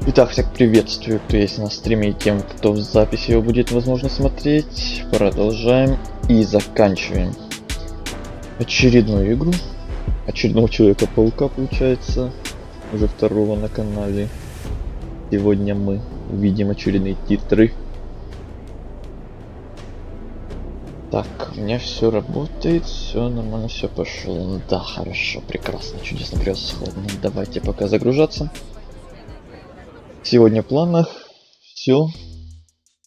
Итак, всех приветствую, кто есть на стриме, и тем, кто в записи его будет возможно смотреть. Продолжаем и заканчиваем очередную игру. Очередного Человека-паука, получается. Уже второго на канале. Сегодня мы увидим очередные титры. Так, у меня все работает, все нормально, все пошло. Да, хорошо, прекрасно, чудесно, превосходно. Давайте пока загружаться. Сегодня в планах все,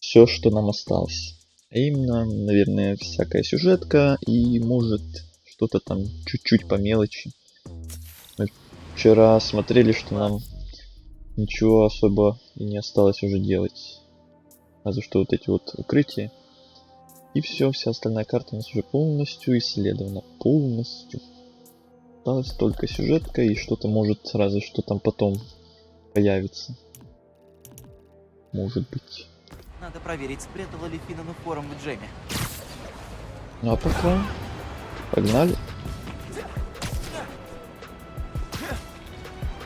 что нам осталось. А именно, наверное, всякая сюжетка и может что-то там чуть-чуть по мелочи. Мы вчера смотрели, что нам ничего особо и не осталось уже делать. Разве что вот эти вот укрытия. И все, вся остальная карта у нас уже полностью исследована. Полностью. Осталась только сюжетка и что-то может сразу, что там потом появится. Может быть. Надо проверить, спрятала ли Финнану форум в джеме. Ну а пока погнали.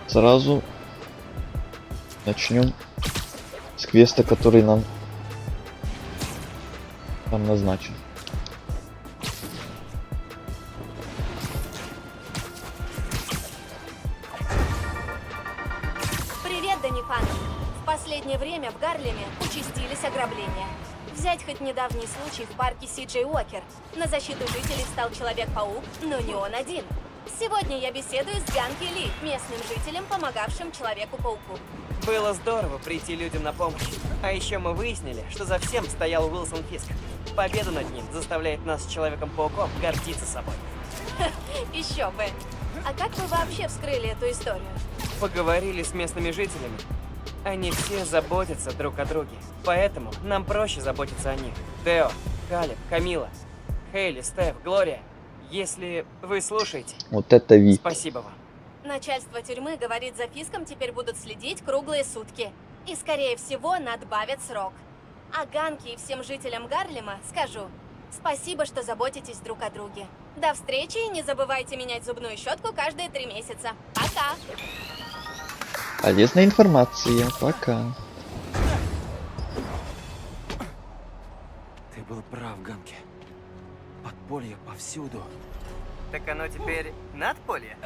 Сразу начнем с квеста, который нам там назначен. Привет, Данифан. В последнее время в Гарлеме участились ограбления. Взять хоть недавний случай в парке Си-Джей Уокер. На защиту жителей встал Человек-паук, но не он один. Сегодня я беседую с Ганки Ли, местным жителем, помогавшим Человеку-пауку. Было здорово прийти людям на помощь. А еще мы выяснили, что за всем стоял Уилсон Фиск. Победа над ним заставляет нас с Человеком-пауком гордиться собой. Еще бы. А как вы вообще вскрыли эту историю? Поговорили с местными жителями. Они все заботятся друг о друге. Поэтому нам проще заботиться о них. Тео, Калеб, Камила, Хейли, Стеф, Глория. Если вы слушаете, Вот это вид. спасибо вам. Начальство тюрьмы говорит, за Фиском теперь будут следить круглые сутки. И, скорее всего, надбавят срок. А Ганке и всем жителям Гарлема скажу: спасибо, что заботитесь друг о друге. До встречи и не забывайте менять зубную щетку каждые 3 месяца. Пока! Полезная информация. Пока. Ты был прав, Ганки. Подполье повсюду. Так оно теперь надполье?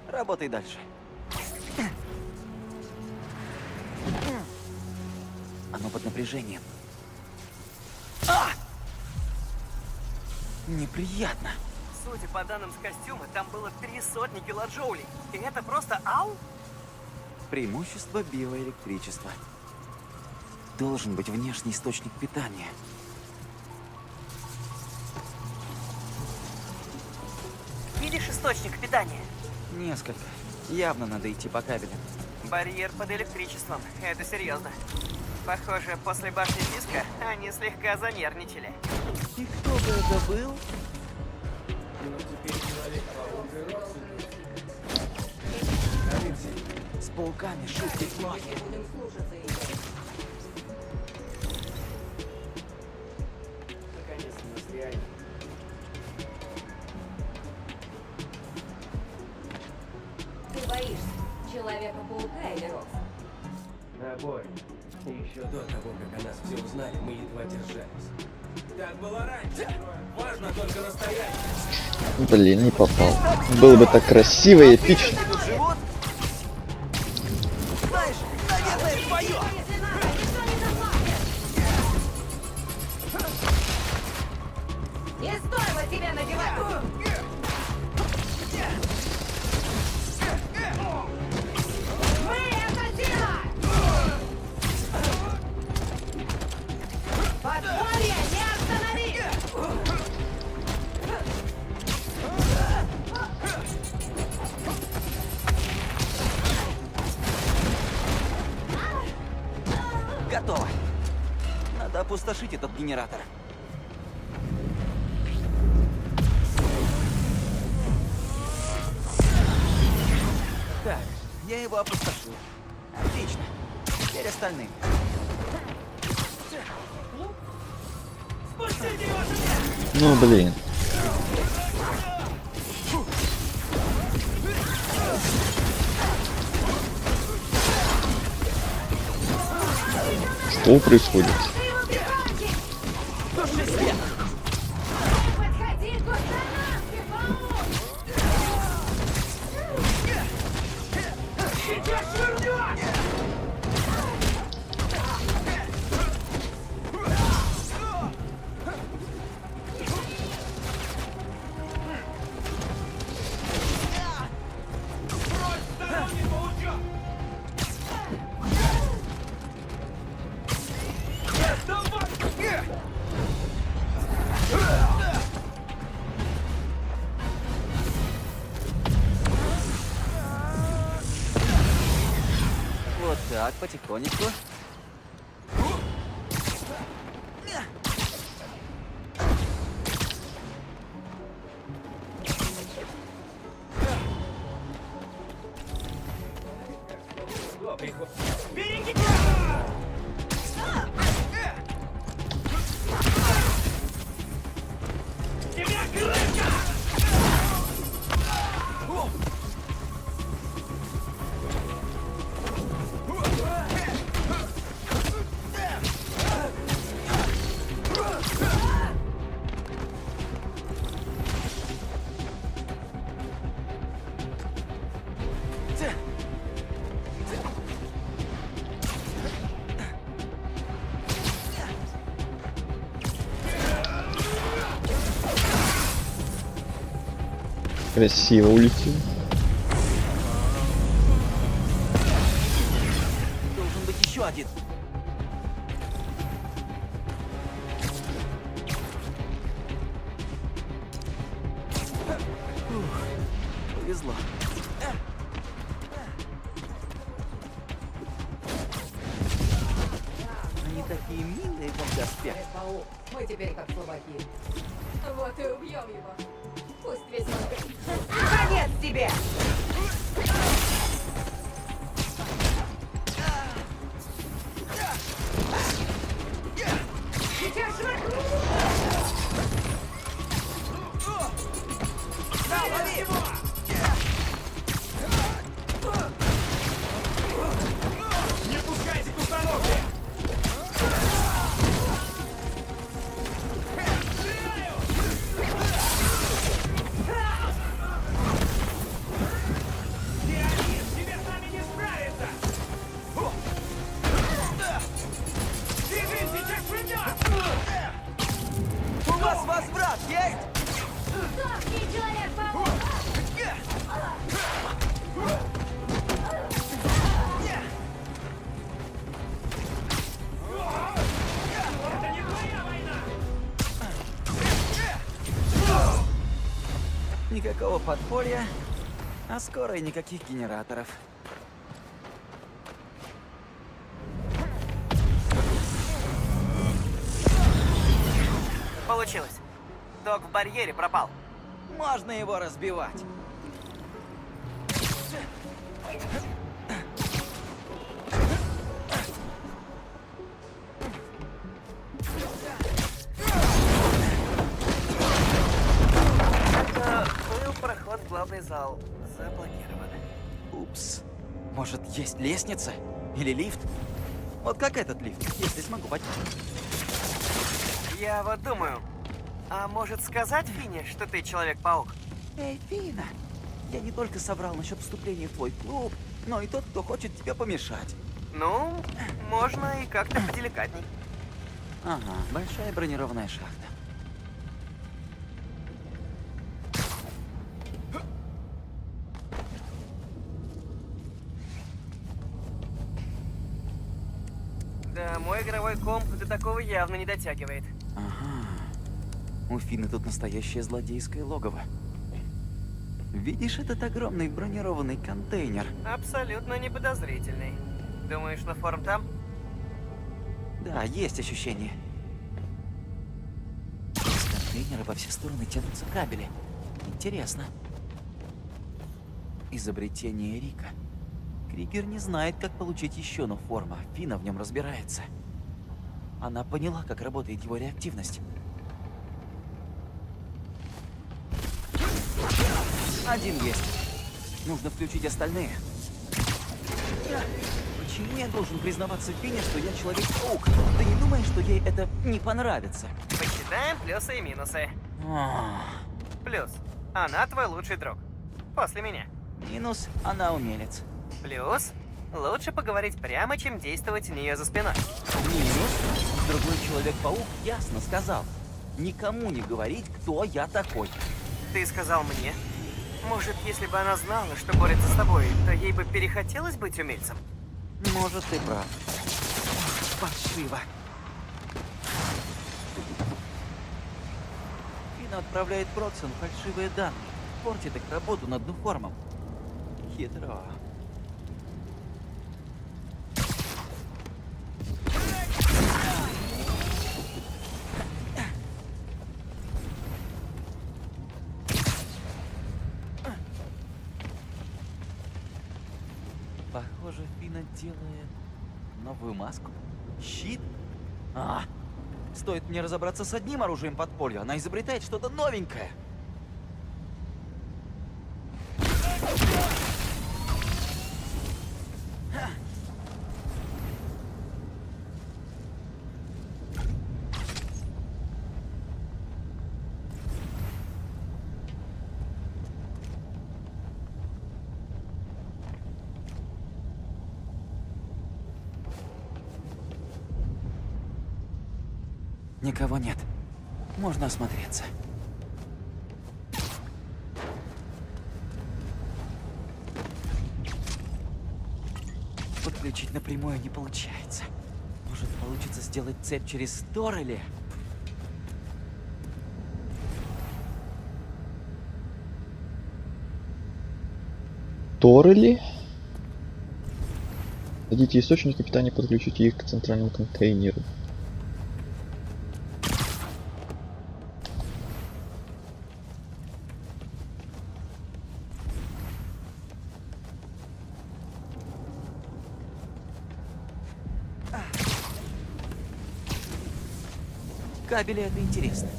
Работай дальше. Оно под напряжением. Неприятно. Судя по данным с костюма, там было 300 килоджоулей. И это просто ау? Преимущество биоэлектричества. Должен быть внешний источник питания. Видишь источник питания? Несколько. Явно надо идти по кабелям. Барьер под электричеством. Это серьезно. Похоже, после башни Фиска они слегка занервничали. И кто бы это был? С пауками шутки плохи. Ты боишься Человека-паука или Рокс? Обоих. И еще до того, как о нас все узнали, мы едва держались. Так было раньше. Важно только настоящее. Блин, не попал. Было бы так красиво и эпично. Живот? Знаешь, наверное, твое! Не стоило тебе надевать! Мы это сила! Подполье не останови! Готово. Надо опустошить этот генератор. Так, я его опустошил. Отлично. Теперь остальные. Ну блин. Что происходит? Подходи к установке, паук! Вот так, потихонечку. Красиво улетел. Должен быть еще один. Ух, повезло. Они такие милые в доспехах. Паук, мы теперь как слабаки. Вот и убьем его. Пусть весь он... Конец тебе! Сейчас же... Не пускайте к установке! Никакого подполья, а скоро и никаких генераторов. Получилось. Док в барьере пропал. Можно его разбивать. Это был проход в главный зал. Заблокирован. Упс. Может, есть лестница? Или лифт? Вот как этот лифт, если смогу поднять. Я вот думаю, а может сказать Фине, что ты Человек-паук? Эй, Фина, я не только соврал насчет вступления в твой клуб, но и тот, кто хочет тебе помешать. Ну, можно и как-то поделикатней. Ага, большая бронированная шахта. Да, мой игровой комп до такого явно не дотягивает. Ага. У Фины тут настоящее злодейское логово. Видишь этот огромный бронированный контейнер? Абсолютно неподозрительный. Думаешь, на форум там? Да, есть ощущение. Из контейнера во все стороны тянутся кабели. Интересно. Изобретение Рика. Кригер не знает, как получить еще, но форма. Фина в нем разбирается. Она поняла, как работает его реактивность. Один есть. Нужно включить остальные. Почему я должен признаваться Фине, что я Человек-паук? Ты не думаешь, что ей это не понравится? Посчитаем плюсы и минусы. Плюс. Она твой лучший друг. После меня. Минус. Она умелец. Плюс. Лучше поговорить прямо, чем действовать у нее за спиной. Минус. Другой Человек-паук ясно сказал. Никому не говорить, кто я такой. Ты сказал мне? Может, если бы она знала, что борется с тобой, то ей бы перехотелось быть умельцем? Может, ты прав. Паршиво. Фина отправляет Броксону фальшивые данные. Портит их работу над Нуформом. Хитро. Похоже, Фина делает новую маску. Щит? Стоит мне разобраться с одним оружием подполья, она изобретает что-то новенькое. Никого нет. Можно осмотреться. Подключить напрямую не получается. Может, получится сделать цепь через Торрелли? Торрелли? Найдите источники питания, подключите их к центральному контейнеру. Кабели — это интересно.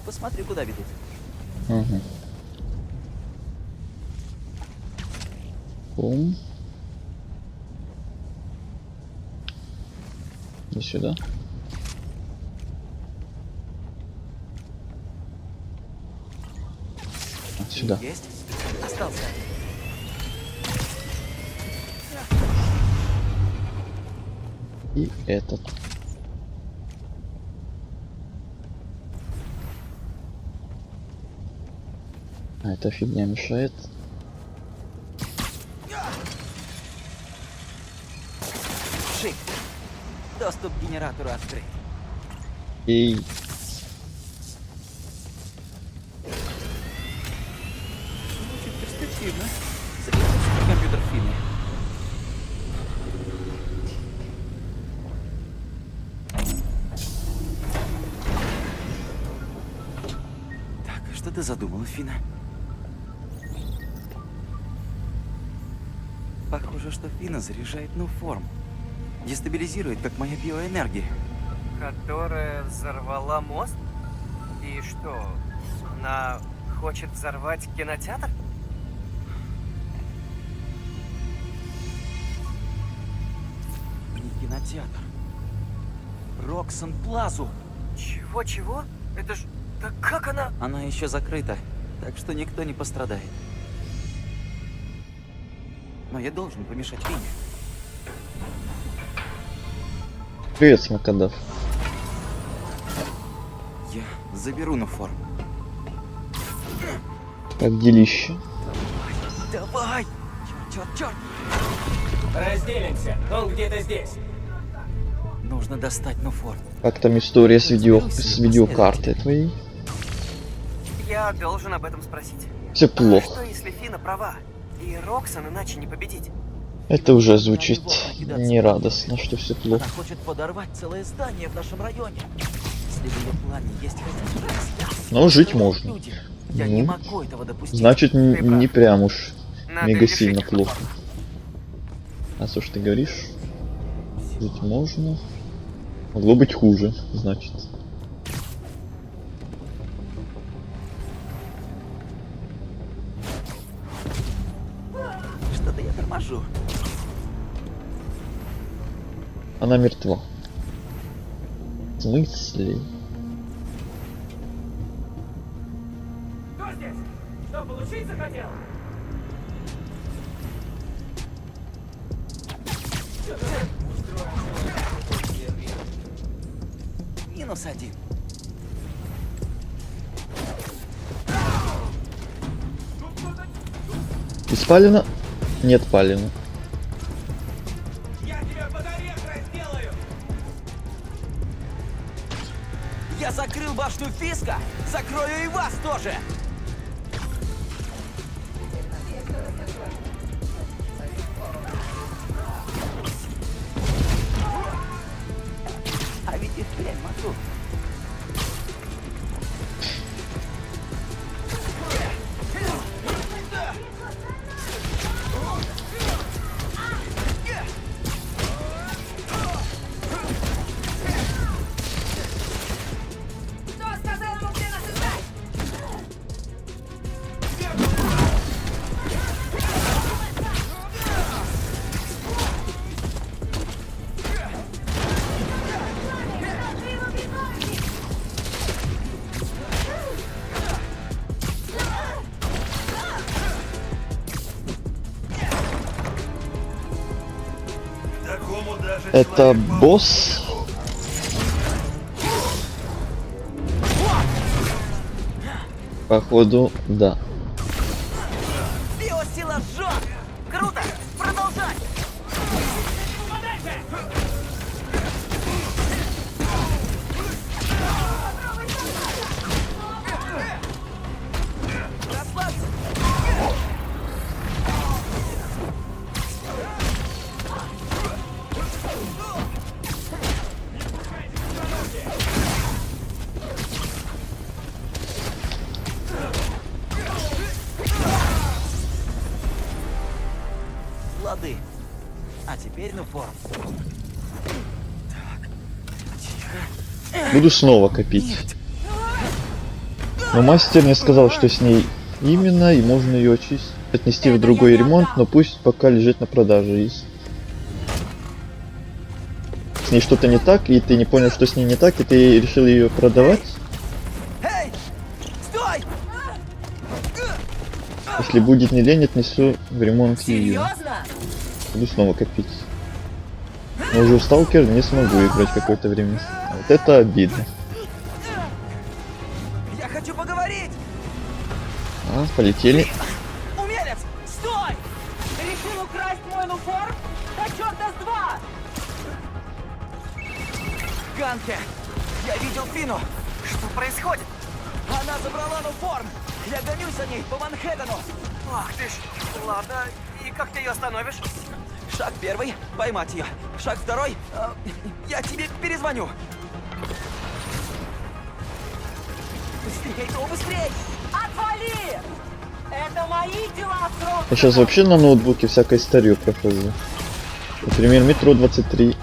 Посмотри, куда ведут. Угу. Бум. И сюда. Сюда. Есть? Остался. И этот. А эта фигня мешает. Шик. Доступ к генератору открыт. И Импульсивно. Средний компьютер Фины. Так, что ты задумала, Фина? Похоже, что Фина заряжает форму. Дестабилизирует, как моя биоэнергия. Которая взорвала мост? И что, она хочет взорвать кинотеатр? Не кинотеатр. Роксон Плазу. Чего? Это ж... Так как она... Она еще закрыта, так что никто не пострадает. Но я должен помешать Фине. Привет, Смокодав. Я заберу форму. Как делище? Давай! Черт! Разделимся. Он где-то здесь. Нужно достать форму. Как там история с видеокартой твоей? Я должен об этом спросить. Все Что плохо. если Фина права? И Роксон иначе не победить? Это уже звучит нерадостно, что все плохо. Она хочет подорвать целое здание в нашем районе. Если в ее плане есть хотя бы раз, Но жить можно. люди, я не Ну, могу этого допустить. Значит, не прям уж Надо мега решить сильно этот плохо. вопрос. А что ж ты говоришь? Жить можно. Могло быть хуже, значит. Что-то я торможу. Она мертва. В смысле? Кто здесь? Что, получить захотел? -1. Испалено? Нет, палено. Я тебя под орех разделаю! Я закрыл башню Фиска, закрою и вас тоже! А ведь и впрямь могу. Кто сказал ему, где нас искать? Это босс? Походу, да. Биосила жжет! Круто! Продолжай! Расслабься! Лады. А теперь форм. Буду снова копить. Но мастер мне сказал, что с ней именно, и можно ее очистить, отнести в другой ремонт, но пусть пока лежит на продаже. Есть. С ней что-то не так, и ты не понял, что с ней не так, и ты решил ее продавать. Эй! Стой! Если будет не лень, отнесу в ремонт ее. Серьезно? Буду снова копить. Но уже в Сталкер не смогу играть какое-то время. А вот это обидно. Я хочу поговорить! А, полетели. Умелец! Стой! Решил украсть мой нуформ? Да черта с два! Ганке! Я видел Фину! Что происходит? Она забрала форм! Я гонюсь за ней по Манхэттену! Ах ты ж. Ладно, и как ты ее остановишь? Шаг первый — поймать ее. Шаг второй я тебе перезвоню. Быстрее, ну быстрей! Отвали! Это мои дела, срок! Я сейчас вообще на ноутбуке всякой старью прохожу. Например, Метро 23.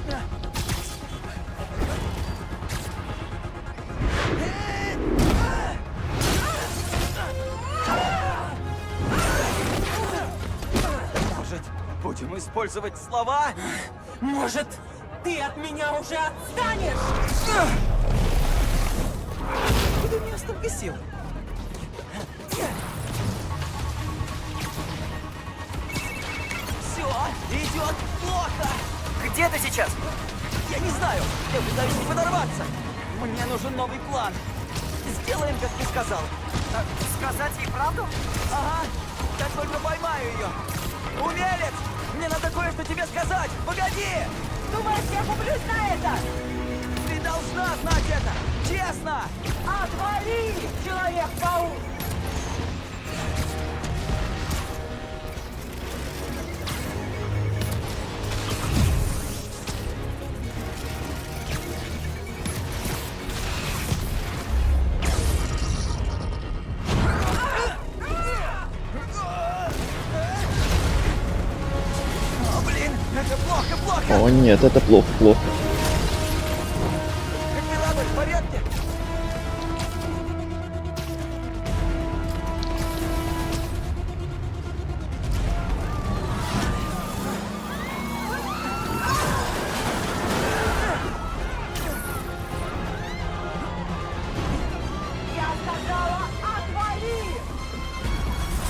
Может, будем использовать слова? Может, ты от меня уже отстанешь? Откуда у нее столько сил? Все идет плохо. Где ты сейчас? Я не знаю. Я пытаюсь не подорваться. Мне нужен новый план. Сделаем, как ты сказал. Сказать ей правду? Ага. Как только поймаю ее. Умелец! Мне надо кое-что тебе сказать. Погоди! Думаешь, я куплюсь на это? Ты должна знать это. Честно. Отвали, Человек-паук! О, блин, это плохо, плохо. О нет, это плохо, плохо. Корабль в порядке? Я сказала, отвали!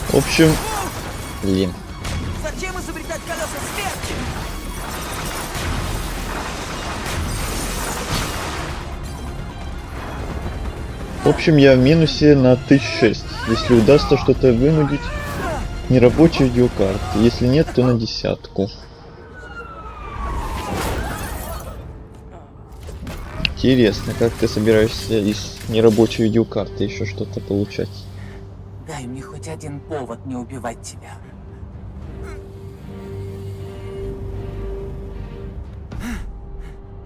В общем, блин. Зачем изобретать колеса смерти? В общем, я в минусе на 1006. Если удастся что-то вынудить, нерабочая видеокарта. Если нет, то на 10. Интересно, как ты собираешься из нерабочей видеокарты еще что-то получать? Дай мне хоть один повод не убивать тебя.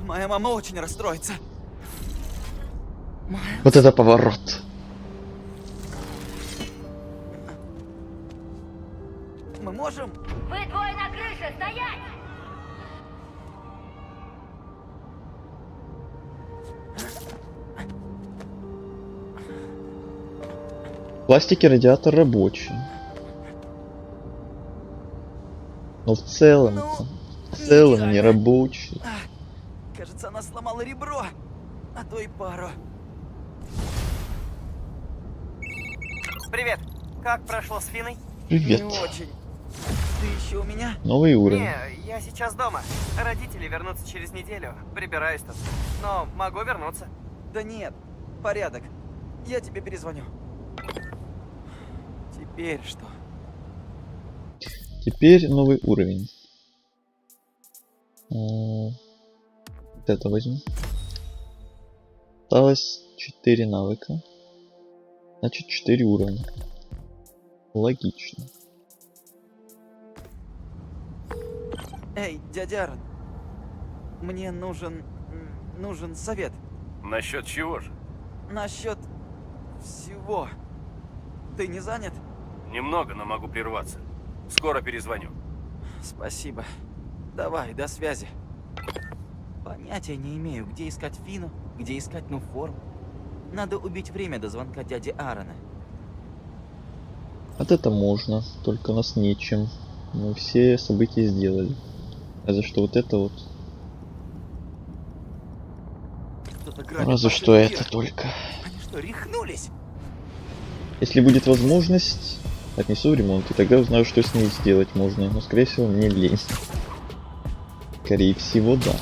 Моя мама очень расстроится. Вот это поворот. Мы можем? Вы двое на крыше, стоять! Пластики радиатор рабочий. Но в целом не рабочий. Кажется, она сломала ребро, а то и пару. Привет. Как прошло с Финой? Привет. Не очень. Ты еще у меня? Новый уровень. Не, я сейчас дома. Родители вернутся через неделю. Прибираюсь тут. Но могу вернуться. Да нет, порядок. Я тебе перезвоню. Теперь что? Теперь новый уровень. Вот это возьму. Осталось 4 навыка. Значит 4 уровня. Логично. Эй, дядя Аарон. Мне нужен совет. Насчет чего же? Насчет всего. Ты не занят? Немного, но могу прерваться. Скоро перезвоню. Спасибо. Давай, до связи. Понятия не имею, где искать Фину, где искать Нуформ. Надо убить время до звонка дяди Аарона. Вот это можно, только нас нечем. Мы все события сделали. Разве что вот это вот. Кто-то грабит Разве машину что Кира. это только. Они что, рехнулись? Если будет возможность, отнесу в ремонт, и тогда узнаю, что с ней сделать можно. Но скорее всего мне лень. Скорее всего, да.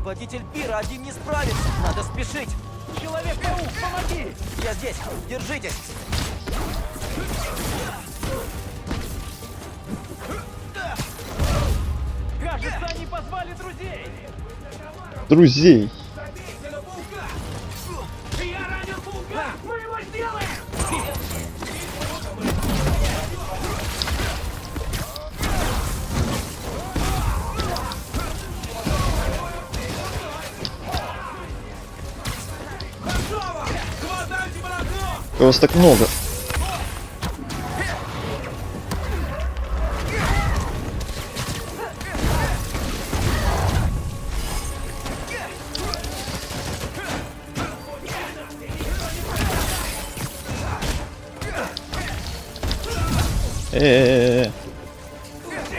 Водитель пира один не справится. Надо спешить. Человек-паук, помоги! Я здесь. Держитесь. позвали друзей! Друзей. Я ранил паука! Мы его сделаем! Вас так много.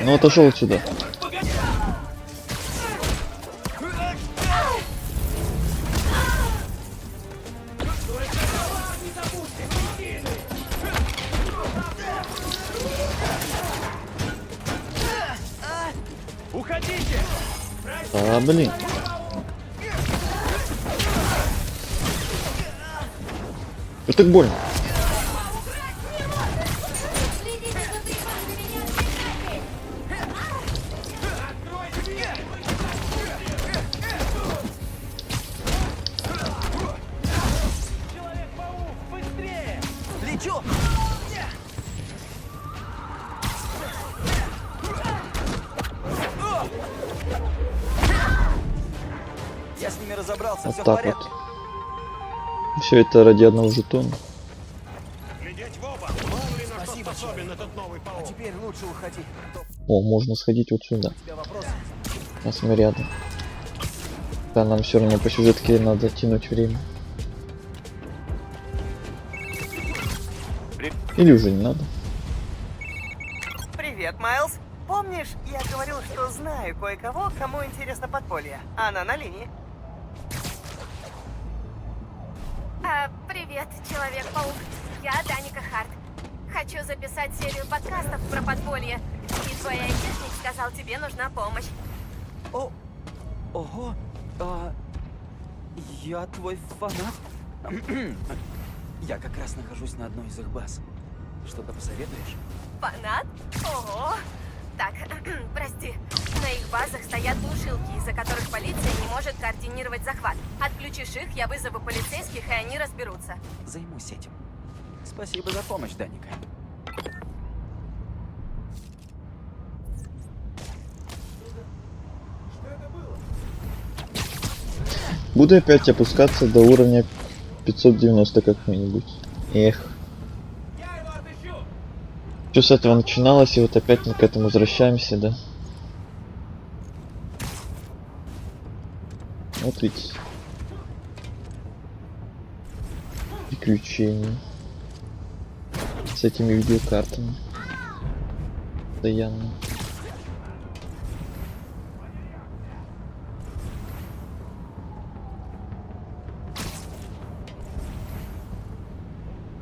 Ну отошел отсюда. Уходите! А, блин. Это так больно. Человек-паук, быстрее! Лечу! Я с ними разобрался, Вот все в так порядке. вот. Все это ради одного жетона. Глядеть в оба, мало ли на что способен этот новый А паук. теперь лучше уходи. О, можно сходить вот сюда. У тебя вопрос? Нас мы рядом. Да, нам все равно по сюжетке надо тянуть время. Или уже не надо. Привет, Майлз. Помнишь, я говорил, что знаю кое-кого, кому интересно подполье? Она на линии. Привет, Человек-паук. Я Даника Харт. Хочу записать серию подкастов про подполье. И твой айтишник сказал, тебе нужна помощь. Ого. Я твой фанат. Я как раз нахожусь на одной из их баз. Что-то посоветуешь? Фанат? Ого! Так, прости. На их базах стоят глушилки, из-за которых полиция не может координировать захват. Отключишь их, я вызову полицейских, и они разберутся. Займусь этим. Спасибо за помощь, Даника. Буду опять опускаться до уровня 590 как-нибудь. Эх. Что с этого начиналось, и вот опять мы к этому возвращаемся, да? Вот видите. Приключения. С этими видеокартами. Постоянно.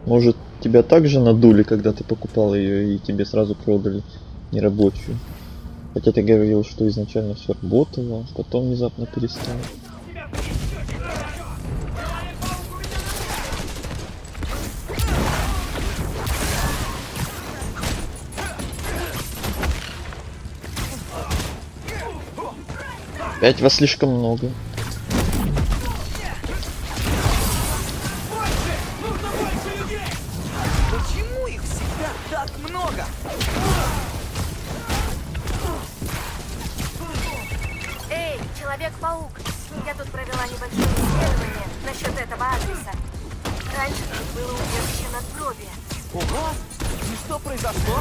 Может, тебя также надули, когда ты покупал ее, и тебе сразу продали нерабочую. Хотя ты говорил, что изначально все работало, потом внезапно перестало. Опять вас слишком много. Почему их всегда так много? Эй, Человек-паук! Я тут провела небольшое исследование насчет этого адреса. Раньше тут было убежище надгробия. Ого! И что произошло?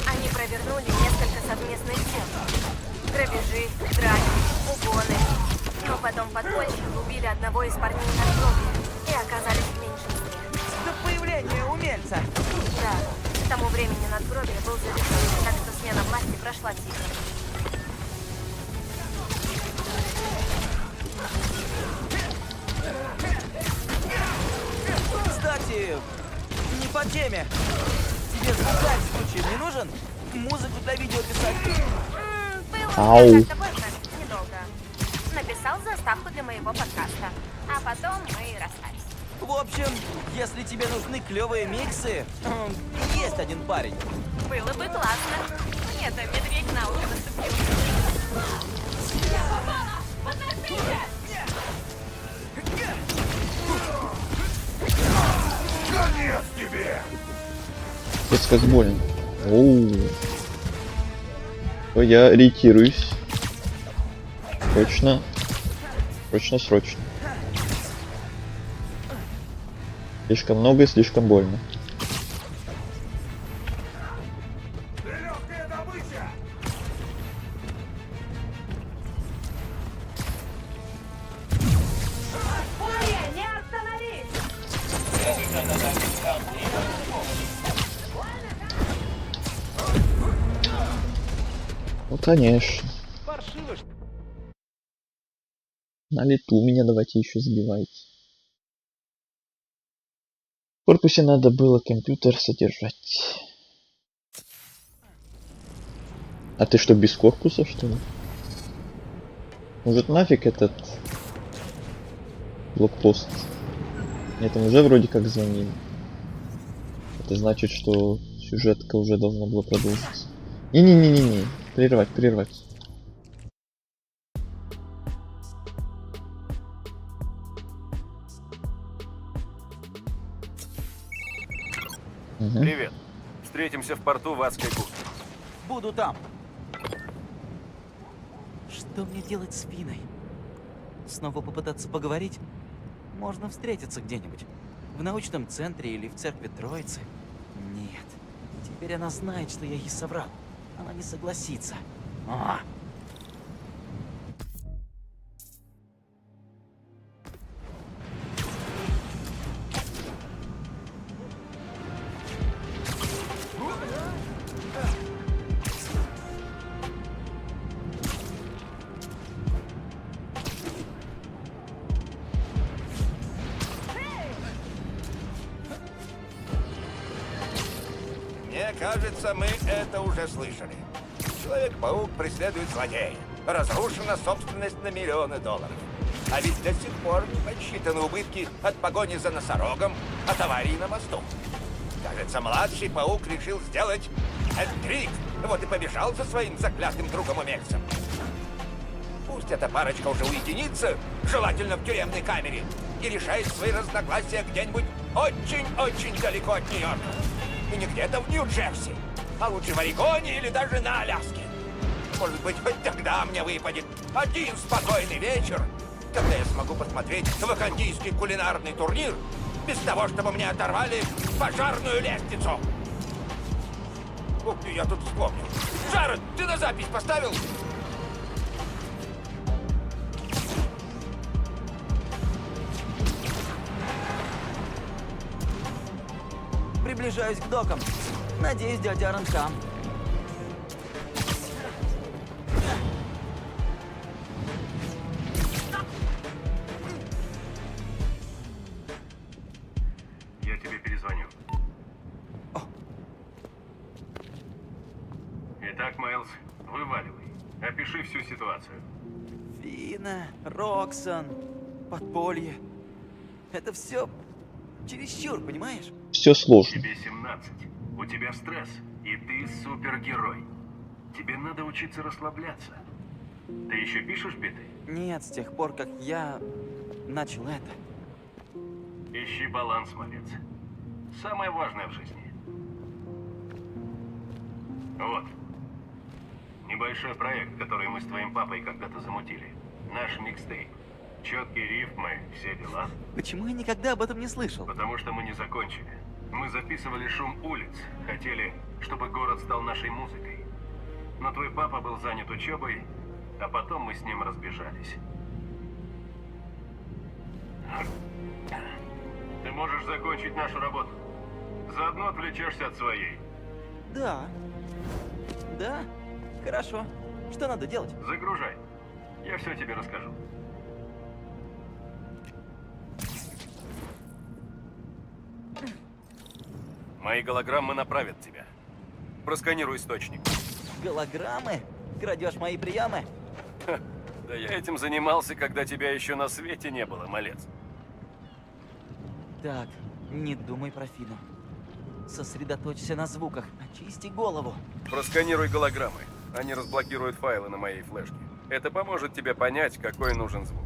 Они провернули несколько совместных дел. Грабежи, драки, угоны. Но потом подпольщики убили одного из парней надгробия и оказались в меньшинстве. До появления умельца. Да, к тому времени надгробие был завершен, так что смена власти прошла тихо. Кстати, не по теме. Тебе звукарь случай не нужен? Музыку для видео писать? Было Ау. у меня как-то больше, недолго. Написал заставку для моего подкаста, а потом мы расстались. В общем, если тебе нужны клевые миксы, есть один парень. Было бы классно. Это медведь на ухо наступил. Конец тебе! Это как больно. Оу. То я ретируюсь. Срочно. Срочно. Слишком много и слишком больно. Легкая добыча! Ну конечно. Паршиво, что На лету меня давайте еще сбивайте. В корпусе надо было компьютер содержать. А ты что, без корпуса, что ли? Может, нафиг этот блокпост? Мне там уже вроде как звонили. Это значит, что сюжетка уже должна была продолжиться. Не-не-не-не-не. Прервать. Угу. Привет. Встретимся в порту в Адской бухте. Буду там. Что мне делать с Финой? Снова попытаться поговорить? Можно встретиться где-нибудь. В научном центре или в церкви Троицы. Нет. Теперь она знает, что я ей соврал. Она не согласится. А! Мне кажется, мы это уже слышали. Человек-паук преследует злодея. Разрушена собственность на миллионы долларов. А ведь до сих пор не подсчитаны убытки от погони за носорогом, от аварии на мосту. Кажется, младший паук решил сделать хэт-трик. Вот и побежал за своим заклятым другом-умельцем. Пусть эта парочка уже уединится, желательно в тюремной камере, и решает свои разногласия где-нибудь очень-очень далеко от Нью-Йорка. И не где-то в Нью-Джерси, а лучше в Орегоне или даже на Аляске. Может быть, хоть тогда мне выпадет один спокойный вечер, когда я смогу посмотреть вакандийский кулинарный турнир без того, чтобы мне оторвали пожарную лестницу. Ух ты, я тут вспомнил. Джаред, ты на запись поставил? Приближаюсь к докам. Надеюсь, дядя Арон там. Я тебе перезвоню. Итак, Майлз, вываливай. Опиши всю ситуацию. Фина, Роксон, подполье. Это все чересчур, понимаешь? Все сложно. Тебе 17. У тебя стресс. И ты супергерой. Тебе надо учиться расслабляться. Ты еще пишешь биты? Нет, с тех пор, как я начал это. Ищи баланс, малец. Самое важное в жизни. Вот. Небольшой проект, который мы с твоим папой когда-то замутили. Наш микстейп. Четкие рифмы, все дела. Почему я никогда об этом не слышал? Потому что мы не закончили. Мы записывали шум улиц. Хотели, чтобы город стал нашей музыкой. Но твой папа был занят учебой, а потом мы с ним разбежались. Ты можешь закончить нашу работу. Заодно отвлечешься от своей. Да. Да? Хорошо. Что надо делать? Загружай. Я все тебе расскажу. Мои голограммы направят тебя. Просканируй источник. Голограммы? Крадешь мои приемы? Да я этим занимался, когда тебя еще на свете не было, малец. Так, не думай про Фину. Сосредоточься на звуках, очисти голову. Просканируй голограммы. Они разблокируют файлы на моей флешке. Это поможет тебе понять, какой нужен звук.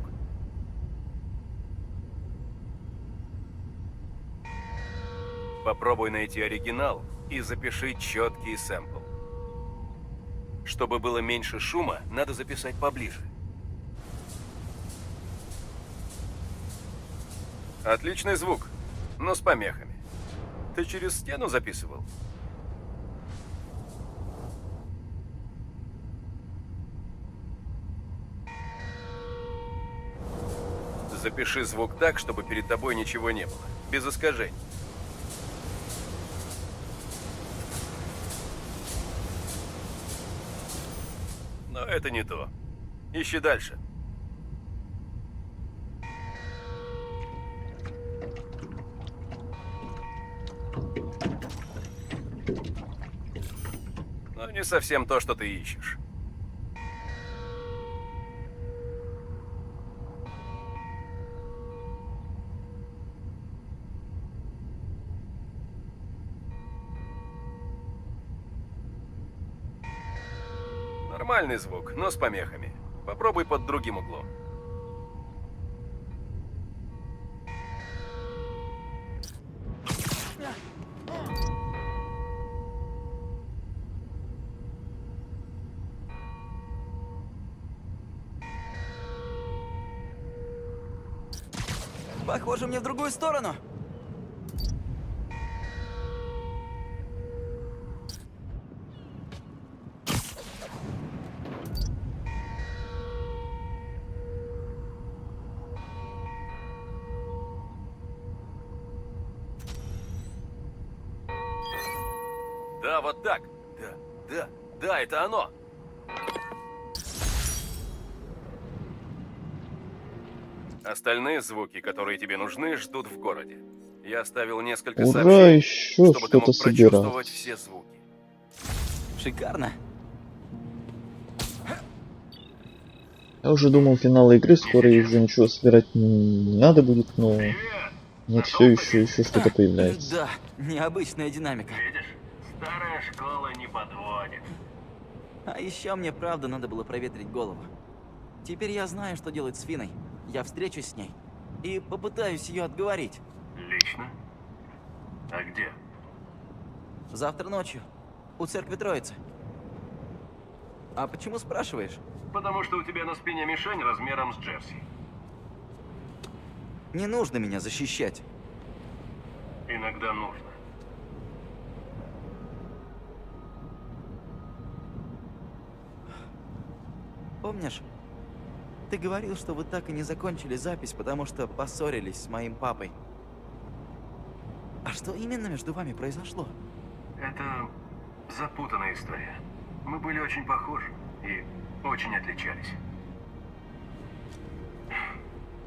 Попробуй найти оригинал и запиши четкий сэмпл. Чтобы было меньше шума, надо записать поближе. Отличный звук, но с помехами. Ты через стену записывал? Запиши звук так, чтобы перед тобой ничего не было. Без искажений. Но это не то. Ищи дальше. Но не совсем то, что ты ищешь. Нормальный звук, но с помехами. Попробуй под другим углом. Похоже, мне в другую сторону. Да, вот так. Да, это оно. Остальные звуки, которые тебе нужны, ждут в городе. Я оставил несколько Ура, сообщений, еще чтобы ты что-то мог прочувствовать собирать. все звуки. Шикарно. Я уже думал, финал игры скоро, и уже ничего собирать не надо будет, но нет, все еще что-то появляется. Да, необычная динамика. Видишь, старая школа не подводит. А еще мне правда надо было проветрить голову. Теперь я знаю, что делать с Финой. Я встречусь с ней и попытаюсь ее отговорить. Лично? А где? Завтра ночью. У церкви Троицы. А почему спрашиваешь? Потому что у тебя на спине мишень размером с Джерси. Не нужно меня защищать. Иногда нужно. Помнишь? Ты говорил, что вы так и не закончили запись, потому что поссорились с моим папой. А что именно между вами произошло? Это запутанная история. Мы были очень похожи и очень отличались.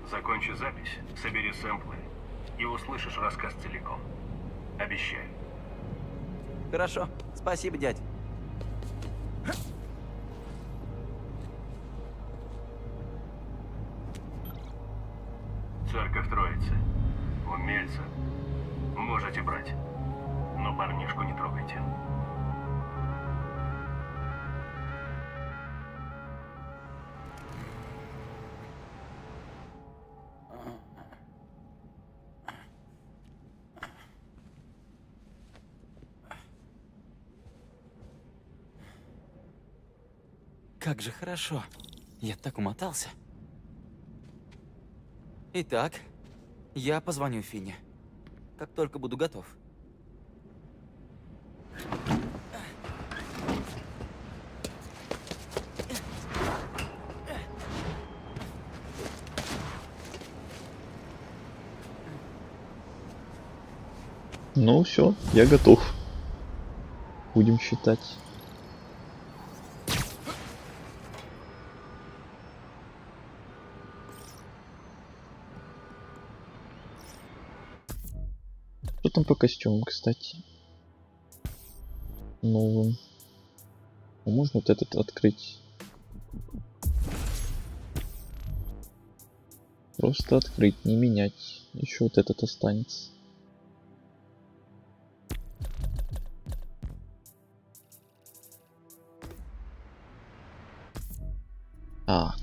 Закончи запись, собери сэмплы и услышишь рассказ целиком. Обещаю. Хорошо. Спасибо, дядь. Церковь Троицы. Умельца. Можете брать. Но парнишку не трогайте. Как же хорошо. Я так умотался. Итак, я позвоню Фине, как только буду готов. Ну все, я готов. Будем считать. Что там по костюмам, кстати? Новым. А можно вот этот открыть? Просто открыть, не менять. Еще вот этот останется. Так.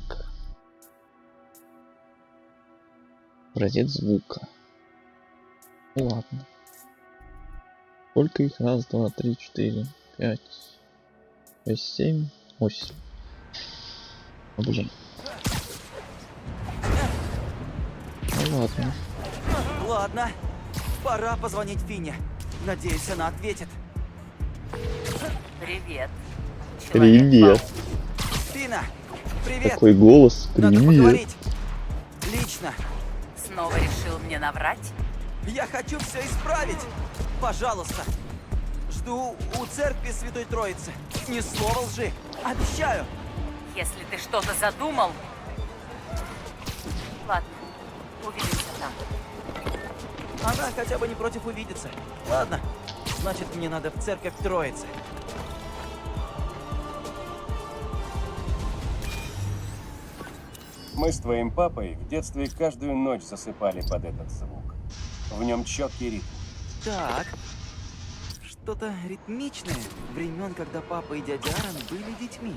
Образец звука. Ну ладно. Сколько их? Раз, два, три, четыре, пять, шесть, семь, восемь. О, блин. Ну ладно. Ладно, пора позвонить Фине. Надеюсь, она ответит. Привет. Привет. Фина, привет. Такой голос. Надо Привет. поговорить. Лично. Снова решил мне наврать? Я хочу все исправить. Пожалуйста. Жду у церкви Святой Троицы. Ни слова лжи. Обещаю. Если ты что-то задумал... Ладно, увидимся там. Она хотя бы не против увидеться. Ладно. Значит, мне надо в церковь Троицы. Мы с твоим папой в детстве каждую ночь засыпали под этот звук. В нем четкий ритм. Так. Что-то ритмичное. Времен, когда папа и дядя Аарон были детьми.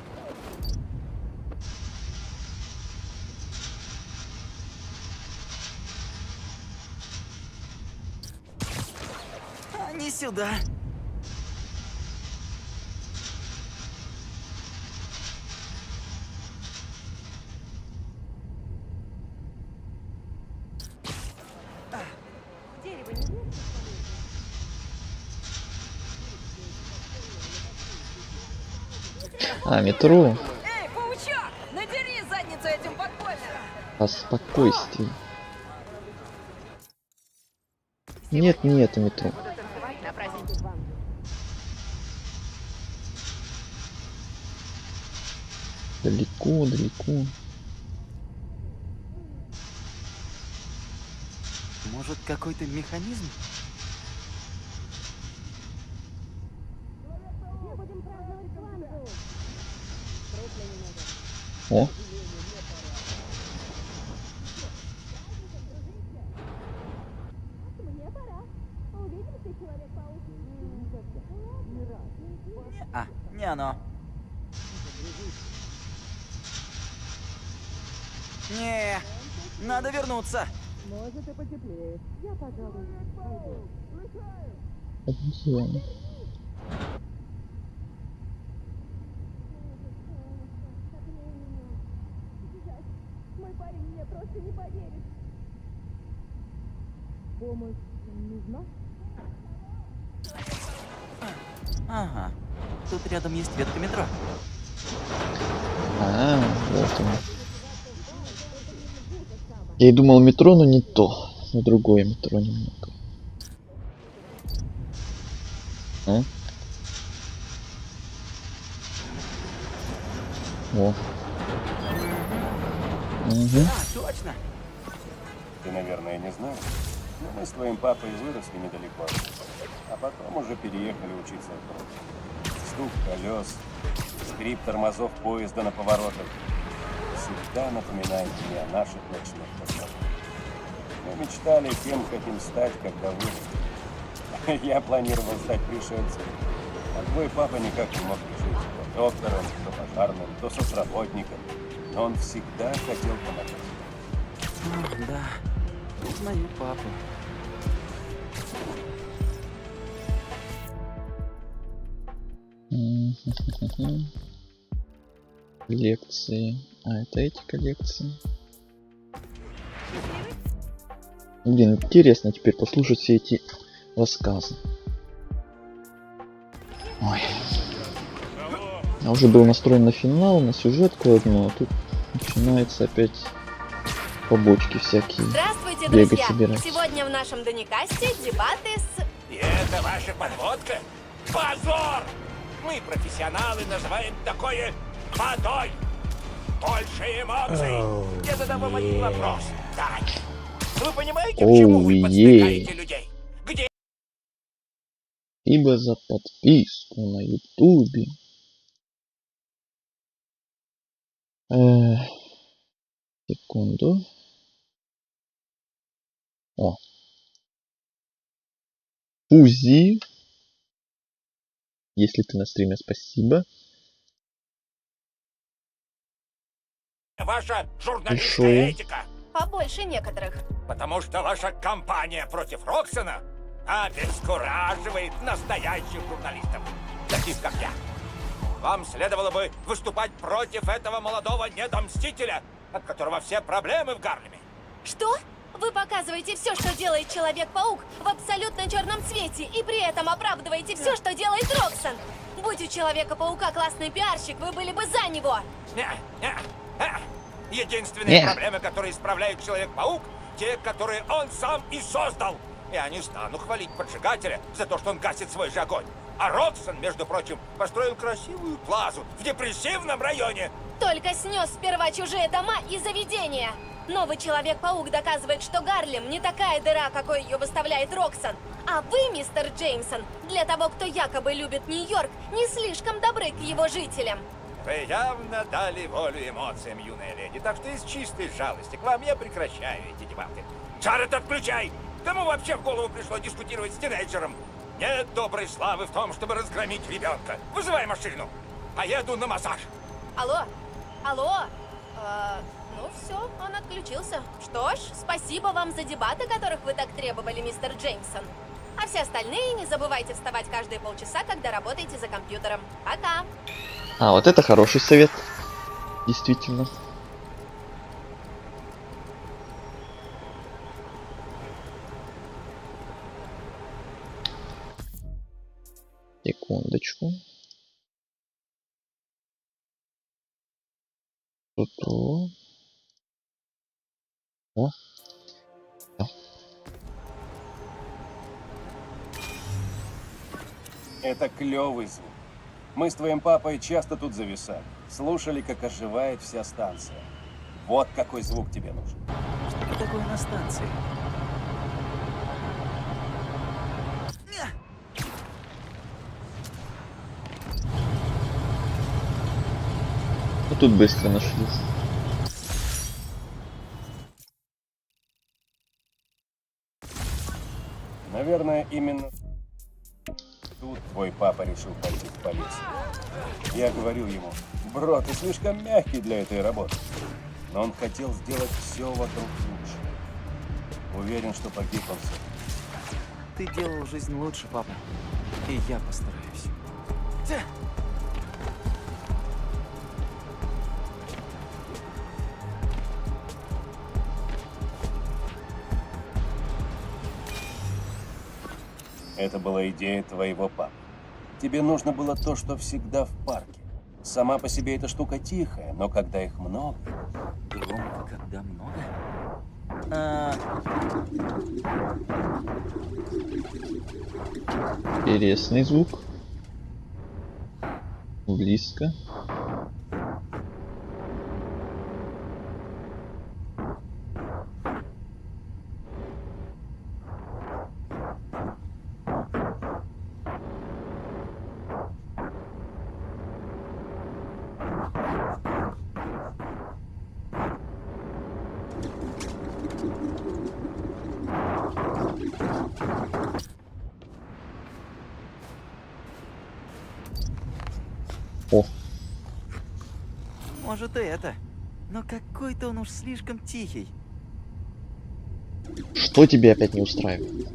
А не сюда. А, метро. Эй, паучок! Надери задницу этим подпольным! По спокойствии. Нет, нет, метро. На празднике вам. Далеко, далеко. Может, какой-то механизм? О. А, не оно. Не, надо вернуться. Объем. Ага. Тут рядом есть ветка метро. А, вот он. Я и думал метро, но не то. Но другое метро немного. А? О. Угу. А, точно. Ты, наверное, не знаешь, но мы с твоим папой выросли недалеко. А потом уже переехали учиться в Брод. Стук колес, скрип тормозов поезда на поворотах всегда напоминает мне о наших ночных поездках. Мы мечтали, кем хотим стать, когда вырастем. Я планировал стать пришельцем, а твой папа никак не мог решить. То доктором, то пожарным, то соцработником. Но он всегда хотел помогать. А, да, узнаю папу. Лекции. А, это эти коллекции. Блин, интересно теперь послушать все эти рассказы. Ой. Я уже был настроен на финал, на сюжетку одну, а тут начинается опять побочки всякие. Здравствуйте, Бегать, друзья! собирать. Сегодня в нашем Доникасте дебаты с... И это ваша подводка? Позор! Мы, профессионалы, называем такое водой. Больше эмоций. Я задам вам один вопрос. Так. Вы понимаете, к чему вы подстрекаете людей? Где Спасибо за подписку на ютубе. Секунду. О. Фузи. Если ты на стриме, спасибо. ваша журналистская Большое. этика? Побольше некоторых. Потому что ваша кампания против Роксона обескураживает настоящих журналистов, таких как я. Вам следовало бы выступать против этого молодого недомстителя, от которого все проблемы в Гарлеме. Что? Вы показываете все, что делает Человек-паук в абсолютно черном цвете, и при этом оправдываете все, что делает Роксон. Будь у Человека-паука классный пиарщик, вы были бы за него. Единственные Не. проблемы, которые исправляет Человек-паук, те, которые он сам и создал. Я не стану хвалить поджигателя за то, что он гасит свой же огонь. А Роксон, между прочим, построил красивую плазу в депрессивном районе. Только снес сперва чужие дома и заведения. Новый Человек-паук доказывает, что Гарлем не такая дыра, какой ее выставляет Роксон. А вы, мистер Джеймсон, для того, кто якобы любит Нью-Йорк, не слишком добры к его жителям. Вы явно дали волю эмоциям, юная леди, так что из чистой жалости к вам я прекращаю эти дебаты. Джаред, отключай! Кому вообще в голову пришло дискутировать с тинейджером? Нет доброй славы в том, чтобы разгромить ребенка. Вызывай машину. Поеду на массаж. Алло? Алло? Ну все, он отключился. Что ж, спасибо вам за дебаты, которых вы так требовали, мистер Джеймсон. А все остальные не забывайте вставать каждые полчаса, когда работаете за компьютером. Пока! А, вот это хороший совет. Действительно. Секундочку. Ту-ту. О. Да. Это клевый звук. Мы с твоим папой часто тут зависали. Слушали, как оживает вся станция. Вот какой звук тебе нужен. Что такое на станции? Ну, тут быстро нашлись. Наверное, именно тут твой папа решил пойти в полицию. Я говорил ему: бро, ты слишком мягкий для этой работы. Но он хотел сделать все вокруг лучше. Уверен, что погиб он сам. Ты делал жизнь лучше, папа. И я постараюсь. Это была идея твоего папы. Тебе нужно было то, что всегда в парке. Сама по себе эта штука тихая, но когда их много... Громко, когда много? Интересный звук. Близко. О, Может и это. Но какой-то он уж слишком тихий. что тебе опять не устраивает?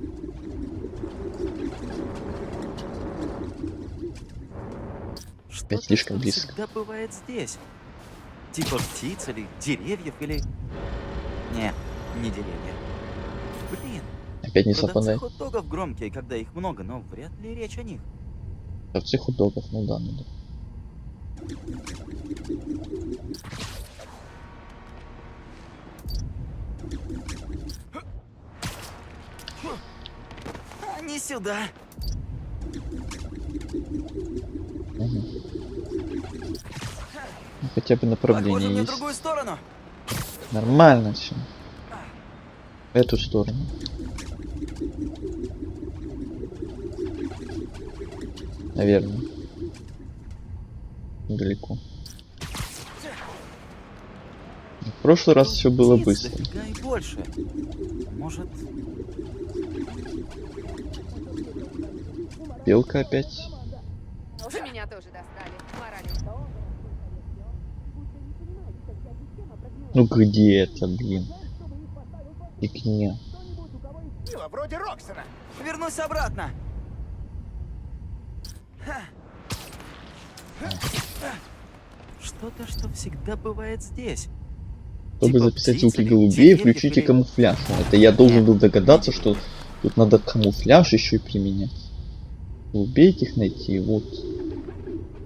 Что-то, слишком что близко. всегда бывает здесь. Типа птиц или деревьев или... Не, не деревья. Блин, Опять не продавцы совпадает. хот-догов громкие, когда их много, но вряд ли речь о них. Продавцы хот-догов, ну да, ну да. А не сюда. Угу. Ну, хотя бы Похоже, направление мне в есть. другую сторону. Нормально все. В эту сторону. Наверное. Далеко. В прошлый раз все было Птиц быстро. дофига и больше. Может, Белка опять. Уже меня тоже достали. Морали. Ну где это, блин? Фигня. Вроде Роксона. Вернусь обратно. Что-то, что всегда бывает здесь. Чтобы Типа записать птицы звуки или голубей, деревья включите или- камуфляж. Ну, это я должен был догадаться, что тут надо камуфляж еще и применять. Голубей этих найти, вот.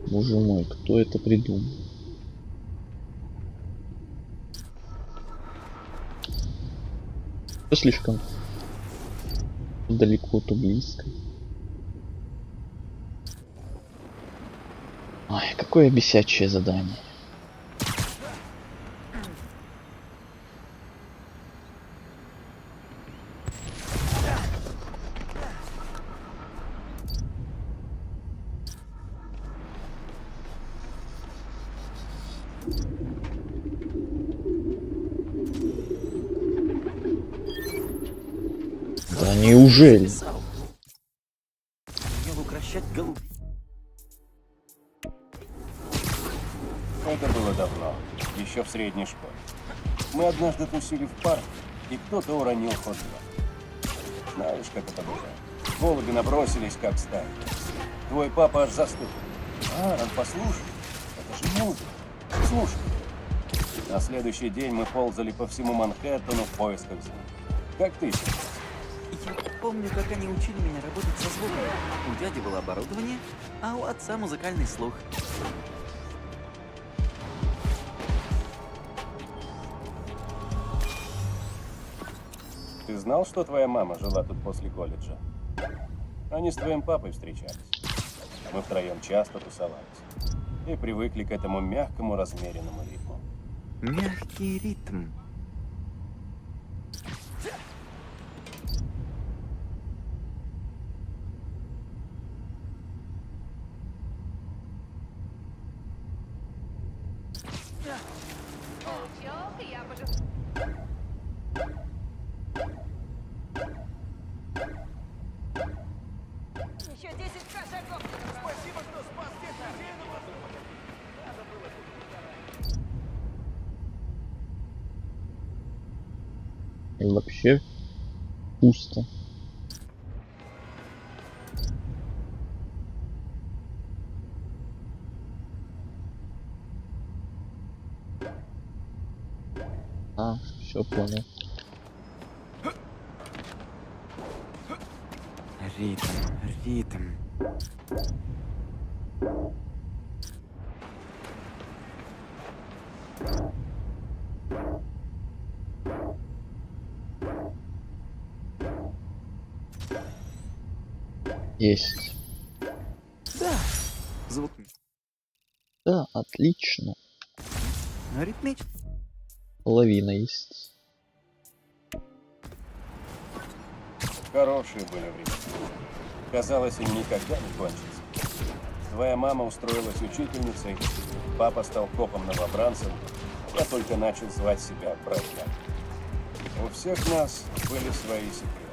Боже мой, кто это придумал? То слишком далеко, то близко. Ой, какое бесячее задание. Да неужели? Записал. Хотел укращать голубей. Это было давно, еще в средней школе. Мы однажды тусили в парке, и кто-то уронил хот-дог. Знаешь, как это было? Голуби набросились, как стая. Твой папа аж застыл. Аарон, послушай, это же музыка. Слушай. На следующий день мы ползали по всему Манхэттену в поисках звука. Как ты сейчас? Я помню, как они учили меня работать со звуком. У дяди было оборудование, а у отца музыкальный слух. Ты знал, что твоя мама жила тут после колледжа? Они с твоим папой встречались. Мы втроем часто тусовались. И привыкли к этому мягкому, размеренному ритму. Мягкий ритм. Еще 10 шагов. Спасибо, что спас И вообще пусто. А, все понял. Ритм, ритм. Есть. Да, звук Да, отлично. ритмичный. Лавина есть. Хорошие были времена. Казалось, они никогда не кончатся. Твоя мама устроилась учительницей, папа стал копом новобранцем, я только начал звать себя братьям. У всех нас были свои секреты.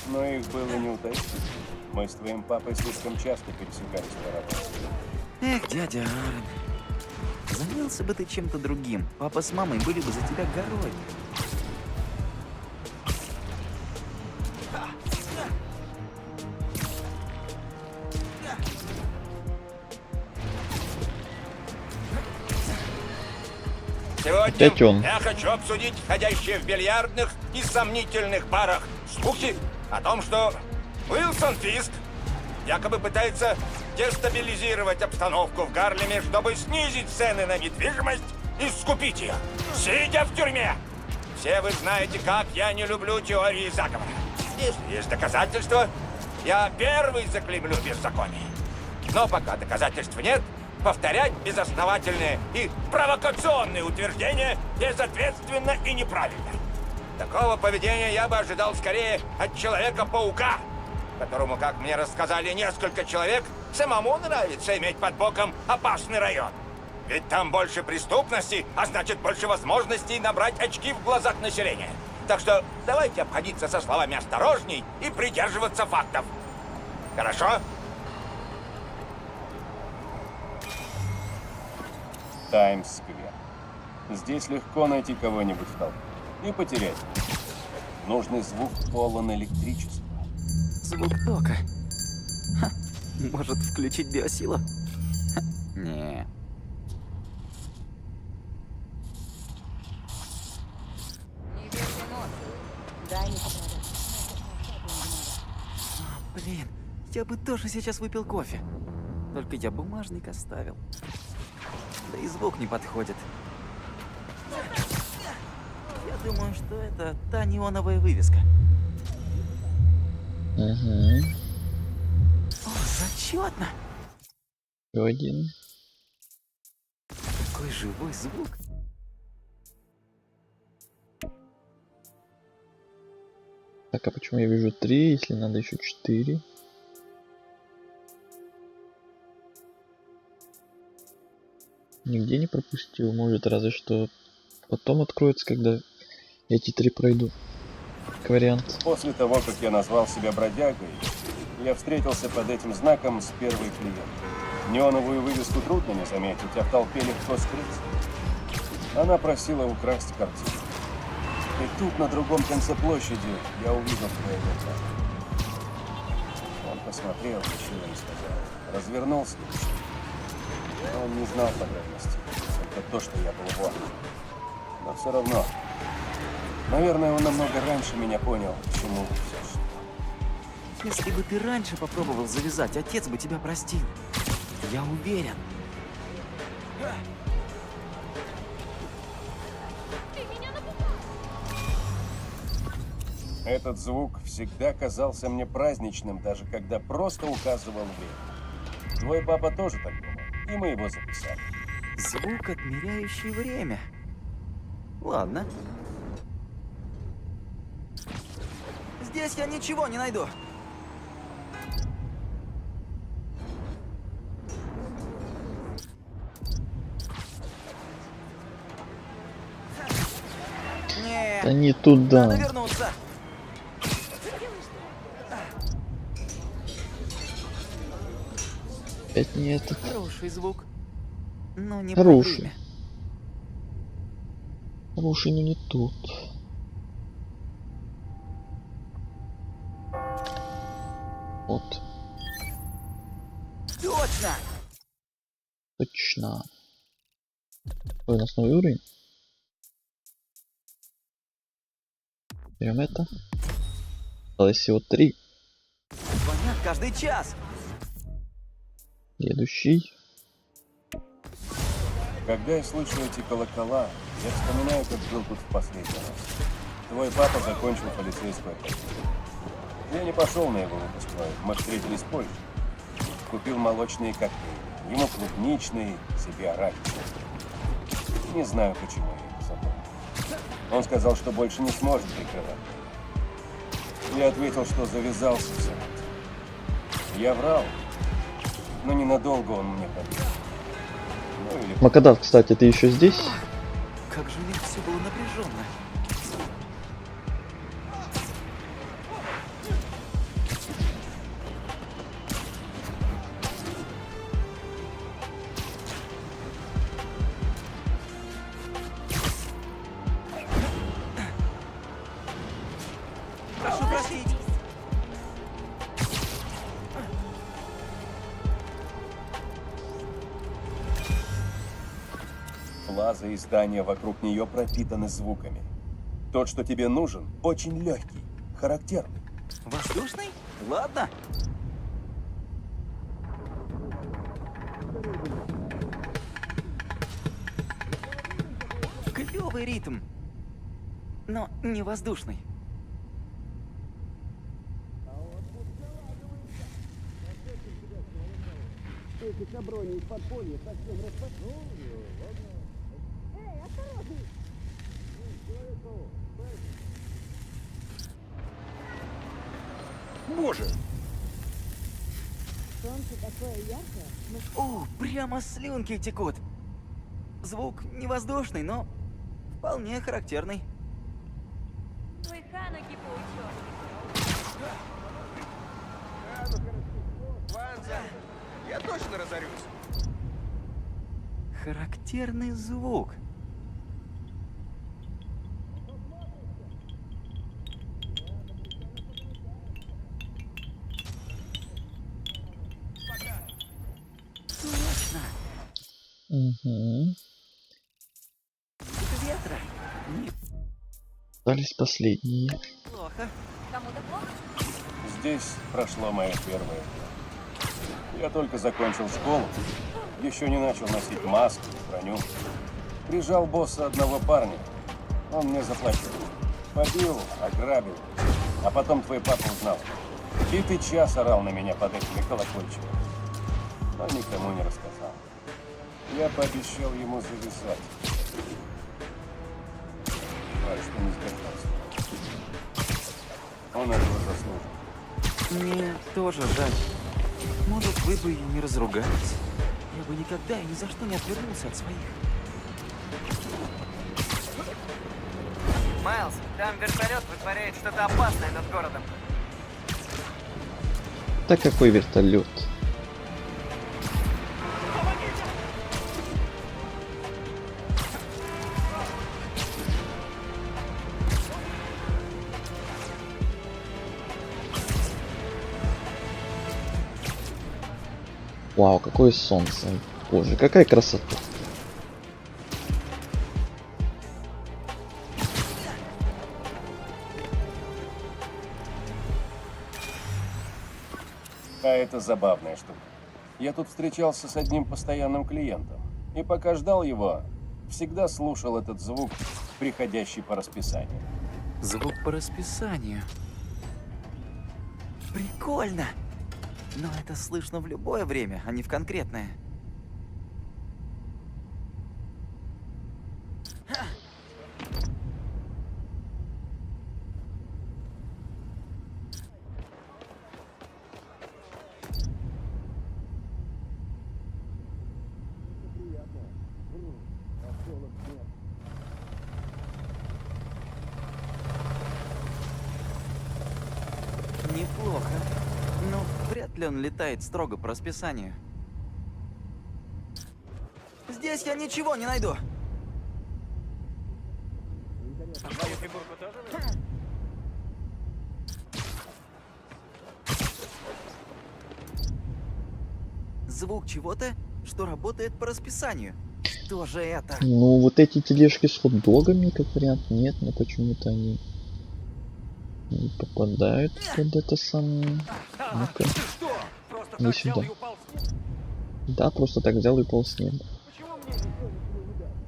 Но их было не утаить. Мы с твоим папой слишком часто пересекались по работе. Эх, дядя Аарон. Занялся бы ты чем-то другим. Папа с мамой были бы за тебя горой. Сегодня Опять он. я хочу обсудить ходящие в бильярдных и сомнительных барах слухи о том, что Уилсон Фиск якобы пытается дестабилизировать обстановку в Гарлеме, чтобы снизить цены на недвижимость и скупить ее, сидя в тюрьме. Все вы знаете, как я не люблю теории заговора. Если есть доказательства, я первый заклеймлю беззаконие. Но пока доказательств нет, повторять безосновательные и провокационные утверждения безответственно и неправильно. Такого поведения я бы ожидал скорее от Человека-паука, которому, как мне рассказали несколько человек, самому нравится иметь под боком опасный район. Ведь там больше преступности, а значит больше возможностей набрать очки в глазах населения. Так что давайте обходиться со словами осторожней и придерживаться фактов. Хорошо? Таймс-сквер. Здесь легко найти кого-нибудь в толпе и потерять. Нужный звук полон электричества. Звук тока. Ха, может включить биосилу? Ха, не. Не верьте носу. Дай мне Блин, я бы тоже сейчас выпил кофе. Только я бумажник оставил. Да и звук не подходит. Я думаю, что это та неоновая вывеска. Угу. О, зачетно! Еще один. Какой живой звук. Так, а почему я вижу 3, если надо еще 4? Нигде не пропустил. Может, разве что потом откроется, когда эти 3 пройду. Как вариант. После того, как я назвал себя бродягой, я встретился под этим знаком с первой клиенткой. Неоновую вывеску трудно не заметить, а в толпе легко скрыться. Она просила украсть картину. И тут, на другом конце площади, я увидел твоего брата. Он посмотрел, ничего не сказал. Развернулся и ушел. Но он не знал подробностей, только то, что я был вон. Но все равно, наверное, он намного раньше меня понял, к чему все шло. Если бы ты раньше попробовал завязать, отец бы тебя простил. Я уверен. Этот звук всегда казался мне праздничным, даже когда просто указывал время. Твой папа тоже так думал, и мы его записали. Звук, отмеряющий время. Ладно. Здесь я ничего не найду. Не, Да не туда. надо вернуться. Опять не этот. Хороший звук. Но не Хороший. по время. Хороший, но не тут. Вот. Точно! Точно. Ой, у нас новый уровень. Берем это. Осталось всего 3. Звонят каждый час. Следующий. Когда я слышу эти колокола, я вспоминаю, как был тут в последний раз. Твой папа закончил полицейскую академию. Я не пошел на его выпускной, мы встретились позже. Купил молочные коктейли, ему клубничный, себе арахисовый. Не знаю, почему я его забыл. Он сказал, что больше не сможет прикрывать. Я ответил, что завязался все это. Я врал, но ненадолго он мне поверил. Ну или Макадав, кстати, ты еще здесь? Как же у них все было напряженно. Прошу простить. плаза и здания вокруг нее пропитаны звуками. Тот, что тебе нужен, очень легкий, характерный. Воздушный? Ладно. Клевый ритм. Но не воздушный. Боже! О, прямо слюнки текут. Звук не воздушный, но вполне характерный. Ванза, я точно разорюсь. Характерный звук. Угу. Ветра. Остались последние. Плохо. Кому-то плохо? Здесь прошло мое первое дня. Я только закончил школу, еще не начал носить маску, броню. Прижал босса одного парня, он мне заплатил. Побил, ограбил, а потом твой папа узнал. Битый час орал на меня под этими колокольчиками, но никому не рассказал. Я пообещал ему завязать. Жаль, что не сдержался. Он этого заслужил. Мне тоже жаль. Может, вы бы и не разругались. Я бы никогда и ни за что не отвернулся от своих. Майлз, там вертолет вытворяет что-то опасное над городом. Да какой вертолет? Вау, какое солнце. Боже, какая красота. А это забавная штука. Я тут встречался с одним постоянным клиентом. И пока ждал его, всегда слушал этот звук, приходящий по расписанию. Звук по расписанию. Прикольно. Но это слышно в любое время, а не в конкретное. Неплохо. Но вряд ли он летает строго по расписанию. Здесь я ничего не найду. Твою фигурку тоже? Звук чего-то, что работает по расписанию. Что же это? Ну, вот эти тележки с хот-догами, как вариант, нет, но почему-то они не попадают под это самое. Ну-ка, не сюда. Да, просто так взял и упал с неба.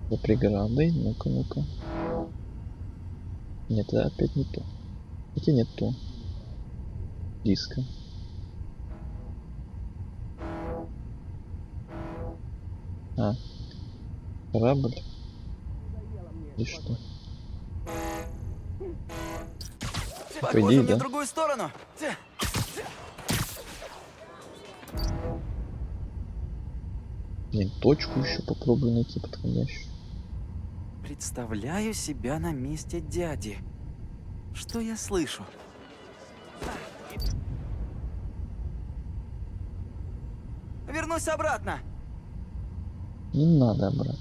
За преградой, ну-ка, ну-ка. Нет, это опять не то. Хотя нет то. Близко. А. Корабль? И что? Похоже, иди, мне да. в другую сторону. Блин, точку еще попробую найти подходящую. Представляю себя на месте дяди. Что я слышу? Вернусь обратно. Не надо обратно.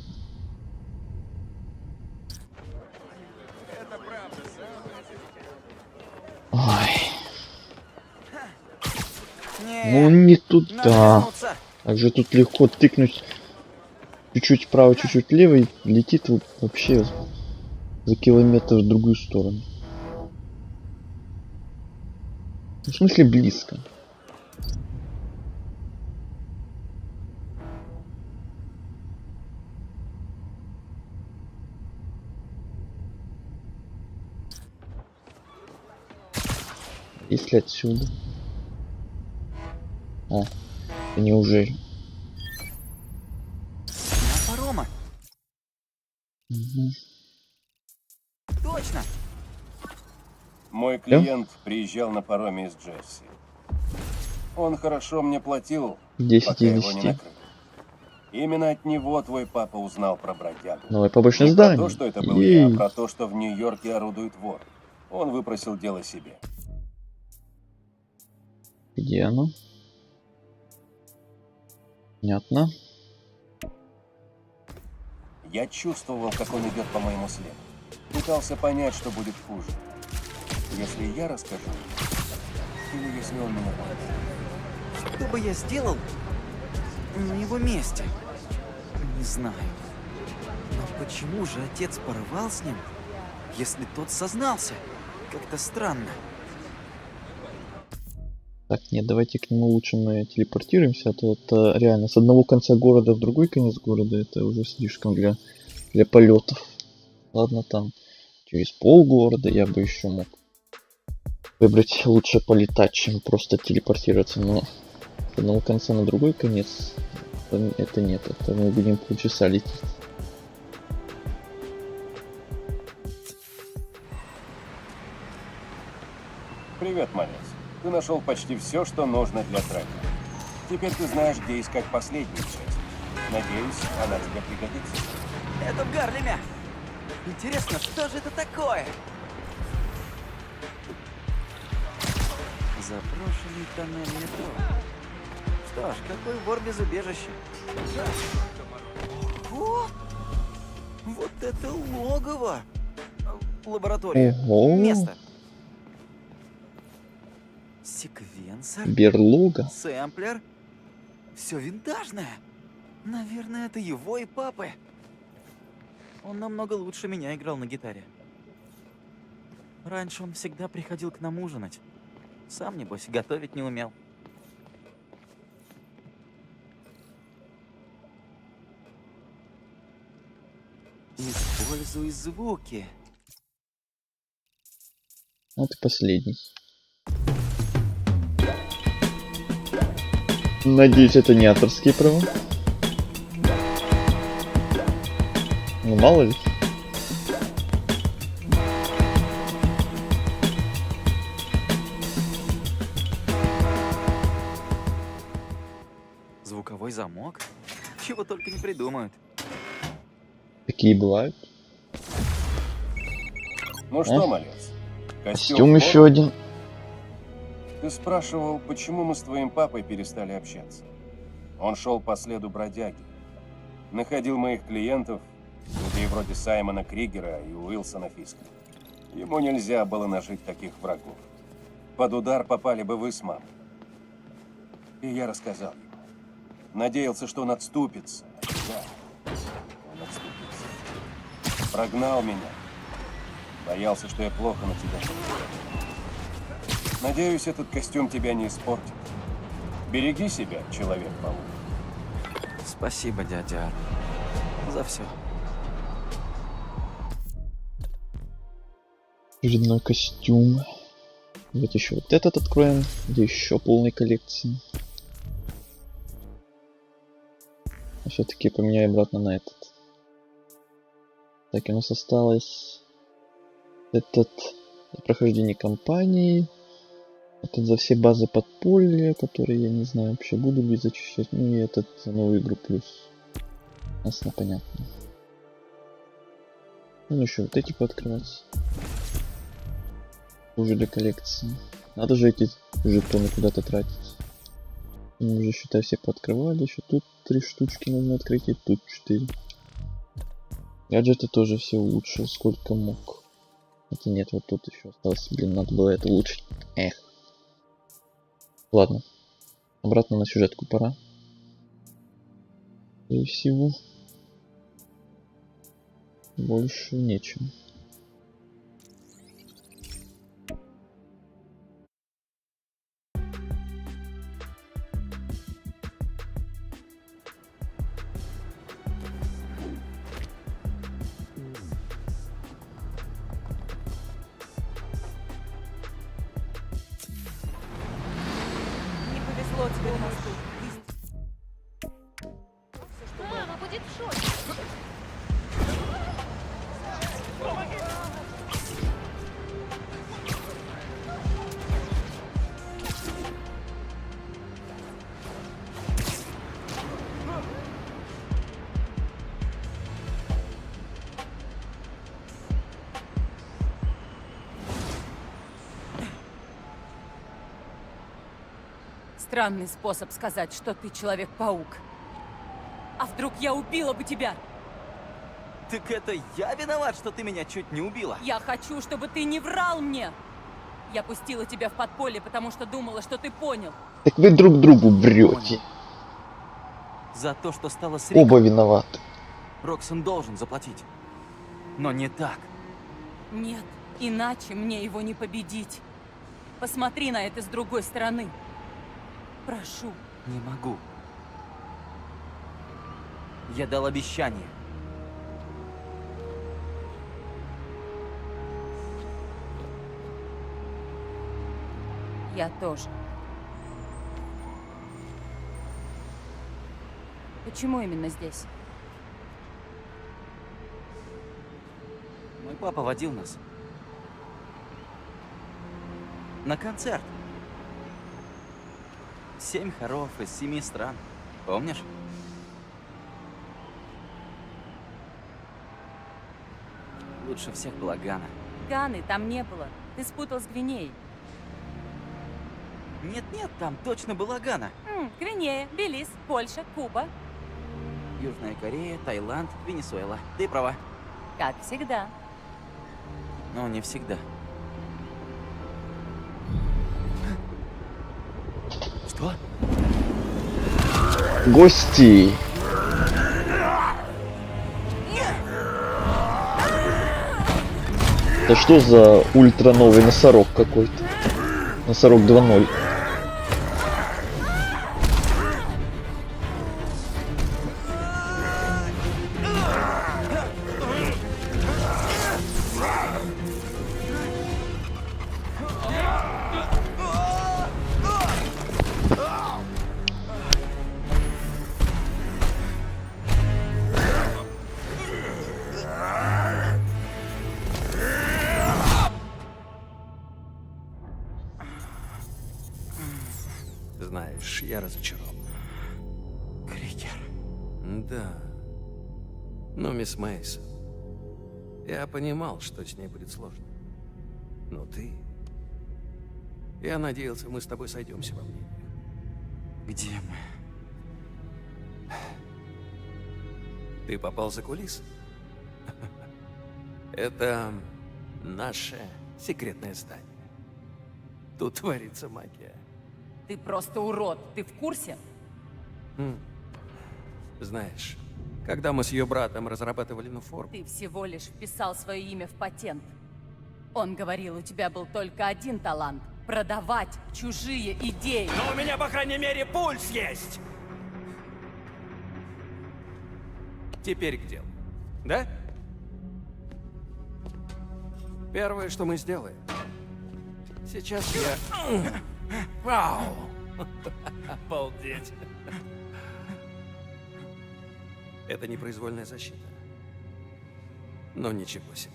Ой, ну не надо туда. вернуться. Как же тут легко тыкнуть чуть-чуть вправо, чуть-чуть влево и летит вот вообще за километр в другую сторону. Ну, в смысле близко. Если отсюда. А, неужели? На парома. Угу. Точно. Мой клиент приезжал на пароме из Джерси. Он хорошо мне платил, 10 пока из его не 10. накрыли. Именно от него твой папа узнал про бродягу. Давай побольше Не про зданий. то, что это был Ей. я, а про то, что в Нью-Йорке орудует вор. Он выпросил дело себе. Где оно? Понятно. Я чувствовал, как он идет по моему следу. Пытался понять, что будет хуже. Если я расскажу, или если он меня поймет. Что бы я сделал на его месте? Не знаю. Но почему же отец порвал с ним, если тот сознался? Как-то странно. Так, нет, давайте к нему лучше мы телепортируемся, а то это реально с одного конца города в другой конец города, это уже слишком для полетов. Ладно, там через полгорода я бы еще мог выбрать лучше полетать, чем просто телепортироваться, но с одного конца на другой конец это нет, это мы будем полчаса лететь. Привет, малец. Ты нашел почти все, что нужно для трека. Теперь ты знаешь, где искать последнюю часть. Надеюсь, она тебе пригодится. Это в Гарлеме. Интересно, что же это такое? Заброшенный тоннель метро. Что ж, какой вор без убежища. Ого! Вот это логово! Лаборатория. Ого! Место. Секвенсор. Берлога. Сэмплер. Все винтажное. Наверное, это его и папы. Он намного лучше меня играл на гитаре. Раньше он всегда приходил к нам ужинать. Сам, небось, готовить не умел. Используй звуки. Вот и последний. Надеюсь, это не авторские права. Ну, мало ли. Звуковой замок? Чего только не придумают. Такие бывают. Ну что, малец? Костюм еще один. Ты спрашивал, почему мы с твоим папой перестали общаться. Он шел по следу бродяги. Находил моих клиентов, людей вроде Саймона Кригера и Уилсона Фиска. Ему нельзя было нажить таких врагов. Под удар попали бы вы с мамой. И я рассказал ему. Надеялся, что он отступится. Да, он отступился. Прогнал меня. Боялся, что я плохо на тебя смотрю. Надеюсь, этот костюм тебя не испортит. Береги себя, Человек-паук. Спасибо, дядя Ар, за все. Очередной костюм. Давайте еще вот этот откроем, где еще полной коллекции. А все-таки поменяю обратно на этот. Так, у нас осталось этот прохождение кампании. Этот за все базы подполья, которые я не знаю вообще буду ли зачищать. Ну и этот за новую игру плюс. Ясно, понятно. Ну еще вот эти пооткрывать. Уже для коллекции. Надо же эти жетоны куда-то тратить. Мы уже, считай, все пооткрывали. Еще тут 3 штучки нужно открыть, и тут 4. Гаджеты тоже все улучшил, сколько мог. Хотя нет, вот тут еще осталось. Блин, надо было это улучшить. Эх. Ладно. Обратно на сюжетку пора. И всего. Больше нечем. Мама будет в шоке. Странный способ сказать, что ты Человек-паук. А вдруг я убила бы тебя? Так это я виноват, что ты меня чуть не убила? Я хочу, чтобы ты не врал мне. Я пустила тебя в подполье, потому что думала, что ты понял. Так вы друг другу врете. За то, что стало с Риком, Оба виноваты. Роксон должен заплатить. Но не так. Нет, иначе мне его не победить. Посмотри на это с другой стороны. Прошу. Не могу. Я дал обещание. Я тоже. Почему именно здесь? Мой папа водил нас на концерт. 7 хоров из 7 стран. Помнишь? Лучше всех была Гана. Ганы там не было. Ты спутал с Гвинеей. Нет-нет, там точно была Гана. Гвинея, Белиз, Польша, Куба. Южная Корея, Таиланд, Венесуэла. Ты права. Как всегда. Но не всегда. Что? Гости. Это что за ультра новый носорог какой-то? Носорог 2.0. Знаешь, я разочарован. Крикер. Да. Но, мисс Мейсон, я понимал, что с ней будет сложно. Но ты... Я надеялся, мы с тобой сойдемся во мнениях. Где мы? Ты попал за кулисы? Это наше секретное здание. Тут творится магия. Ты просто урод. Ты в курсе? Знаешь, когда мы с ее братом разрабатывали форму, Ты всего лишь вписал свое имя в патент. Он говорил, у тебя был только один талант — продавать чужие идеи. но у меня, по крайней мере, пульс есть! Теперь к делу. Да? Первое, что мы сделаем. Сейчас я... Вау! Обалдеть! Это непроизвольная защита. Но ничего себе.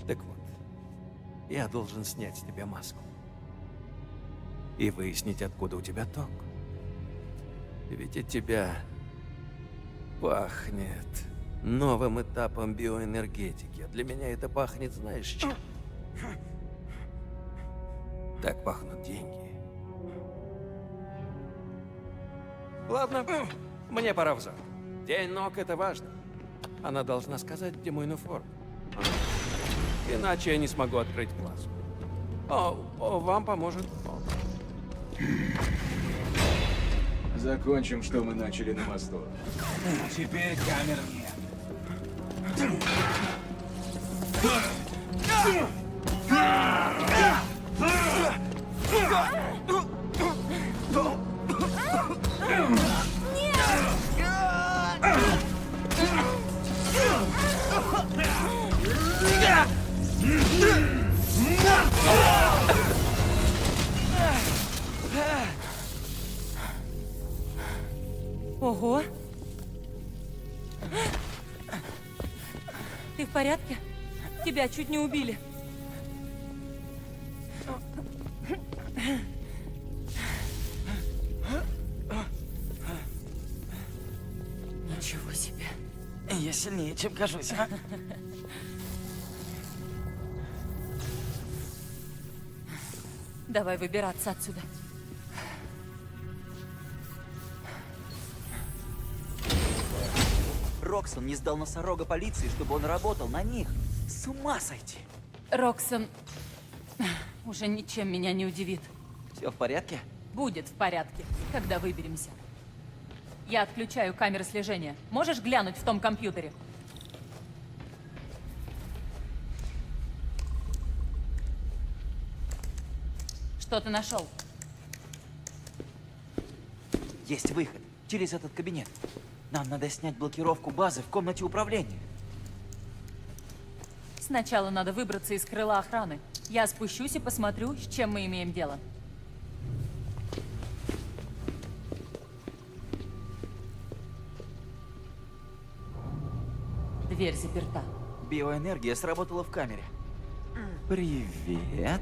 Так вот, я должен снять с тебя маску. И выяснить, откуда у тебя ток. Ведь от тебя пахнет новым этапом биоэнергетики. А для меня это пахнет, знаешь, чем? Так пахнут деньги. Ладно, мне пора в зал. День ног — это важно. Она должна сказать, где мой нуфор. Иначе я не смогу открыть глаз. Вам поможет. Закончим, что мы начали на мосту. Теперь камер нет. Ого! Ты в порядке? Тебя чуть не убили. Ничего себе. Я сильнее, чем кажусь, а? Давай выбираться отсюда. Роксон не сдал носорога полиции, чтобы он работал на них. С ума сойти. Роксон уже ничем меня не удивит. Все в порядке? Будет в порядке, когда выберемся. Я отключаю камеры слежения. Можешь глянуть в том компьютере? Что ты нашел? Есть выход. Через этот кабинет. Нам надо снять блокировку базы в комнате управления. Сначала надо выбраться из крыла охраны. Я спущусь и посмотрю, с чем мы имеем дело. Дверь заперта. Биоэнергия сработала в камере. Привет.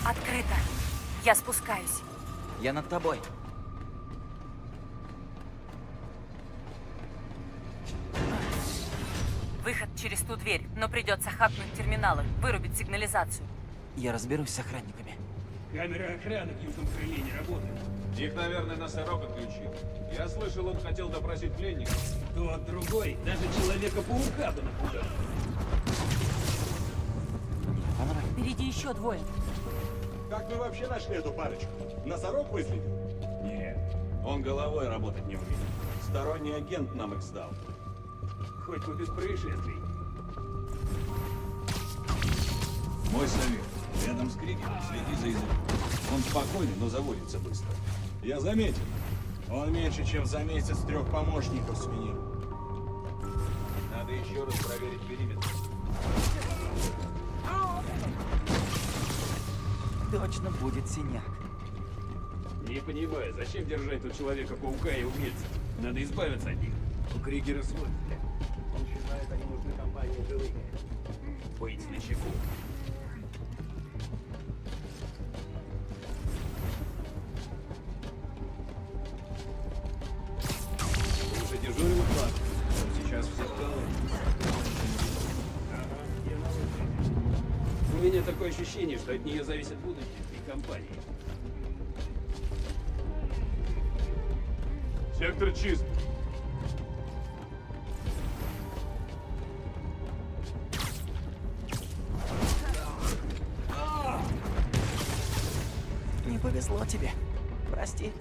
Открыто. Я спускаюсь. Я над тобой. Выход через ту дверь, но придется хакнуть терминалы, вырубить сигнализацию. Я разберусь с охранниками. Камеры охраны в южном крыле не работают. Их, наверное, носорог отключил. Я слышал, он хотел допросить пленников. Тот другой, даже Человека-паука бы напугал. Впереди еще двое. Как вы вообще нашли эту парочку? Носорог выследил? Нет, он головой работать не умеет. Сторонний агент нам их сдал. Хоть бы без происшествий. Мой совет. Рядом с Кригером следи за языком. Он спокойный, но заводится быстро. Я заметил. Он меньше, чем за месяц 3 помощников сменил. Надо еще раз проверить периметр. Точно будет синяк. Не понимаю, зачем держать тут Человека-паука и убийца? Надо избавиться от них. У Кригера свой. Он считает, они нужны компании живыми. Быть начеку. Ты уже дежурил, Клад? Сейчас все в голове. У меня такое ощущение, что от нее зависит будущее этой компании. Сектор чист. Не повезло тебе. Прости.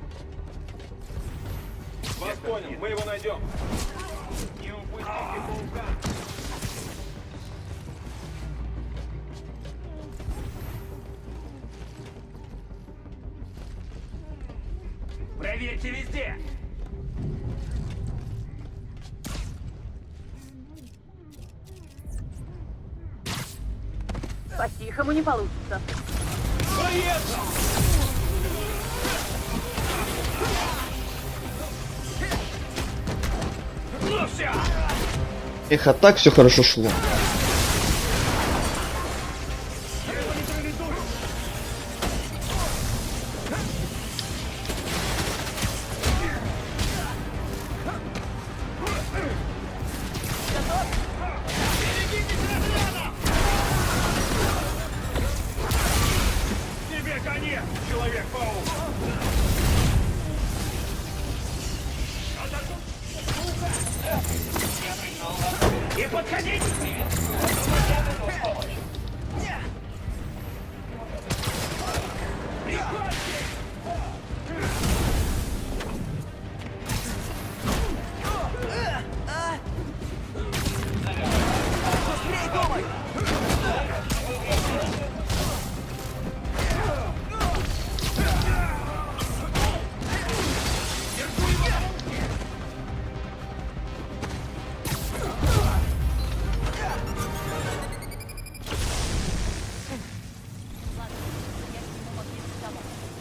Вас понял, мы его найдем. Не упустите паука. Проверьте везде! По-тихому не получится. Эх, а так все хорошо шло. Тебе конец, Человек-паук! И подходите!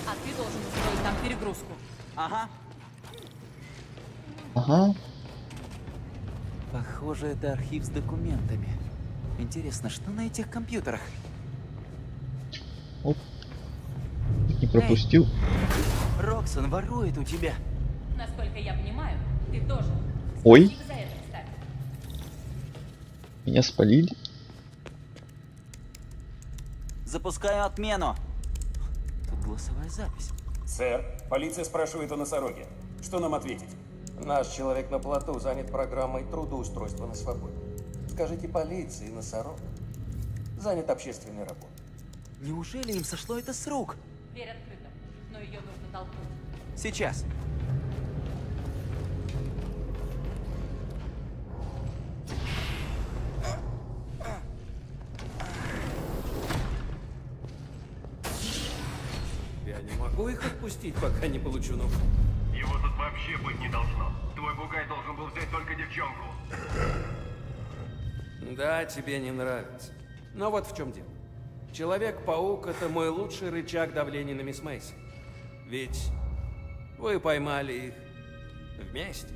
А ты должен устроить там перегрузку. Ага. Ага. Похоже, это архив с документами. Интересно, что на этих компьютерах? Не пропустил. Роксон ворует у тебя. Насколько я понимаю, ты тоже. Ой. Спасибо за это, кстати. Меня спалили. Запускаю отмену. Тут голосовая запись. Сэр, полиция спрашивает о носороге. Что нам ответить? Наш человек на плоту занят программой трудоустройства на свободе. Скажите полиции, носорог занят общественной работой. Неужели им сошло это с рук? Дверь открыта. но ее нужно толкнуть. Сейчас. Я не могу их отпустить, пока не получу нуфор. Его тут вообще быть не должно. Твой бугай должен был взять только девчонку. Да, тебе не нравится. Но вот в чем дело. Человек-паук — это мой лучший рычаг давления на мисс Мейсон. Ведь вы поймали их вместе.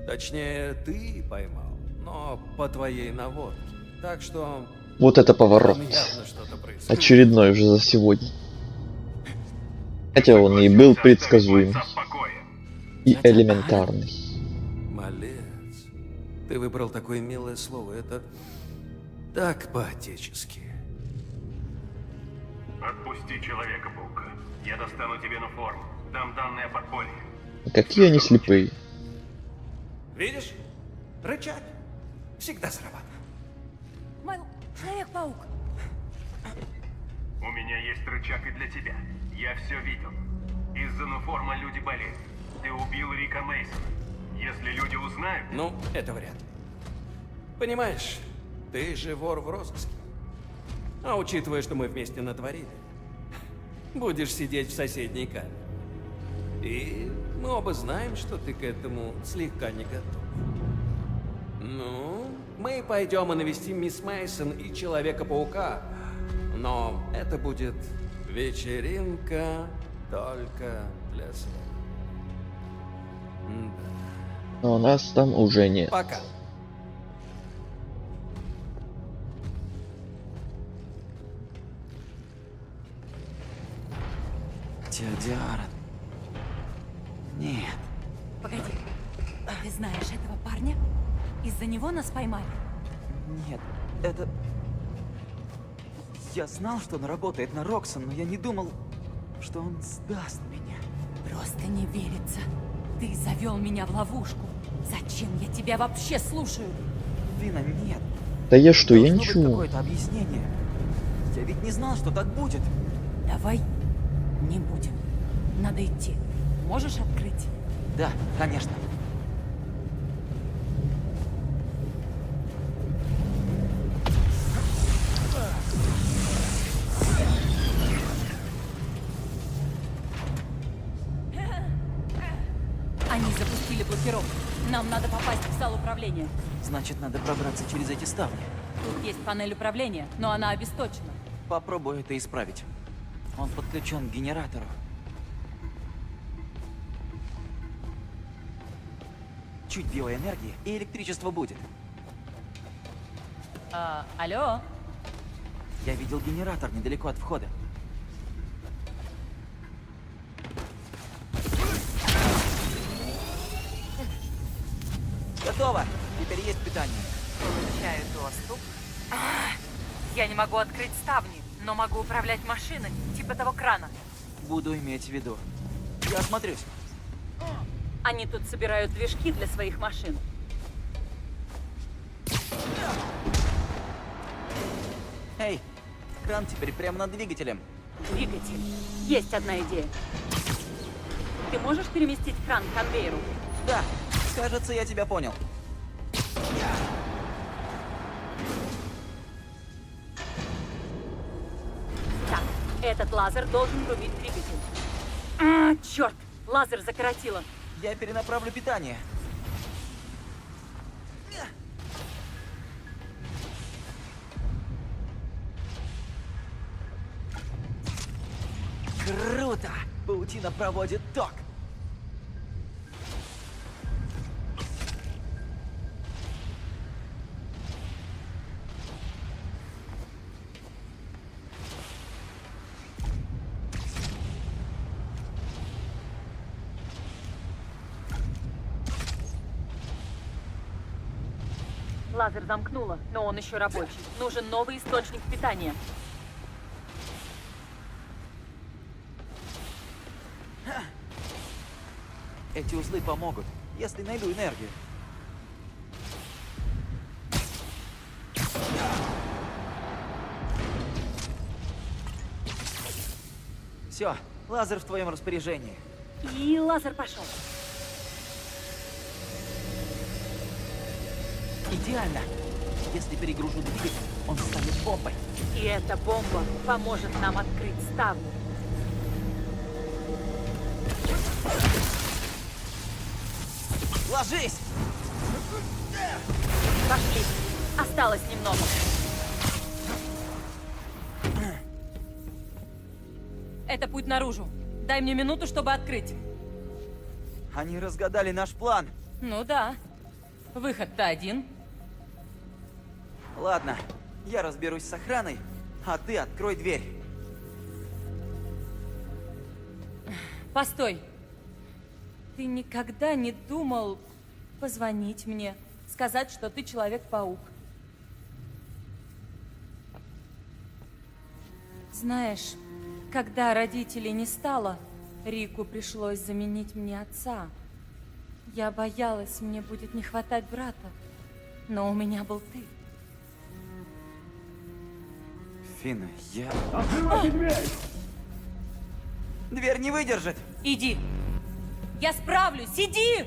Точнее, ты поймал, но по твоей наводке. Так что Вот это поворот. там явно что-то происходит. Очередной уже за сегодня. Хотя он и был предсказуем. И элементарный. Малец. Ты выбрал такое милое слово. Это так по-отечески. Отпусти Человека-паука. Я достану тебе нуфор. Дам данные о подполье. Какие они слепые. Видишь? Рычаг. Всегда срабатывает. Майл, Человек-паук. У меня есть рычаг и для тебя. Я все видел. Из-за нуформа люди болеют. Ты убил Рика Мейсона. Если люди узнают... Ну, это вряд ли. Понимаешь, ты же вор в розыске. А учитывая, что мы вместе натворили, будешь сидеть в соседней камере. И мы оба знаем, что ты к этому слегка не готов. Ну, мы пойдем и навестим мисс Мейсон и Человека-паука. Но это будет вечеринка только для своих. Да. Но нас там уже нет. Пока. Дядя Аарон. Нет. Погоди. Ты знаешь этого парня? Из-за него нас поймали? Нет, это... Я знал, что он работает на Роксон, но я не думал, что он сдаст меня. Просто не верится. Ты завел меня в ловушку. Зачем я тебя вообще слушаю? Вина, нет. Да я что, я Должно быть ничего. какое-то объяснение. Я ведь не знал, что так будет. Давай не будем. Надо идти. Можешь открыть? Да, конечно. Они запустили блокировку. Нам надо попасть в зал управления. Значит, надо пробраться через эти ставни. Тут есть панель управления, но она обесточена. Попробую это исправить. Он подключен к генератору. Чуть биоэнергии, и электричество будет. Алло? Я видел генератор недалеко от входа. Готово! Теперь есть питание. Получаю доступ. Я не могу открыть ставни, но могу управлять машиной, типа того крана. Буду иметь в виду. Я осмотрюсь. Они тут собирают движки для своих машин. Эй, кран теперь прямо над двигателем. Двигатель. Есть одна идея. Ты можешь переместить кран к конвейеру? Да, кажется, я тебя понял. Так, этот лазер должен врубить двигатель. Черт! Лазер закоротило. Я перенаправлю питание. Круто! Паутина проводит ток. Лазер замкнуло, но он еще рабочий. Нужен новый источник питания. Эти узлы помогут, если найду энергию. Все, Лазер в твоем распоряжении. И лазер пошел. Идеально. Если перегружу двигатель, он станет бомбой. И эта бомба поможет нам открыть ставню. Ложись! Пошли. Осталось немного. Это путь наружу. Дай мне минуту, чтобы открыть. Они разгадали наш план. Ну да. Выход-то один. Ладно, я разберусь с охраной, а ты открой дверь. Постой. Ты никогда не думал позвонить мне, сказать, что ты Человек-паук? Знаешь, когда родителей не стало, Рику пришлось заменить мне отца. Я боялась, мне будет не хватать брата, но у меня был ты. Фина, я... Открывайте дверь! Дверь не выдержит! Иди! Я справлюсь! Иди!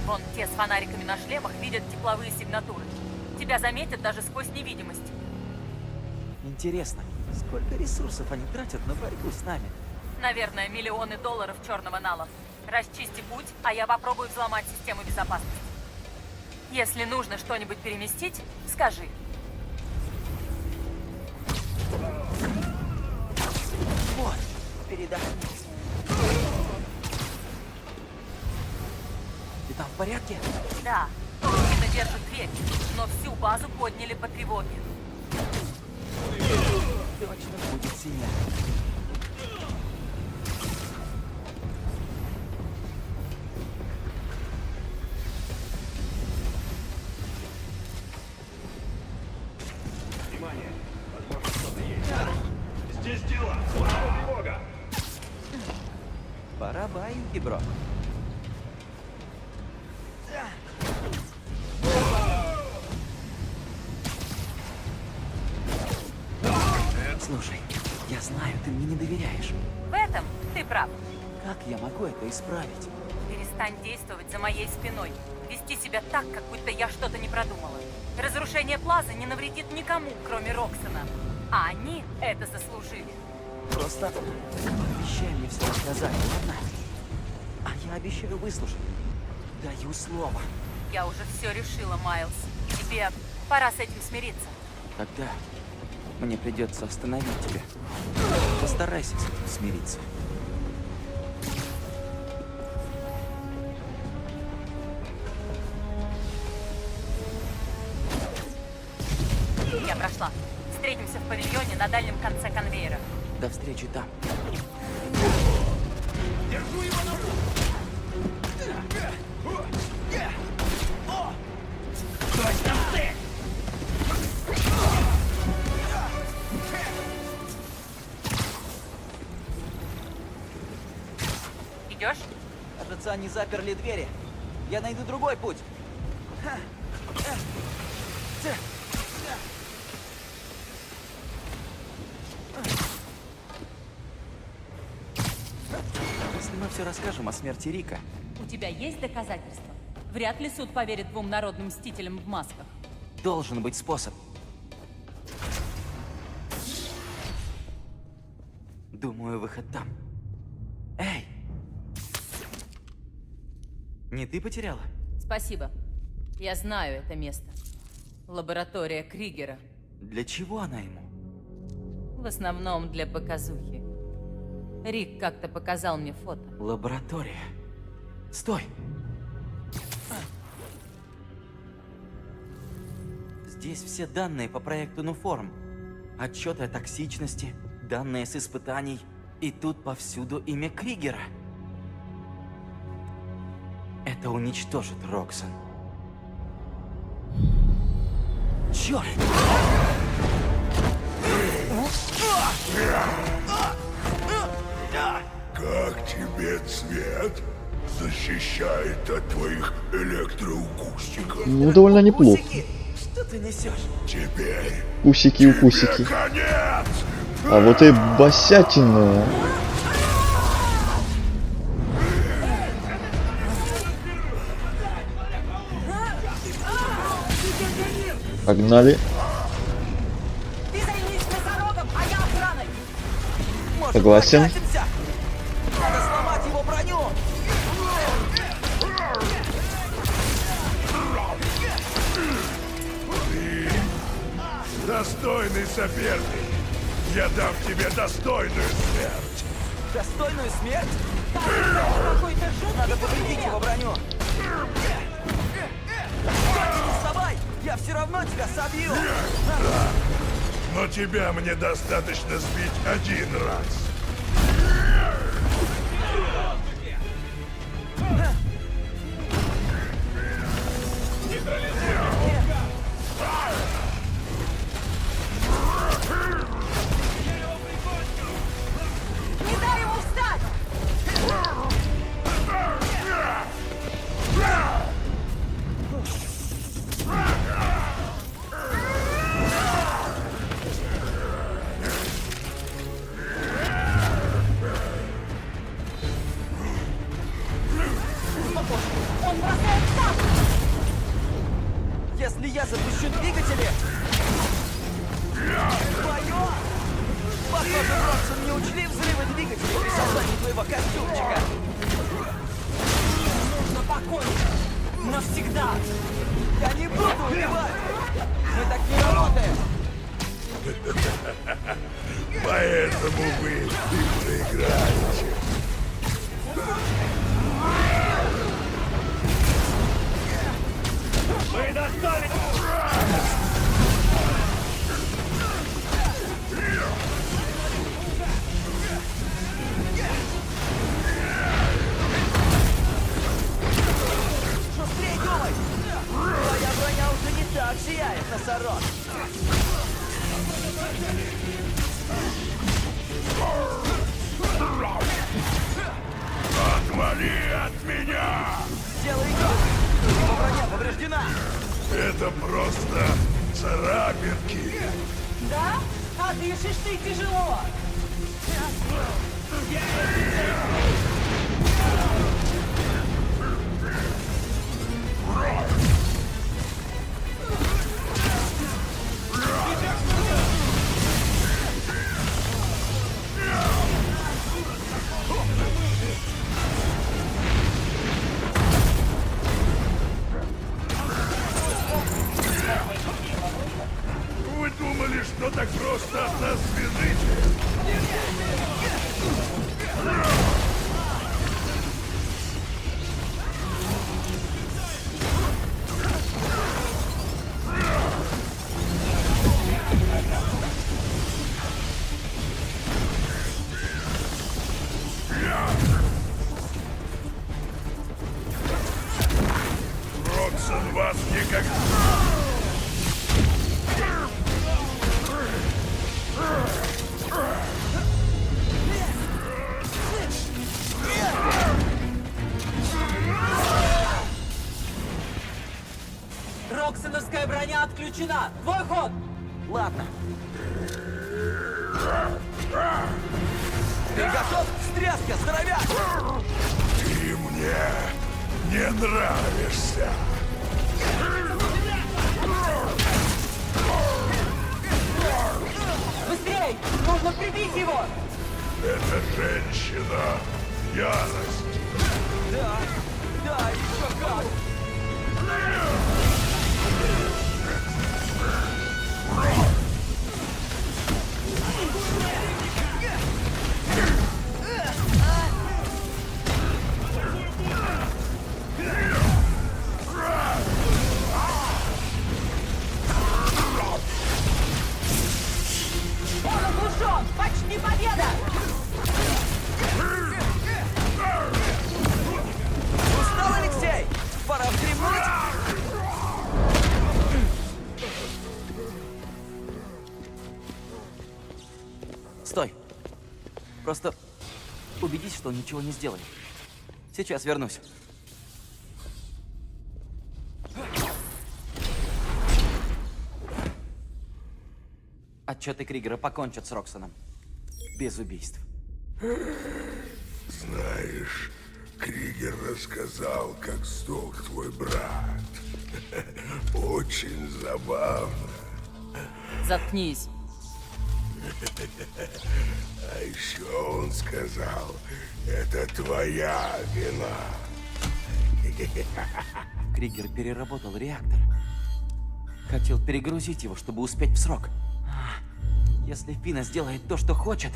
Вон те с фонариками на шлемах видят тепловые сигнатуры. Тебя заметят даже сквозь невидимость. Интересно, сколько ресурсов они тратят на борьбу с нами? Наверное, миллионы долларов черного нала. Расчисти путь, а я попробую взломать систему безопасности. Если нужно что-нибудь переместить, скажи. Вот, передохнись. Ты там в порядке? Да, Фина держит дверь, но всю базу подняли по тревоге. Точно будет синяк. Внимание! Возможно, что-то есть. Здесь дела! Слава тревога! Пора баиньки, бро. Слушай, я знаю, ты мне не доверяешь. В этом ты прав. Как я могу это исправить? Перестань действовать за моей спиной. Вести себя так, как будто я что-то не продумала. Разрушение Плазы не навредит никому, кроме Роксона. А они это заслужили. Просто обещай мне все рассказать, ладно? А я обещаю выслушать. Даю слово. Я уже все решила, Майлз. Тебе пора с этим смириться. Тогда мне придется остановить тебя. Постарайся с этим смириться. Я прошла. Встретимся в павильоне на дальнем конце конвейера. До встречи там. Держу его на пол! Точно в цель! Идешь? Кажется, они заперли двери. Я найду другой путь. Если мы все расскажем о смерти Рика, У тебя есть доказательства? Вряд ли суд поверит двум народным мстителям в масках. должен быть способ. Думаю, выход там. Эй! Не ты потеряла? Спасибо. Я знаю это место. Лаборатория Кригера. Для чего она ему? В основном для показухи. Рик как-то показал мне фото. Лаборатория. Стой! Здесь все данные по проекту Нуформ. Отчеты о токсичности, данные с испытаний. И тут повсюду имя Кригера. Это уничтожит Роксон. Черт! Как тебе цвет? Защищает от твоих электроукусиков. Ну, довольно неплохо. Что ты несешь? Теперь Усики-укусики. конец! А вот и босятина. Погнали. Ты займись носорогом, а я охраной. Согласен. Надо сломать его броню. Достойный соперник. Я дам тебе достойную смерть. Достойную смерть? Какой-то шут. Надо повредить его броню. Не вставай! Я все равно тебя собью! Но тебя мне достаточно сбить один раз. Не дай ему встать! Он бросает так! Если я запущу двигатели... Твое! Похоже, Броксон не учли взрывы двигателей при создании твоего костюмчика. Нужно покончить. Навсегда. Я не буду убивать. Мы так не работаем. Поэтому вы и проиграете. Мы достали! Шустрее думай. Твоя броня уже не так сияет, носорог. Отвали от меня! Сделай так. Его броня повреждена. Это просто царапинки. Да? А дышишь ты тяжело. Вы думали, что так просто от нас сбежите? Броксон вас никогда... Роксоновская броня отключена. Твой ход. Ладно. Ты готов к встряске, здоровяк? Ты мне не нравишься. Быстрей! Нужно прибить его! Эта женщина — ярость. Да, да, еще как! Он оглушен! Почти победа! Устал, Алексей? Пора вздремнуть? Стой. Просто убедись, что ничего не сделали. Сейчас вернусь. Отчеты Кригера покончат с Роксоном. Без убийств. Знаешь, Кригер рассказал, как сдох твой брат. Очень забавно. Заткнись. А еще он сказал, это твоя вина. Кригер переработал реактор. Хотел перегрузить его, чтобы успеть в срок. Если Фина сделает то, что хочет...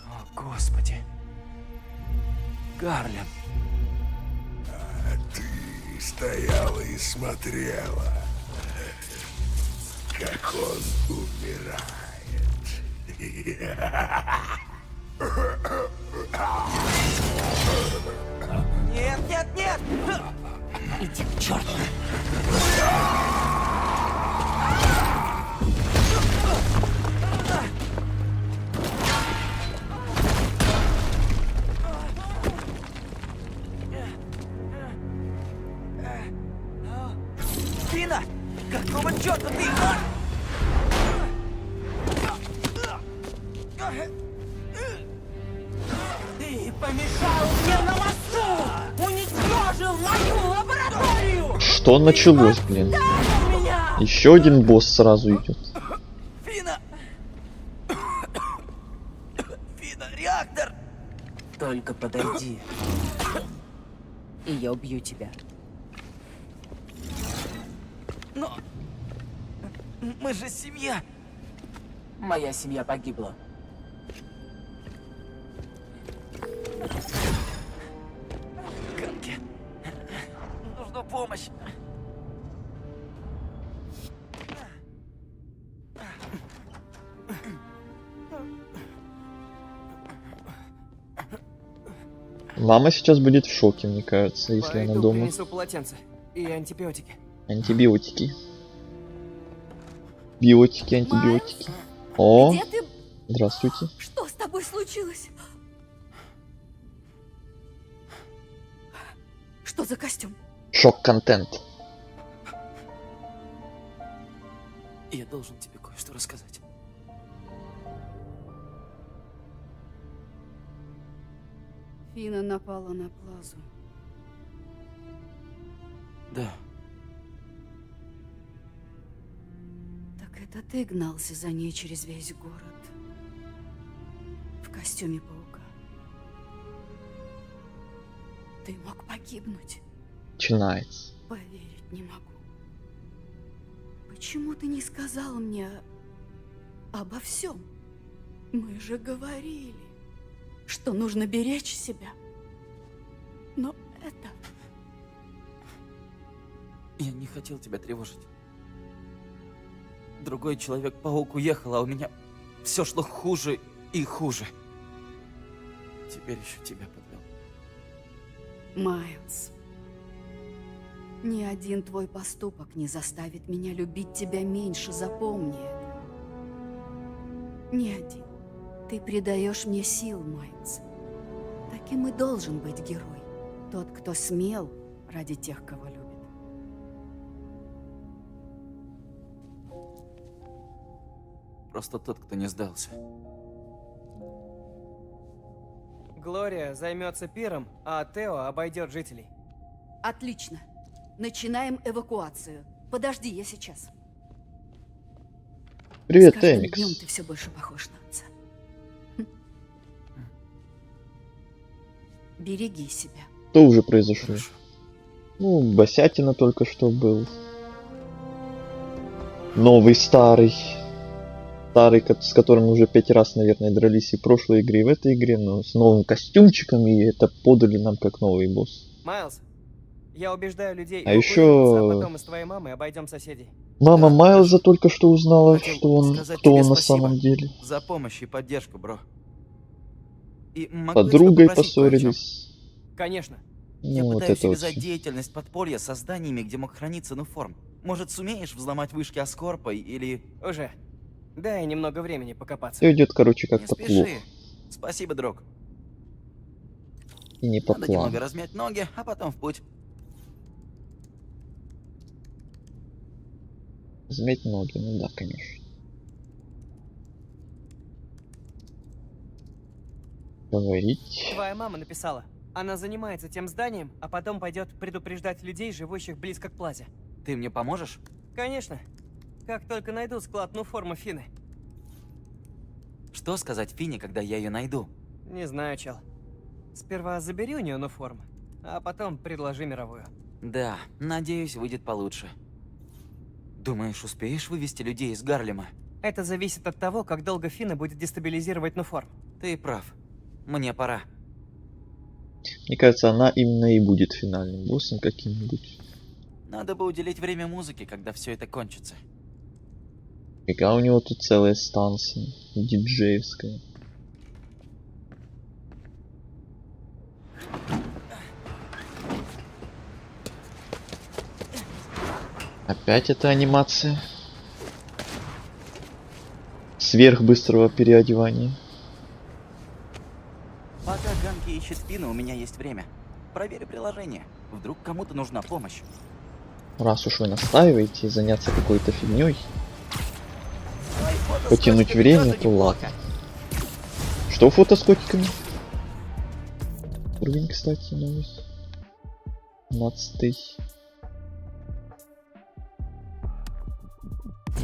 О, Господи. Гарлем. А ты стояла и смотрела, как он умирает. Нет, нет, нет! Иди к черту. Фина! Какого черта ты... Ты помешал мне на мосту! Уничтожил мою лабораторию! Что началось, блин? Меня! Еще один босс сразу идет. Фина! Фина, реактор! Только подойди, и я убью тебя. Но... Мы же семья! Моя семья погибла. Ганки, нужна помощь. Мама сейчас будет в шоке, мне кажется, если она Пойду дома. принесу полотенце и антибиотики. Антибиотики. Биотики, антибиотики. О, Где ты? здравствуйте. Что с тобой случилось? Что за костюм? Шок-контент. Я должен тебе кое-что рассказать. Фина напала на Плазу. Да. Так это ты гнался за ней через весь город. В костюме паука. Ты мог погибнуть. Начинается. Поверить не могу. Почему ты не сказал мне обо всем? Мы же говорили, что нужно беречь себя. Но это... Я не хотел тебя тревожить. Другой Человек-паук уехал, а у меня все шло хуже и хуже. Теперь еще тебя подвел. Майлз, ни один твой поступок не заставит меня любить тебя меньше, запомни это. Ни один. Ты придаешь мне сил, Майлз. Таким и должен быть герой. Тот, кто смел ради тех, кого любит. Просто тот, кто не сдался. Глория займется пиром, а Тео обойдет жителей. Отлично. Начинаем эвакуацию. Подожди, я сейчас. Привет, С каждым Эмикс. днем ты все больше похож на отца. Береги себя. Что уже произошло? Ну, Басятина только что был. Новый, старый. Старый, с которым уже 5 раз, наверное, дрались и в прошлой игре, и в этой игре, но с новым костюмчиком, и это подали нам как новый босс. Майлз, я убеждаю людей А эвакуироваться, еще- а потом мы с твоей мамой обойдем соседей. Мама Майлза только что узнала, Хотел что он, сказать кто тебе он на спасибо самом деле. За помощь и поддержку, бро. И могу я тебя Подругой попросить кое о чем? поссорились. Конечно. Я Ну, вот пытаюсь это вот связать всё. деятельность подполья со зданиями, где мог храниться Нуформ. Может, сумеешь взломать вышки Аскорпа или... Уже. Дай немного времени покопаться. Все идет, короче, Не как-то плохо. спеши. Спасибо, друг. И не по Надо плану. немного размять ноги, а потом в путь. Зметь ноги, ну да, конечно. Говорить. Твоя мама написала. Она занимается тем зданием, а потом пойдет предупреждать людей, живущих близко к плазе. Ты мне поможешь? Конечно. Как только найду склад формы Фины. Что сказать Фине, когда я ее найду? Не знаю, чел. Сперва забери у нее форму, а потом предложи мировую. Да, надеюсь, выйдет получше. Думаешь, успеешь вывести людей из Гарлема? Это зависит от того, как долго Фина будет дестабилизировать форму. Ты прав. Мне пора. Мне кажется, она именно и будет финальным боссом каким-нибудь. Надо бы уделить время музыке, когда все это кончится. Какая у него тут целая станция диджеевская. Опять эта анимация сверхбыстрого переодевания. Пока Ганки ищет Фину, у меня есть время. Проверь приложение. Вдруг кому-то нужна помощь. Раз уж вы настаиваете заняться какой-то фигней, потянуть время, то ладно. Что фото с котиками? Уровень, кстати, новый. 15-й.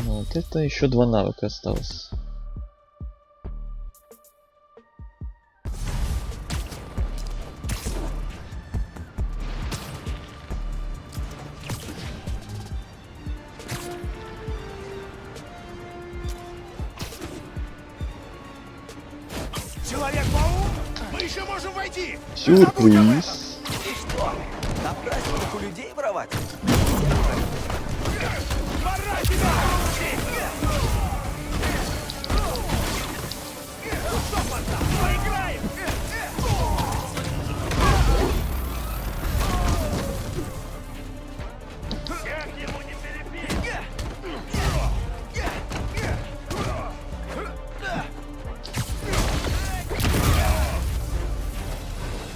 Ну, вот это еще 2 навыка осталось. Человек-паук, мы еще можем войти. Сюрприз. И что? На праздниках у людей воровать? Пора тебя! Поиграем! Всех ему не перебить!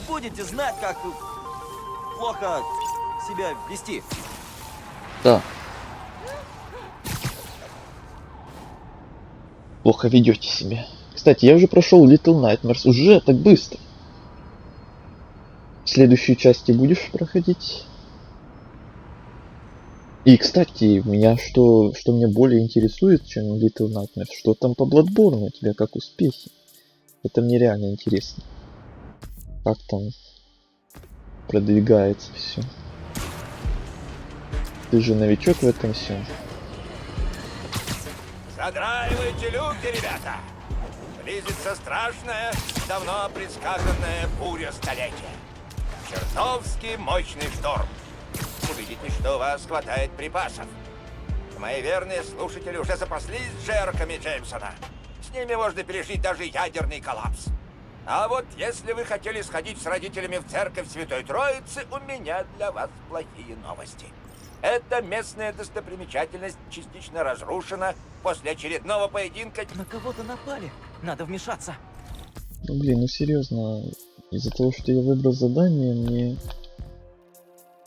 Будете знать, как плохо себя вести. Да. Плохо ведете себя. Кстати, я уже прошел Little Nightmares. Уже так быстро. Следующие части будешь проходить? И, кстати, меня что меня более интересует, чем Little Nightmares, что там по Bloodborne у тебя, как успехи. Это мне реально интересно. Как там продвигается все. Ты же новичок в этом всем. Задраивайте люки, ребята! Близится страшная, давно предсказанная буря столетия. Чертовски мощный шторм. Убедитесь, что у вас хватает припасов. Мои верные слушатели уже запаслись джерками Джеймсона. С ними можно пережить даже ядерный коллапс. А вот если вы хотели сходить с родителями в церковь Святой Троицы, у меня для вас плохие новости. Эта местная достопримечательность частично разрушена после очередного поединка. На кого-то напали. Надо вмешаться. Ну блин, ну серьезно, из-за того, что я выбрал задание, мне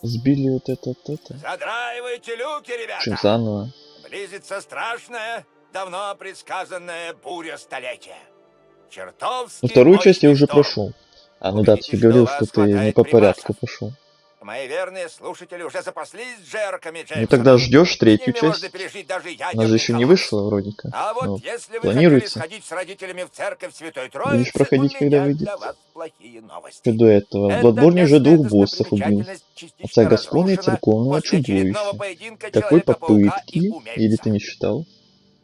сбили вот это. Задраивайте люки, ребята! Чем заново. Близится страшная, давно предсказанная буря столетия. Чертовски Ну, вторую часть я мощный уже шторм. прошел. А, ну да, ты говорил, что ты не по порядку пошел. Мои верные слушатели уже запаслись джерками Джеймсона. Ну тогда ждешь третью С ними можно часть. пережить даже Она ядерный же еще не коллапс. вышла вроде как. А вот Ну, если вы планируется. хотели сходить с родителями в церковь Святой Троицы, Будешь проходить, у когда меня выйдет. для вас плохие новости. Что до этого. В Эта Bloodborne уже местная 2 боссов убил. достопримечательность частично Отца Гаскона и разрушена церковного после очередного чудовища. поединка Такой Человека-паука и попытки, умельца. или ты не считал?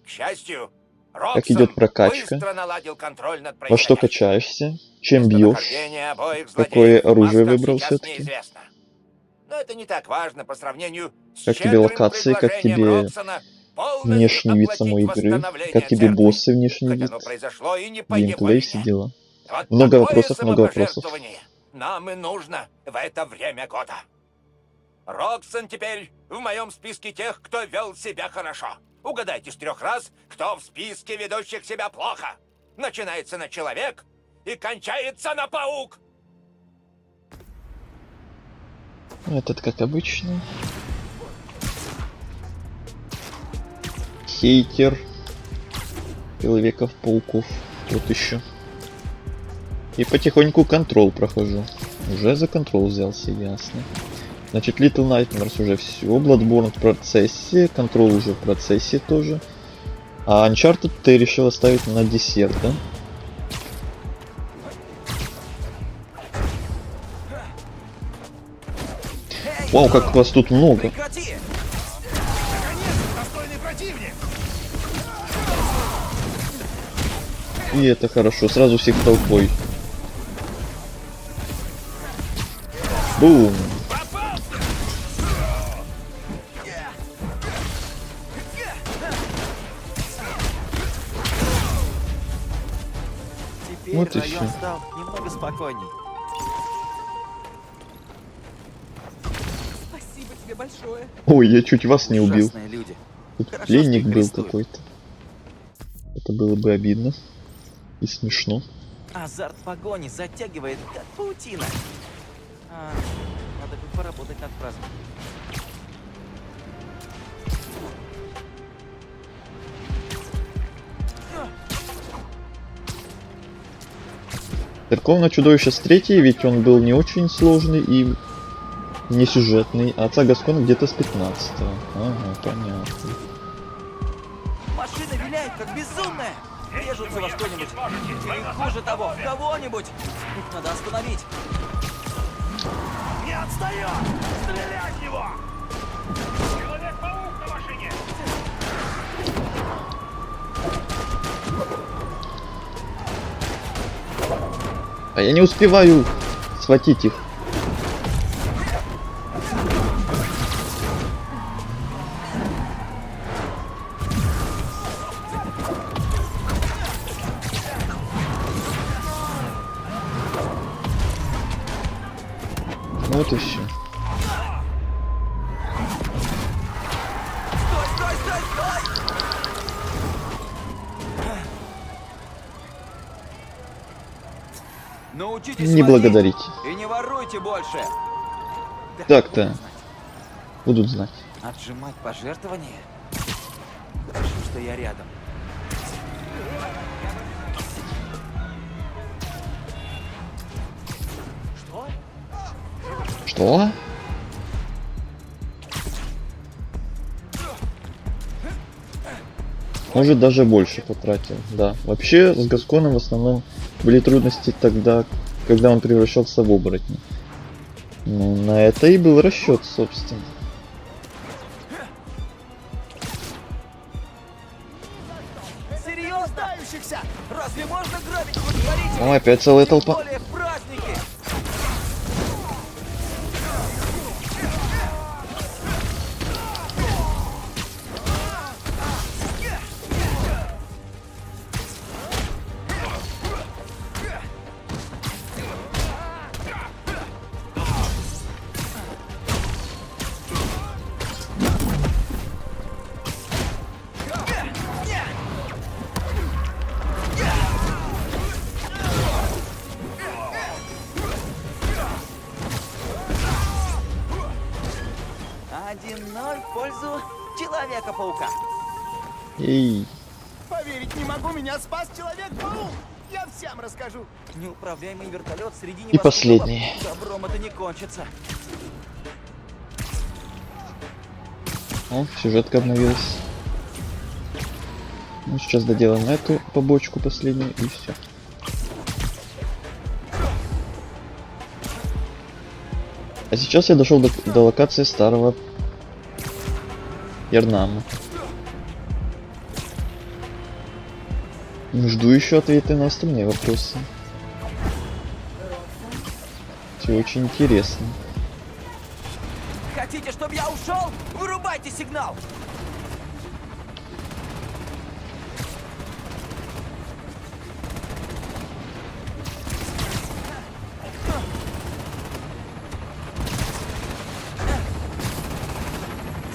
К счастью, Как идет Роксон прокачка? быстро наладил контроль над Во что происходящим. качаешься? Чем бьешь? Местонахождение обоих Какое злодеев оружие мастер выбрал сейчас все-таки? неизвестно. Но это не так важно по сравнению с Как тебе щедрым локации, как предложением тебе Роксона полностью внешний вид оплатить самой игры? восстановление Как тебе церкви. боссы внешний Хотя вид? оно произошло и не по его Геймплей, все вине. дела. Вот Много такое вопросов, много вопросов. самопожертвование нам и нужно в это время года. Роксон теперь в моем списке тех, кто вел себя хорошо. Угадайте с 3 раз, кто в списке ведущих себя плохо. Начинается на человек и кончается на паук. Этот, как обычно. Хейтер. Человеков-пауков. Вот еще. И потихоньку контрол прохожу. Уже за контрол взялся, ясно. Значит, Little Nightmares уже все. Bloodborne в процессе. Контрол уже в процессе тоже. А Uncharted ты решил оставить на десерт, да? Вау, как вас тут много. Наконец, достойный противник! И это хорошо, сразу всех толпой. Бум! Теперь Вот и район всё. стал немного спокойней. Спасибо тебе большое. Ой, я чуть вас не убил. Ужасные люди. Тут Хорошо, пленник что их был арестуют. какой-то. Это было бы обидно. И смешно. Азарт погони затягивает, как паутина. Надо бы поработать над фразой. Церковное чудовище с 3, ведь он был не очень сложный и не сюжетный, а отца Гаскона где-то с 15. Ага, понятно. Машина виляет, как безумная. Режутся во что-нибудь. Или хуже того, в кого-нибудь. Их надо остановить. Не отстает! Стреляй в него! Человек-паук на машине! А я не успеваю схватить их. Вот и все. Научитесь Не водить благодарите. и не воруйте больше. Так-то. Будут знать. Отжимать пожертвования? Хорошо, что я рядом. Что? Может, даже больше потратил, да. Вообще, с Гасконом в основном были трудности тогда, когда он превращался в оборотня. Ну, на это и был расчет, собственно. Серьезно? Разве можно грабить благотворителей? О, опять целая Тем толпа. более в праздники. В пользу Человека-паука. Эй. Поверить не могу, меня спас Человек-паук! Я всем расскажу. Неуправляемый вертолет среди И последний. Добром это не кончится. О, сюжетка обновилась. Ну, сейчас доделаем эту побочку последнюю и все. А сейчас я дошел до локации старого Ярнама. Жду еще ответы на остальные вопросы. Все очень интересно. Хотите, чтобы я ушел? Вырубайте сигнал!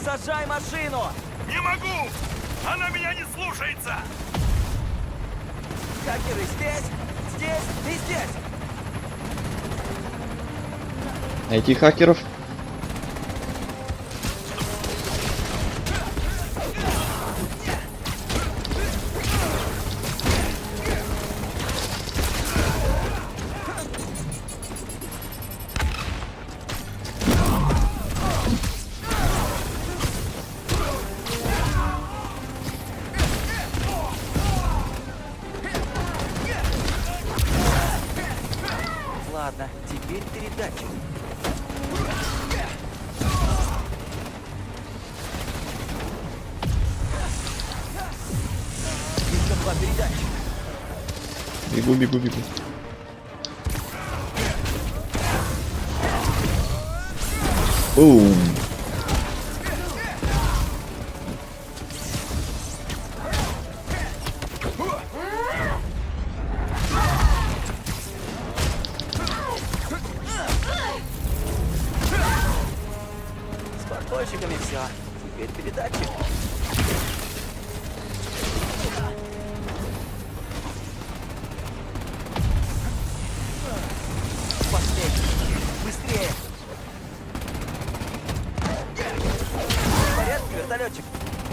Сажай машину! Не могу! Она меня не слушается! Хакеры здесь, здесь и здесь! Найти хакеров. передатчик. Еще 2 передатчика. Бегу, бегу, бегу. Бум. С подпольщиками все. Теперь передатчик. Последний. Быстрее. В порядке, вертолетчик?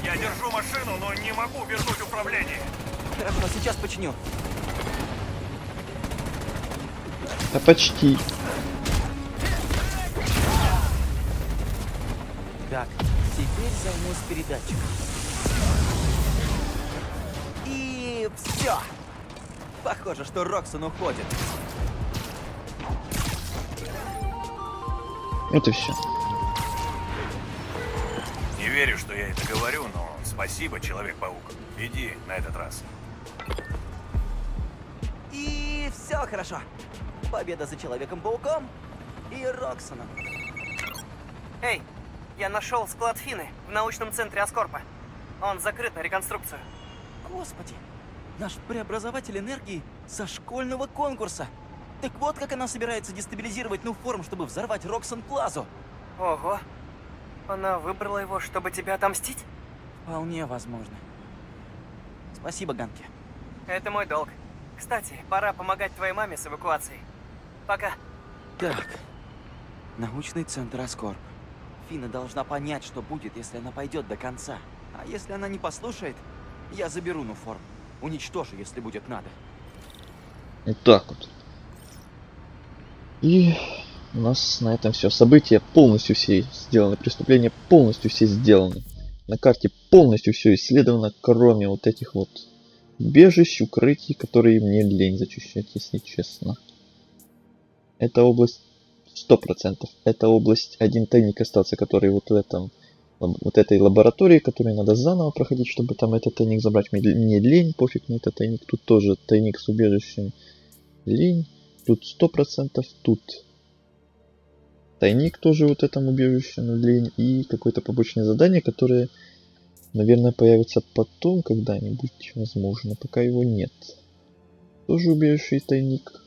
Я держу машину, но не могу вернуть управление. Хорошо, сейчас починю. А почти. Так, теперь займусь передатчиком. И все. Похоже, что Роксон уходит. Вот и все. Не верю, что я это говорю, но спасибо, Человек-паук. Иди на этот раз. И все хорошо. Победа за Человеком-пауком и Роксоном. Эй, я нашел склад Фины в научном центре Аскорпа. Он закрыт на реконструкцию. Господи, наш преобразователь энергии со школьного конкурса. Так вот как она собирается дестабилизировать Нуформ, чтобы взорвать Роксон Плазу. Ого. Она выбрала его, чтобы тебя отомстить? Вполне возможно. Спасибо, Ганки. Это мой долг. Кстати, пора помогать твоей маме с эвакуацией. Пока. Так, научный центр Аскорп. Фина должна понять, что будет, если она пойдет до конца. А если она не послушает, я заберу Нуформ. Уничтожу, если будет надо. Вот так вот. И у нас на этом все. События полностью все сделаны. Преступления полностью все сделаны. На карте полностью все исследовано, кроме вот этих вот убежищ, укрытий, которые мне лень зачищать, если честно. Эта область 100%. Эта область, один тайник остался, который вот в этом, вот этой лаборатории, которую надо заново проходить, чтобы там этот тайник забрать. Мне лень, пофиг на этот тайник. Тут тоже тайник с убежищем. Лень. Тут 100%. Тут тайник тоже вот этому убежищем. Лень. И какое-то побочное задание, которое, наверное, появится потом когда-нибудь. Возможно. Пока его нет. Тоже убежище и тайник.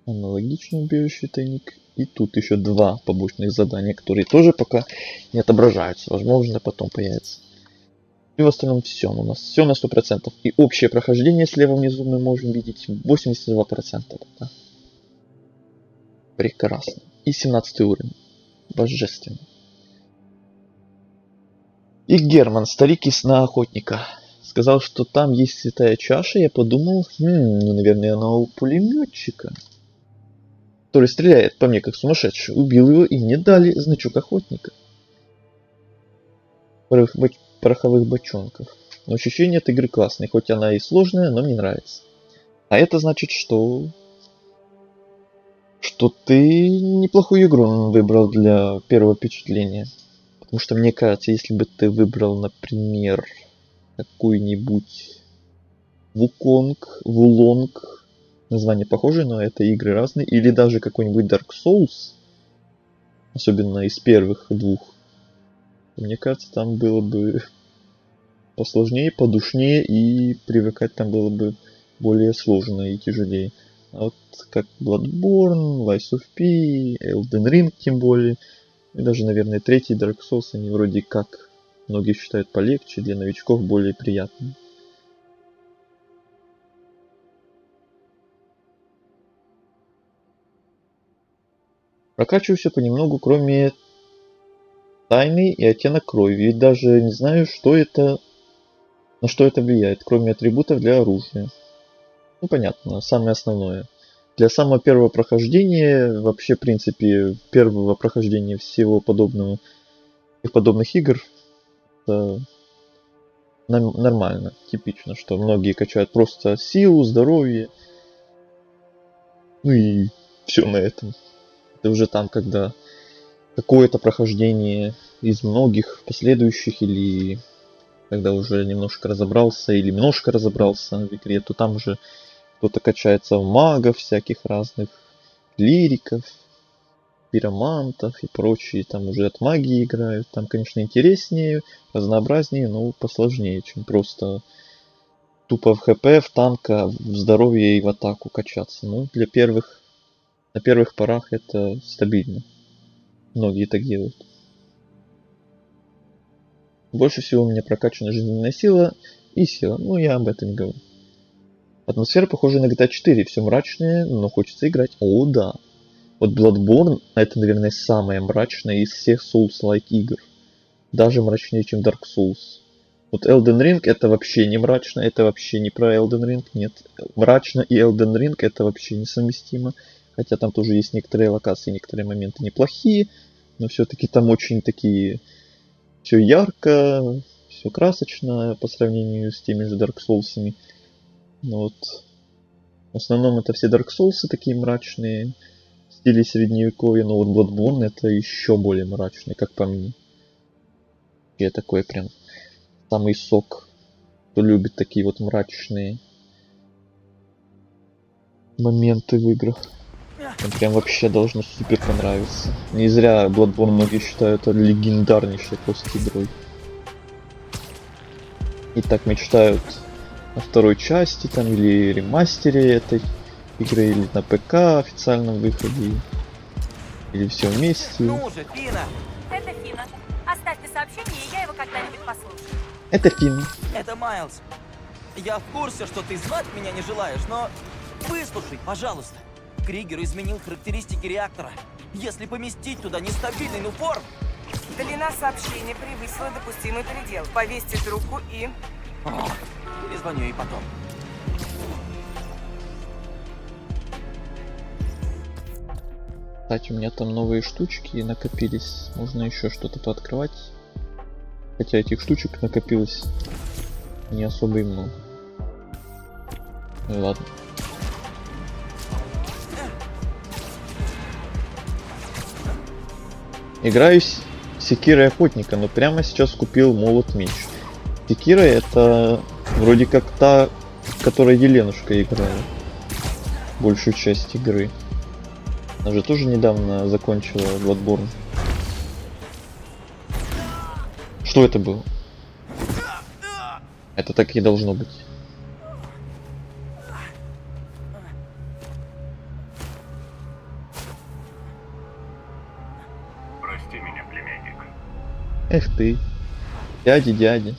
Аналогичный убежище и тайник. И тут еще 2 побочных задания, которые тоже пока не отображаются. Возможно, потом появятся. И в остальном все. У нас все на 100%. И общее прохождение слева внизу мы можем видеть 82%. Да? Прекрасно. И 17 уровень. Божественно. И Герман, старик из сна охотника, сказал, что там есть святая чаша. Я подумал, ну, наверное, она у пулеметчика, который стреляет по мне как сумасшедший. Убил его и мне дали значок охотника. Пороховых бочонков. Но ощущение от игры классное, хоть она и сложная, но мне нравится. А это значит, что ты неплохую игру выбрал для первого впечатления. Потому что мне кажется, если бы ты выбрал, например, какую-нибудь Вулонг, название похожее, но это игры разные, или даже какой-нибудь Dark Souls, особенно из первых 2, мне кажется, там было бы посложнее, подушнее, и привыкать там было бы более сложно и тяжелее. А вот как Bloodborne, Lies of P, Elden Ring тем более, и даже, наверное, 3-й Dark Souls, они вроде как, многие считают, полегче, для новичков более приятными. Прокачиваю все понемногу, кроме тайны и оттенок крови. И даже не знаю, что это, на что это влияет, кроме атрибутов для оружия. Ну, понятно, самое основное. Для самого первого прохождения, вообще, в принципе, первого прохождения всего подобных игр, это нормально, типично, что многие качают просто силу, здоровье. Ну и все на этом. Ты уже там, когда какое-то прохождение из многих последующих, или когда уже немножко разобрался, или немножко разобрался в игре, то там уже кто-то качается в магов всяких разных, клириков, пиромантов и прочие. Там уже от магии играют. Там, конечно, интереснее, разнообразнее, но посложнее, чем просто тупо в хп, в танка, в здоровье и в атаку качаться. Ну, на первых порах это стабильно. Многие так делают. Больше всего у меня прокачана жизненная сила и сила. Ну, я об этом не говорю. Атмосфера похожа на GTA 4. Все мрачное, но хочется играть. О, да. Вот Bloodborne, это, наверное, самое мрачное из всех Souls-like игр. Даже мрачнее, чем Dark Souls. Вот Elden Ring это вообще не мрачно, это вообще не про Elden Ring, нет. Мрачно и Elden Ring это вообще несовместимо. Хотя там тоже есть некоторые локации, некоторые моменты неплохие, но все-таки там очень такие... Все ярко, все красочно по сравнению с теми же Dark Souls'ами. Но вот в основном это все Dark Souls такие мрачные, в стиле средневековья, но вот Bloodborne это еще более мрачный, как по мне. Я такой прям самый сок, кто любит такие вот мрачные моменты в играх. Им прям вообще должно супер понравиться. Не зря Bloodborne многие считают это легендарнейшей просто игрой. И так мечтают о второй части там или ремастере этой игры, или на ПК официальном выходе, или все вместе. Ну же, Фина! Это Фина. Оставьте сообщение, и я его когда-нибудь послушаю. Это Фин. Это Майлз. Я в курсе, что ты звать меня не желаешь, но выслушай, пожалуйста. Кригер изменил характеристики реактора. Если поместить туда нестабильный нуформ... Длина сообщения превысила допустимый предел. Повесьте трубку и... Перезвоню ей потом. Кстати, у меня там новые штучки накопились. Можно еще что-то пооткрывать. Хотя этих штучек накопилось не особо и много. Ну и ладно. Играюсь секирой охотника, но прямо сейчас купил молот-меч. Секира это вроде как та, в которой Еленушка играла большую часть игры. Она же тоже недавно закончила Bloodborne. Что это было? Это так и должно быть. Прости меня, племянник. Эх ты. Дядя.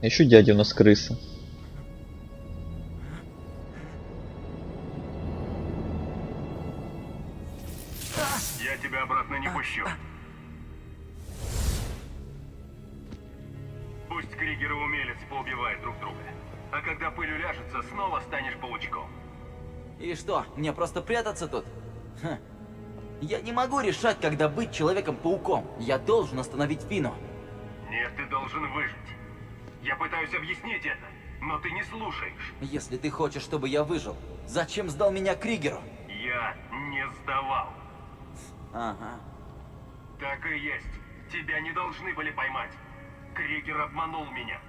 Еще дядя у нас крыса. Я тебя обратно не пущу. Пусть Кригер и умелец поубивают друг друга. А когда пыль уляжется, снова станешь паучком. И что, мне просто прятаться тут? Ха. Я не могу решать, когда быть Человеком-пауком. Я должен остановить Фину. Нет, ты должен выжить. Я пытаюсь объяснить это, но ты не слушаешь. Если ты хочешь, чтобы я выжил, зачем сдал меня Кригеру? Я не сдавал. Ага. Так и есть. Тебя не должны были поймать. Кригер обманул меня.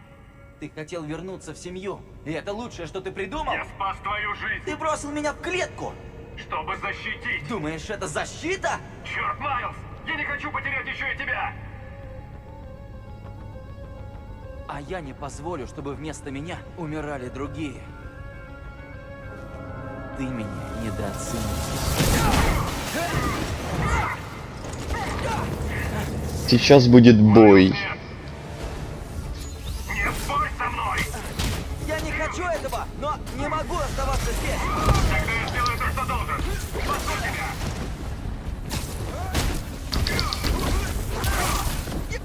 Ты хотел вернуться в семью, и это лучшее, что ты придумал? Я спас твою жизнь. Ты бросил меня в клетку! Чтобы защитить. Думаешь, это защита? Черт, Майлз! Я не хочу потерять еще и тебя! А я не позволю, чтобы вместо меня умирали другие. Ты меня недооценил. Сейчас будет бой. Не спорь со мной! Я не хочу этого, но не могу оставаться здесь. Тогда я сделаю то, что должен. Спасу тебя!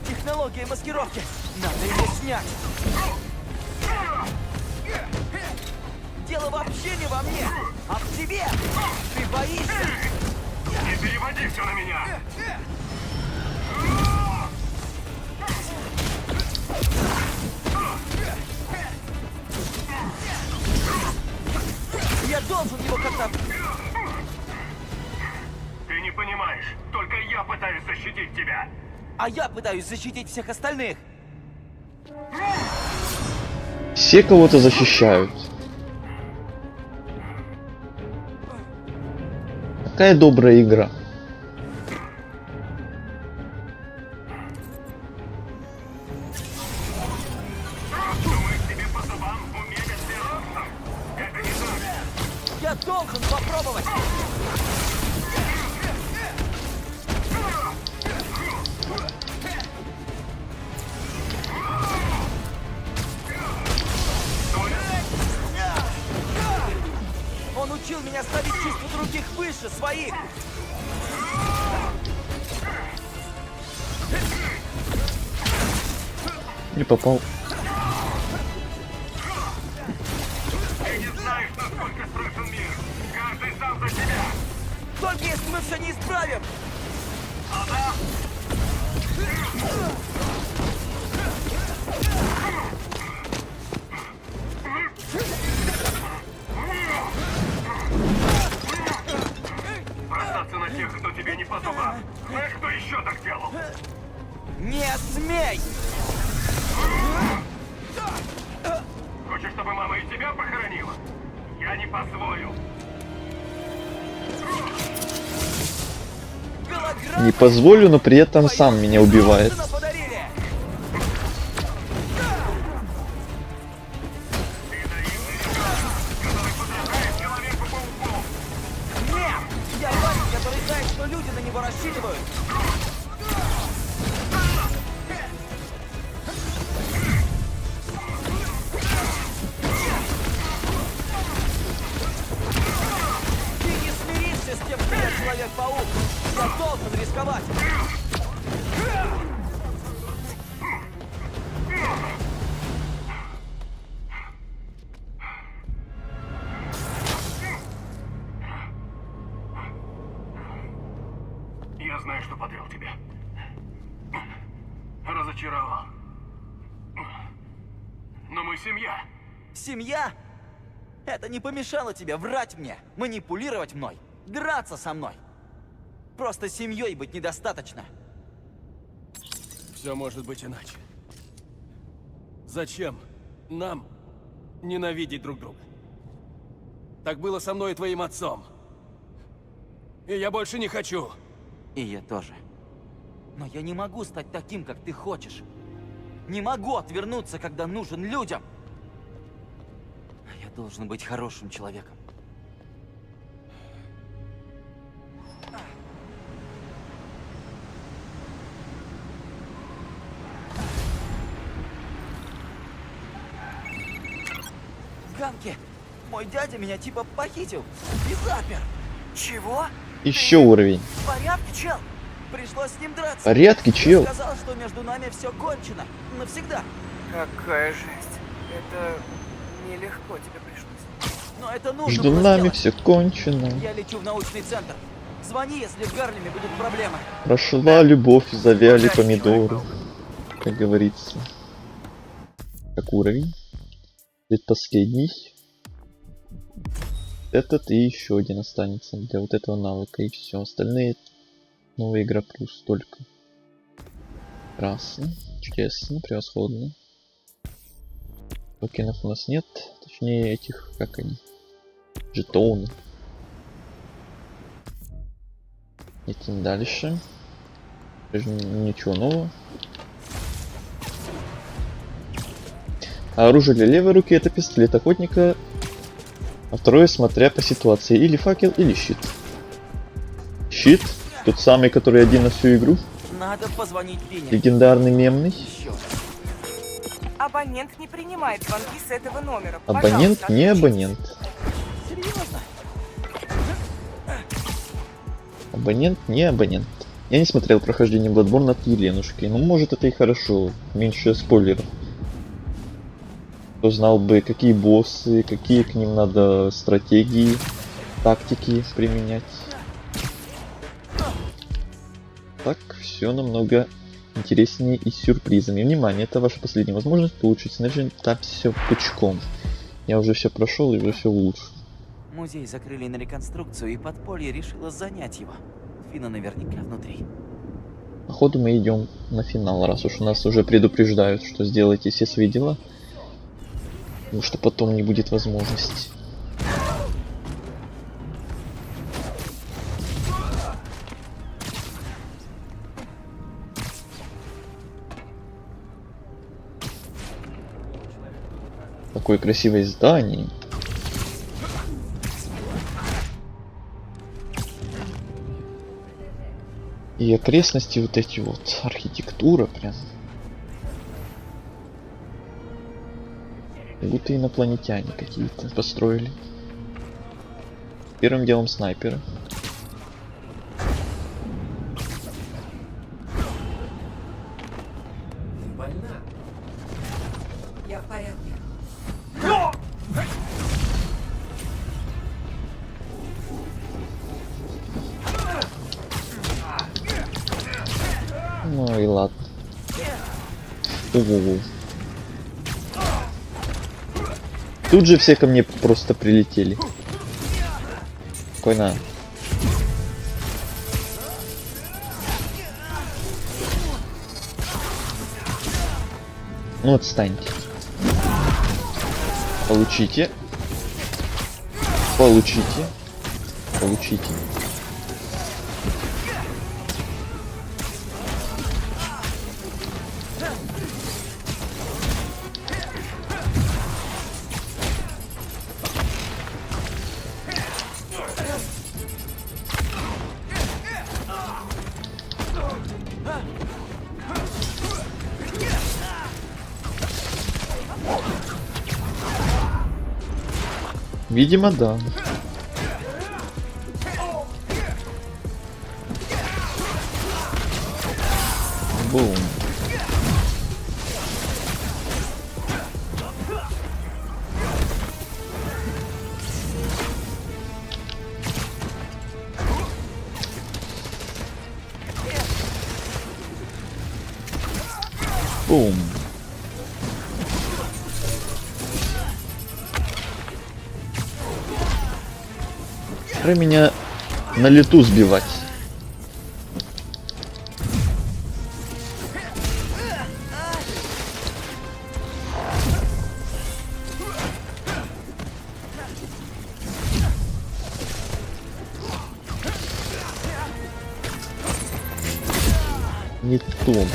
Технология маскировки. Надо ее снять. Дело вообще не во мне, а в тебе. Ты боишься. Не переводи все на меня! должен его как-то... Ты не понимаешь, только я пытаюсь защитить тебя. А я пытаюсь защитить всех остальных. Все кого-то защищают. Какая добрая игра. Я должен попробовать. Он учил меня ставить чувства других выше своих. Не попал. Ты не знаешь, насколько страшен мир. Каждый сам за себя. Только если мы все не исправим. Бросаться на тех, кто тебе не по зубам. А кто еще так делал? Не смей! Хочешь, чтобы мама и тебя похоронила? Я не позволю. Не позволю, но при этом сам меня убивает. Я парень, который знает, что люди на него рассчитывают. Ты не смиришься с тем, что я Человек-паук. Я должен рисковать. Я знаю, что подвел тебя. Разочаровал. Но мы семья. Семья? Это не помешало тебе врать мне, манипулировать мной, драться со мной. Просто семьей быть недостаточно. Все может быть иначе. Зачем нам ненавидеть друг друга? Так было со мной и твоим отцом. И я больше не хочу. И я тоже. Но я не могу стать таким, как ты хочешь. Не могу отвернуться, когда нужен людям. Я должен быть хорошим человеком. Ганки, мой дядя меня типа похитил и запер. Чего? Еще уровень. В порядке, чел? Пришлось с ним драться. В порядке, чел. Он сказал, что между нами все кончено. Навсегда. Какая жесть. Это нелегко тебе пришлось. Но это нужно Между было нами сделать. все кончено. Я лечу в научный центр. Звони, если в Гарлеме будут проблемы. Прошла любовь, завяли помидоры. Как говорится. Как уровень? Предпоследний. Этот и еще один останется для вот этого навыка. И все. Остальные новая игра плюс только. Прекрасно. Чудесно. Превосходно. Токенов у нас нет. Точнее этих, как они, жетоны. Идем дальше. Ничего нового. А оружие для левой руки — это пистолет охотника, а второе, смотря по ситуации, или факел, или щит. Щит, тот самый, который один на всю игру. Надо позвонить Пине. Легендарный мемный. Абонент не принимает звонки с этого номера. Абонент, Пожалуйста, не отключите. абонент. Серьезно? Абонент, не абонент. Я не смотрел прохождение Bloodborne от Еленушки, но может это и хорошо, меньше спойлеров. Кто знал бы, какие боссы, какие к ним надо стратегии, тактики применять. Так, все намного интереснее и с сюрпризами. Внимание, это ваша последняя возможность улучшить снаряжение. Так, все пучком. Я уже все прошел и уже все улучшил. Музей закрыли на реконструкцию, и подполье решило занять его. Фина наверняка внутри. Походу мы идем на финал, раз уж нас уже предупреждают, что сделайте все свои дела. Потому что потом не будет возможности. Такое красивое здание. И окрестности вот эти вот, архитектура прям. Как будто инопланетяне какие-то построили. Первым делом снайперы. Я в порядке. Ну и ладно. Ого. Тут же все ко мне просто прилетели. Спокойно. Ну отстаньте. Получите. Получите. Получите. Видимо, да. Бум. Бум. Пора меня на лету сбивать. Не то.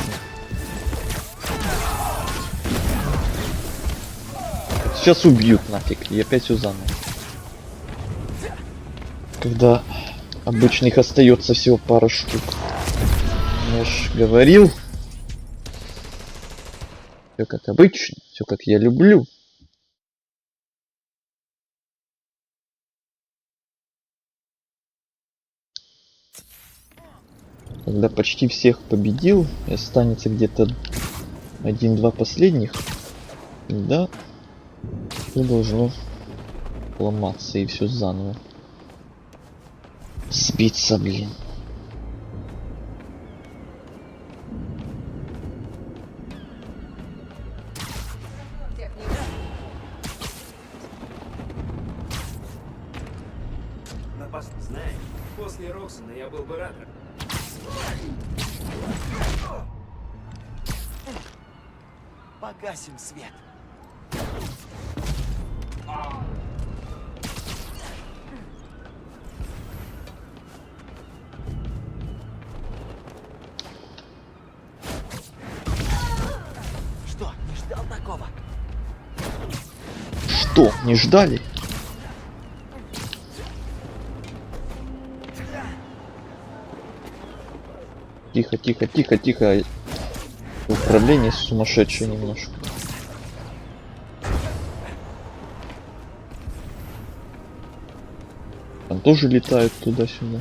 Сейчас убьют нафиг, и опять все заново. Когда обычных остается всего пара штук. Я ж говорил. Все как обычно, все как я люблю. Когда почти всех победил, и останется где-то 1-2 последних, да, все должно ломаться и все заново. Сбиться, блин. Знаешь, после Роксона я был бы рад. Погасим свет. Что, не ждал такого? Что, не ждали? Тихо, тихо, тихо, тихо. Управление сумасшедшее немножко. Там тоже летают туда-сюда.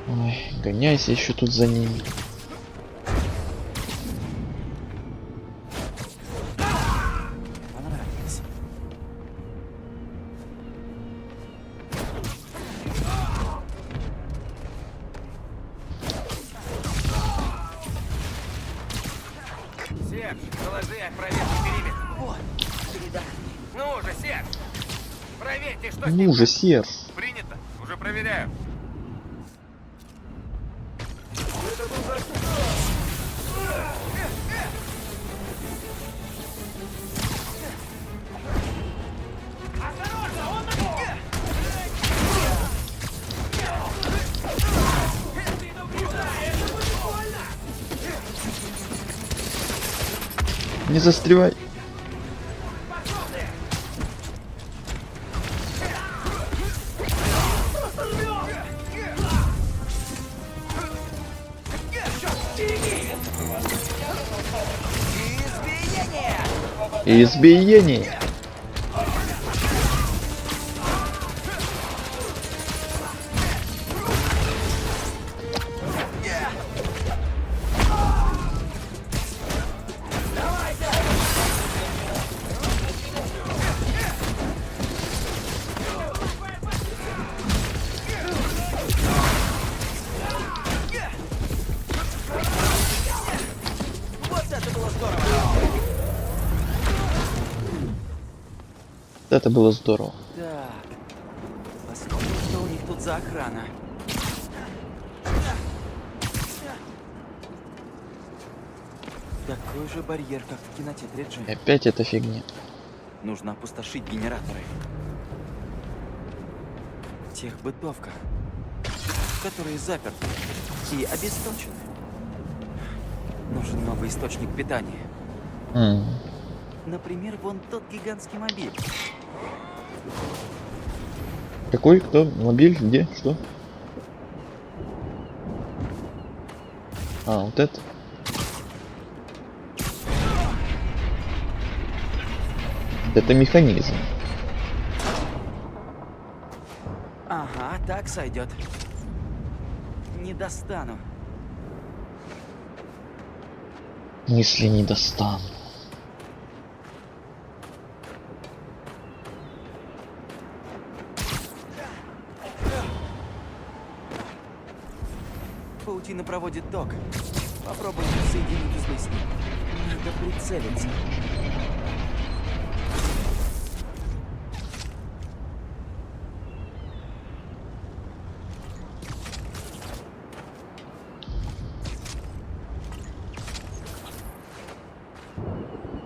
Ой, гоняйся еще тут за ними. Понравилось. Серж, доложи о проверке периметра. Вот, передай. Ну же, Серж! Проверьте, что с Ну ним. же, Серж. Принято. Уже проверяю. Не застревай. Избиение. Вот это было здорово. Это было здорово. Так, посмотрим, что у них тут за охрана. Такой же барьер, как в кинотеатре Джим. И опять эта фигня. Нужно опустошить генераторы. В тех бытовках, которые заперты и обесточены. Нужен новый источник питания. Например, вон тот гигантский мобиль. Какой? Кто? Мобиль? Где? Что? А, вот это. Это механизм. Ага, так сойдет. Не достану. Мысли не достану. Паутина проводит ток. Попробуем соединить узлы с ним. Надо прицелиться.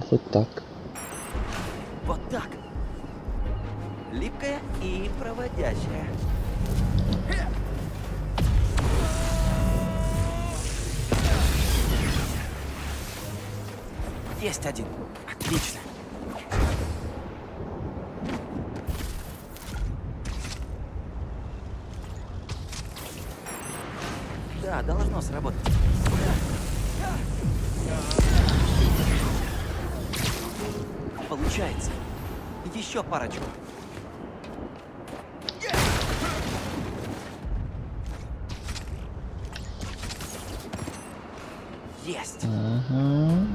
Вот так. Вот так. Липкая и проводящая. Есть один. Отлично. Да, должно сработать. Получается. Еще парочку. Есть. Ага.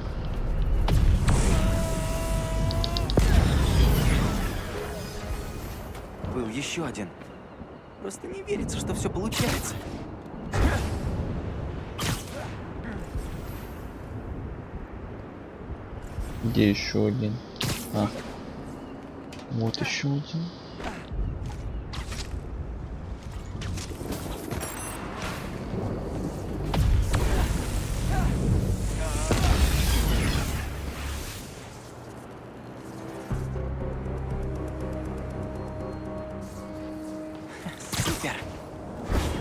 Был еще один. Просто не верится, что все получается. Где еще один? А. Вот еще один. Супер.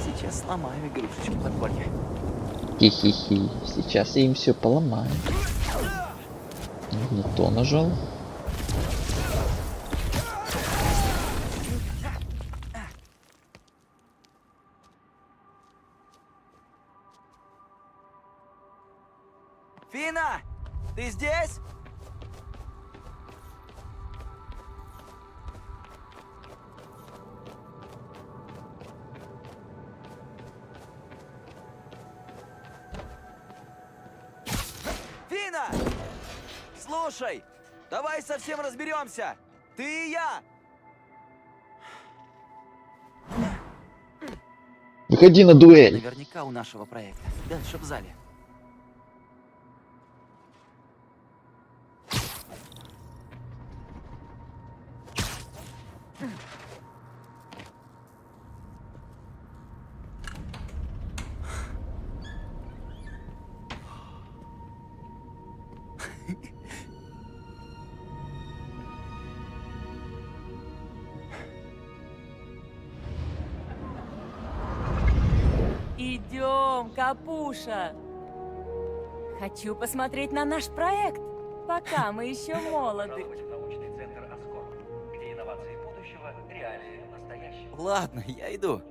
Сейчас сломаю игрушечку подполья. Хи-хи-хи. Сейчас я им все поломаю. Не то нажал. Фина, ты здесь? Фина! Слушай, давай совсем разберемся. Ты и я. Выходи на дуэль. Наверняка у нашего проекта. Дальше в зале. Идем, Капуша. Хочу посмотреть на наш проект, пока мы еще молоды. Ладно, я иду.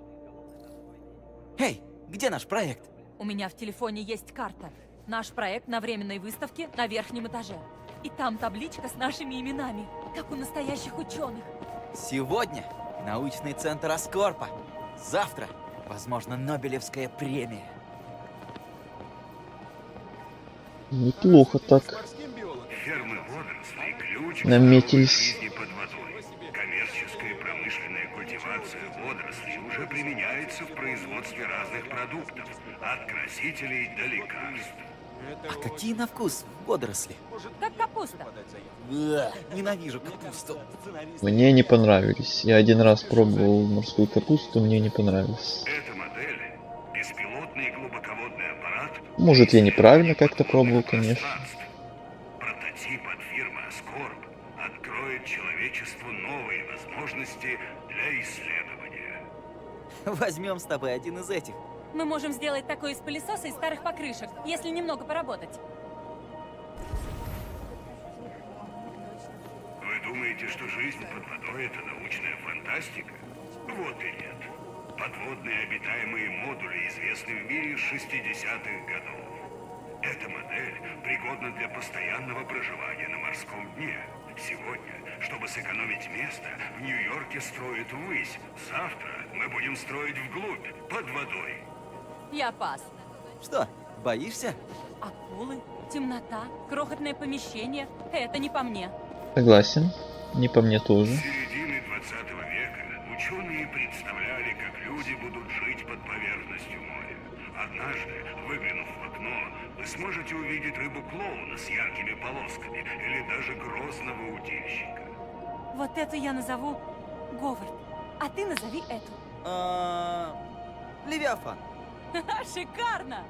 Эй, где наш проект? У меня в телефоне есть карта. Наш проект на временной выставке на верхнем этаже. И там табличка с нашими именами, как у настоящих ученых. Сегодня научный центр Аскорпа. Завтра, возможно, Нобелевская премия. Неплохо так. Фермы водорослей – ключ к Наметились. жизни под водой. Коммерческая и промышленная культивация водорослей уже применяется в производстве разных продуктов, от красителей до лекарств. А какие на вкус водоросли? Как капуста. Ненавижу капусту. Мне не понравились. Я один раз пробовал морскую капусту, мне не понравилось. Эта модель – беспилотный глубоководный аппарат. Может, я неправильно как-то пробовал, конечно. Прототип от фирмы Аскорп откроет человечеству новые возможности для исследования. Возьмем с тобой один из этих. Мы можем сделать такое из пылесоса и старых покрышек, если немного поработать. Вы думаете, что жизнь под водой – это научная фантастика? Вот и нет. Подводные обитаемые модули известны в мире с 60-х годов. Эта модель пригодна для постоянного проживания на морском дне. Сегодня, чтобы сэкономить место, в Нью-Йорке строят ввысь. Завтра мы будем строить вглубь, под водой. Я пас. Что, боишься? Акулы, темнота, крохотное помещение – это не по мне. Согласен. Не по мне тоже. С середины 20 века ученые представляли, как люди будут жить под поверхностью моря. Однажды, выглянув в окно, вы сможете увидеть рыбу-клоуна с яркими полосками или даже грозного удильщика. Вот эту я назову Говард, а ты назови эту. Левиафан. Шикарно!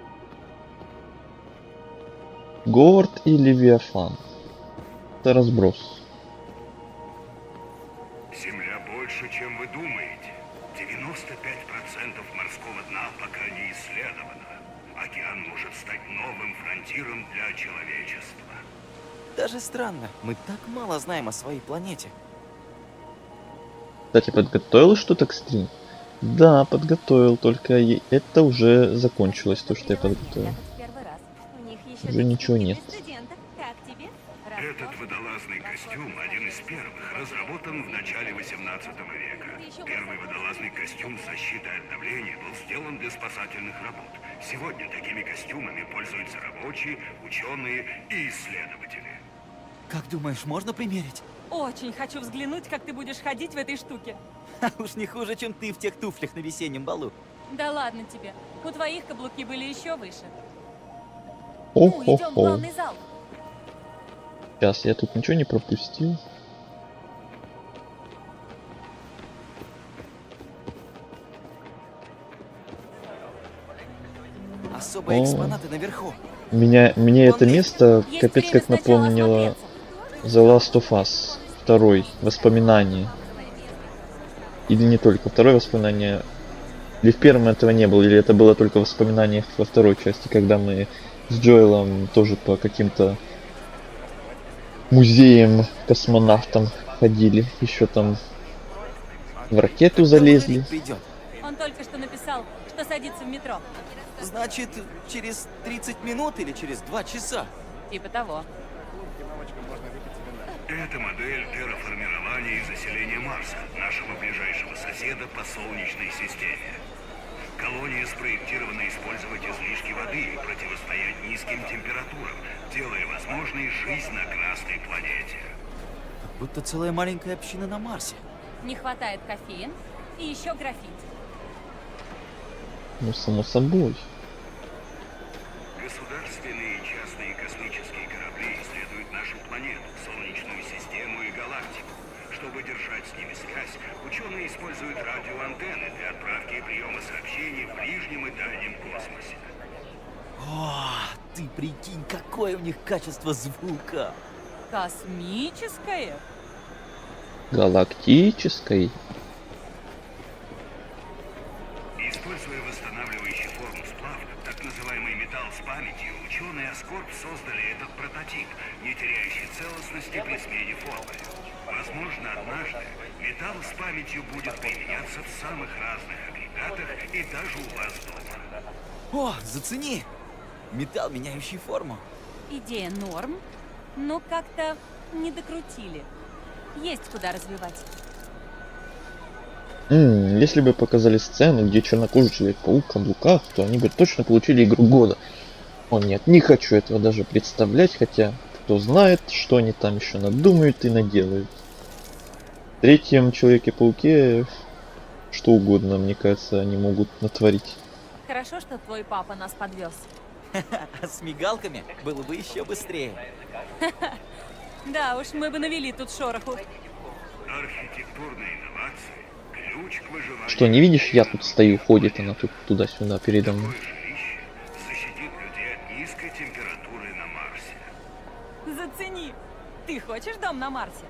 Говард и Левиафан. Это разброс. Земля больше, чем вы думаете. 95% морского дна пока не исследовано. Океан может стать новым фронтиром для человечества. Даже странно, мы так мало знаем о своей планете. Кстати, подготовил что-то к стриму? Да, подготовил, только это уже закончилось, то, что я подготовил. Уже ничего нет. Этот водолазный костюм один из первых, разработан в начале 18 века. Первый водолазный костюм с защитой от давления был сделан для спасательных работ. Сегодня такими костюмами пользуются рабочие, ученые и исследователи. Как думаешь, можно примерить? Очень хочу взглянуть, как ты будешь ходить в этой штуке. Уж не хуже, чем ты в тех туфлях на весеннем балу. Да ладно тебе. У твоих каблуки были еще выше. Идем в О-хо-хо. главный зал. Сейчас, я тут ничего не пропустил. Особые О. экспонаты наверху. Мне это место Есть капец время как сначала напомнило осмотреться. The Last of Us 2. Воспоминания. Или не только второе воспоминание. Или в первом этого не было, или это было только в воспоминаниях во второй части, когда мы с Джоэлом тоже по каким-то музеям космонавтам ходили. Еще там в ракету залезли. Придет. Он только что написал, что садится в метро. Значит, через 30 минут или через 2 часа? Типа того. Это модель терраформирования и заселения Марса, нашего ближайшего соседа по Солнечной системе. Колония спроектирована использовать излишки воды и противостоять низким температурам, делая возможной жизнь на Красной планете. Будто целая маленькая община на Марсе. Не хватает кофеин и еще граффити. Ну, само собой. Государственные и частные космические корабли исследуют нашу планету, Солнечную систему и галактику. Чтобы держать с ними связь, ученые используют радиоантенны для отправки и приема сообщений в ближнем и дальнем космосе. О, ты прикинь, какое у них качество звука. Космическое? Галактической. Используя восстанавливающий форму сплав, так называемый металл с памятью, ученые Аскорб создали этот прототип, не теряющий целостности при смене формы. Возможно, однажды металл с памятью будет применяться в самых разных агрегатах и даже у вас дома. О, зацени! Металл, меняющий форму. Идея норм, но как-то не докрутили. Есть куда развивать. Если бы показали сцену, где чернокожий Человек-паук в каблуках, то они бы точно получили игру года. О нет, не хочу этого даже представлять, хотя кто знает, что они там еще надумают и наделают. В третьем Человеке-пауке что угодно, мне кажется, они могут натворить. Хорошо, что твой папа нас подвез. А с мигалками было бы еще быстрее. Да уж, мы бы навели тут шороху. Архитектурные инновации – ключ к выживанию. Что, не видишь, я тут стою, ходит она тут туда-сюда передо мной. Защитит людей от низкой температуры на Марсе. Зацени. Ты хочешь дом на Марсе?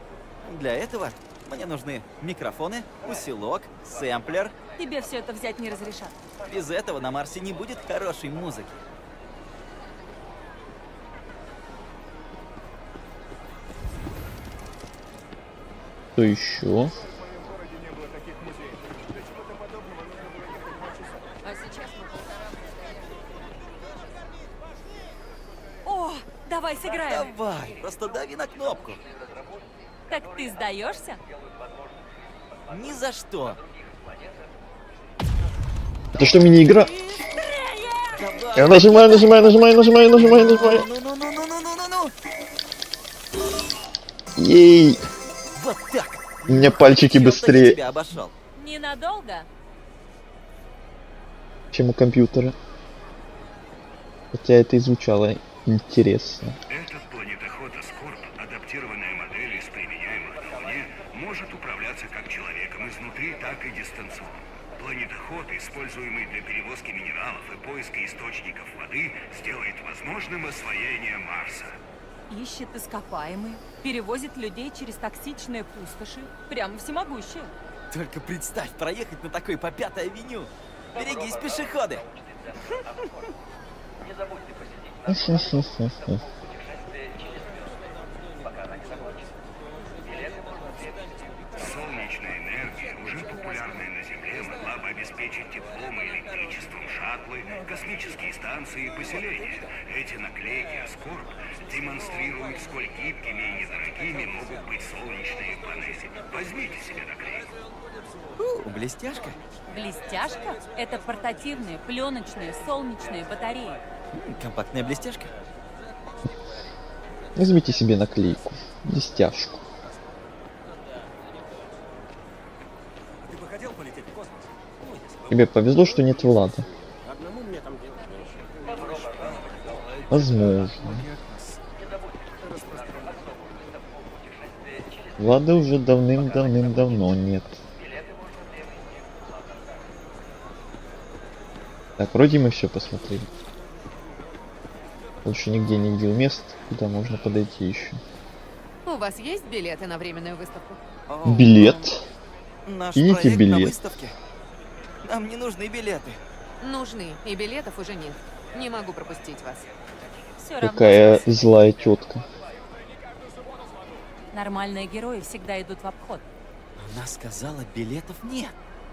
Для этого мне нужны микрофоны, усилок, сэмплер. Тебе все это взять не разрешат. Без этого на Марсе не будет хорошей музыки. Что еще? О, давай сыграем. Давай, просто дави на кнопку. Так ты сдаешься? Ни за что. Это что, мини-игра? Давай. Я нажимаю. Ну. Ей! Вот так. У меня пальчики Чёрт, я быстрее, тебя обошел. Ненадолго? чем у компьютера. Хотя это и звучало интересно. Этот планетоход Аскорб, адаптированная модель из применяемых на Луне, может управляться как человеком изнутри, так и дистанционно. Планетоход, используемый для перевозки минералов и поиска источников воды, сделает возможным освоение Марса. Ищет ископаемые, перевозит людей через токсичные пустоши. Прямо всемогущие. Только представь, проехать на такой по 5-й авеню. Берегись, пешеходы. Солнечная энергия, уже популярная на Земле, могла бы обеспечить теплом и электричеством шаттлы, космические станции и поселения. Эти наклейки Аскорб демонстрируют, сколь гибкими и недорогими могут быть солнечные панели. Возьмите себе наклейку. Блестяшка? Блестяшка – это портативные, пленочные, солнечные батареи. Компактная блестяшка? Возьмите себе наклейку. Блестяшку. Ты бы хотел полететь в космос? Тебе повезло, что нет Влада. Одному мне там делать нечего. Возможно. Влада уже давным-давно нет. Так, вроде мы все посмотрели. Больше нигде не видел мест, куда можно подойти еще. У вас есть билеты на временную выставку? Билет? Наш Видите, проект на билет? выставке. Нам не нужны билеты. Нужны, и билетов уже нет. Не могу пропустить вас. Все равно. Какая злая тетка. Нормальные герои всегда идут в обход. Она сказала, билетов нет.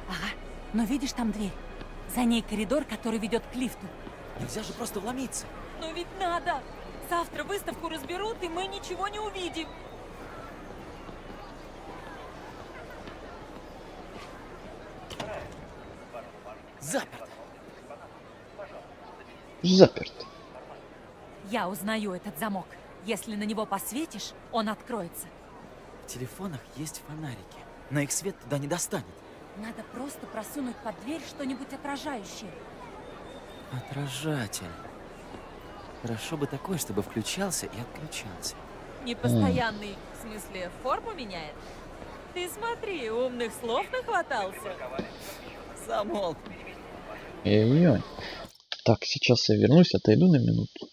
Ага, но видишь там дверь? За ней коридор, который ведет к лифту. Нельзя же просто вломиться. Но ведь надо! Завтра выставку разберут, и мы ничего не увидим. Заперто. Заперт. Я узнаю этот замок. Если на него посветишь, он откроется. В телефонах есть фонарики, но их свет туда не достанет. Надо просто просунуть под дверь что-нибудь отражающее. Отражатель. Хорошо бы такой, чтобы включался и отключался. Непостоянный, в смысле, форму меняет? Ты смотри, умных слов нахватался. Замолкни. Ой-ой-ой. Так, сейчас я вернусь, отойду на минуту.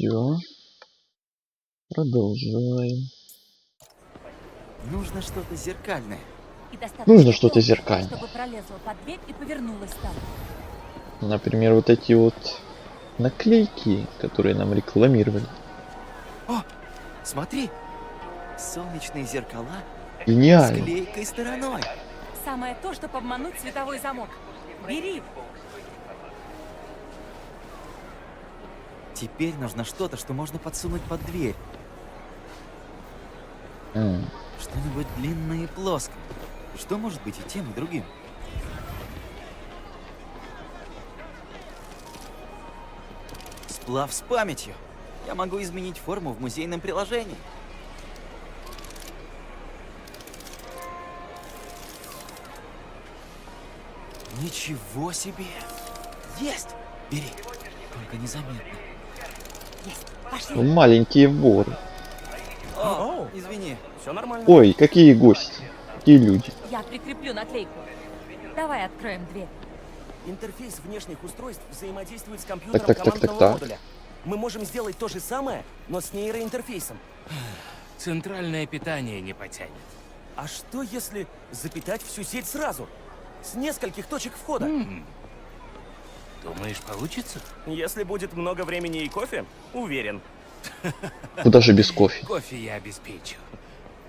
Все. Продолжаем. Нужно что-то зеркальное. И достаточно Нужно что-то долго, зеркальное. чтобы пролезла под дверь и повернулась там. Например, вот эти вот наклейки, которые нам рекламировали. О, смотри. Солнечные зеркала с Гениально. клейкой стороной. Самое то, чтобы обмануть световой замок. Бери. Теперь нужно что-то, что можно подсунуть под дверь. Что-нибудь длинное и плоское. Что может быть и тем, и другим? Сплав с памятью. Я могу изменить форму в музейном приложении. Ничего себе! Есть! Бери. Только незаметно. Есть. Пошли. Ну, маленькие воры. О, извини. Все нормально. Ой, какие гости. Какие люди. Я прикреплю наклейку. Давай откроем дверь. Интерфейс внешних устройств взаимодействует с компьютером Так. командного модуля. Мы можем сделать то же самое, но с нейроинтерфейсом. Центральное питание не потянет. А что если запитать всю сеть сразу? С нескольких точек входа? Думаешь, получится? Если будет много времени и кофе, уверен. Куда же без кофе? Кофе я обеспечу.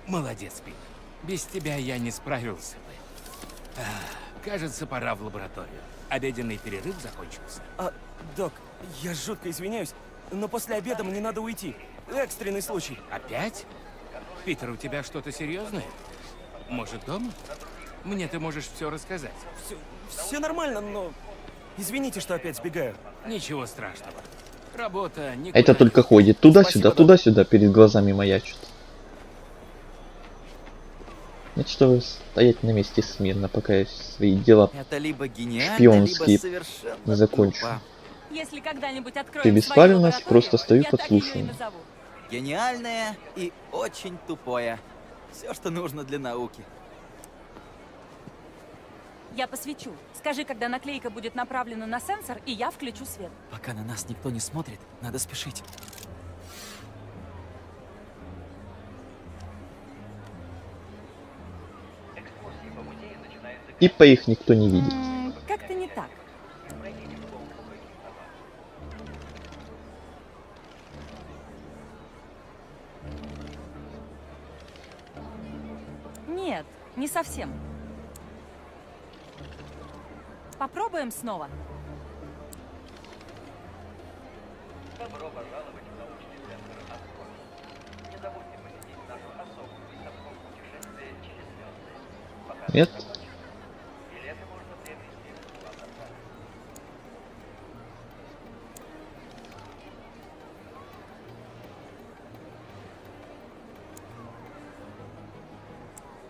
Молодец, Пит. Без тебя я не справился бы. Кажется, пора в лабораторию. Обеденный перерыв закончился. Док, я жутко извиняюсь, но после обеда мне надо уйти. Экстренный случай. Опять? Питер, у тебя что-то серьезное? Может, дома? Мне ты можешь все рассказать. Все нормально, но... Извините, что опять сбегаю. Ничего страшного. Работа не... Это только ходит туда-сюда, туда-сюда, перед глазами маячит. Нет, что стоять на месте смирно, пока я свои дела Это либо гениально, шпионские либо совершенно не закончу. тупо. Если когда-нибудь откроем Ты беспалевность, свою лабораторию, просто стою я так её и подслушиваю. назову. Гениальное и очень тупое. Все, что нужно для науки. Я посвечу. Скажи, когда наклейка будет направлена на сенсор, и я включу свет. Пока на нас никто не смотрит, надо спешить. Типа их никто не видит. Как-то не так. Нет, не совсем. Попробуем снова. Добро пожаловать в научный центр «Аскольд». Не забудьте посетить нашу особую выставку «Путешествие через звезды». Пока Нет? билеты можно приобрести бесплатно.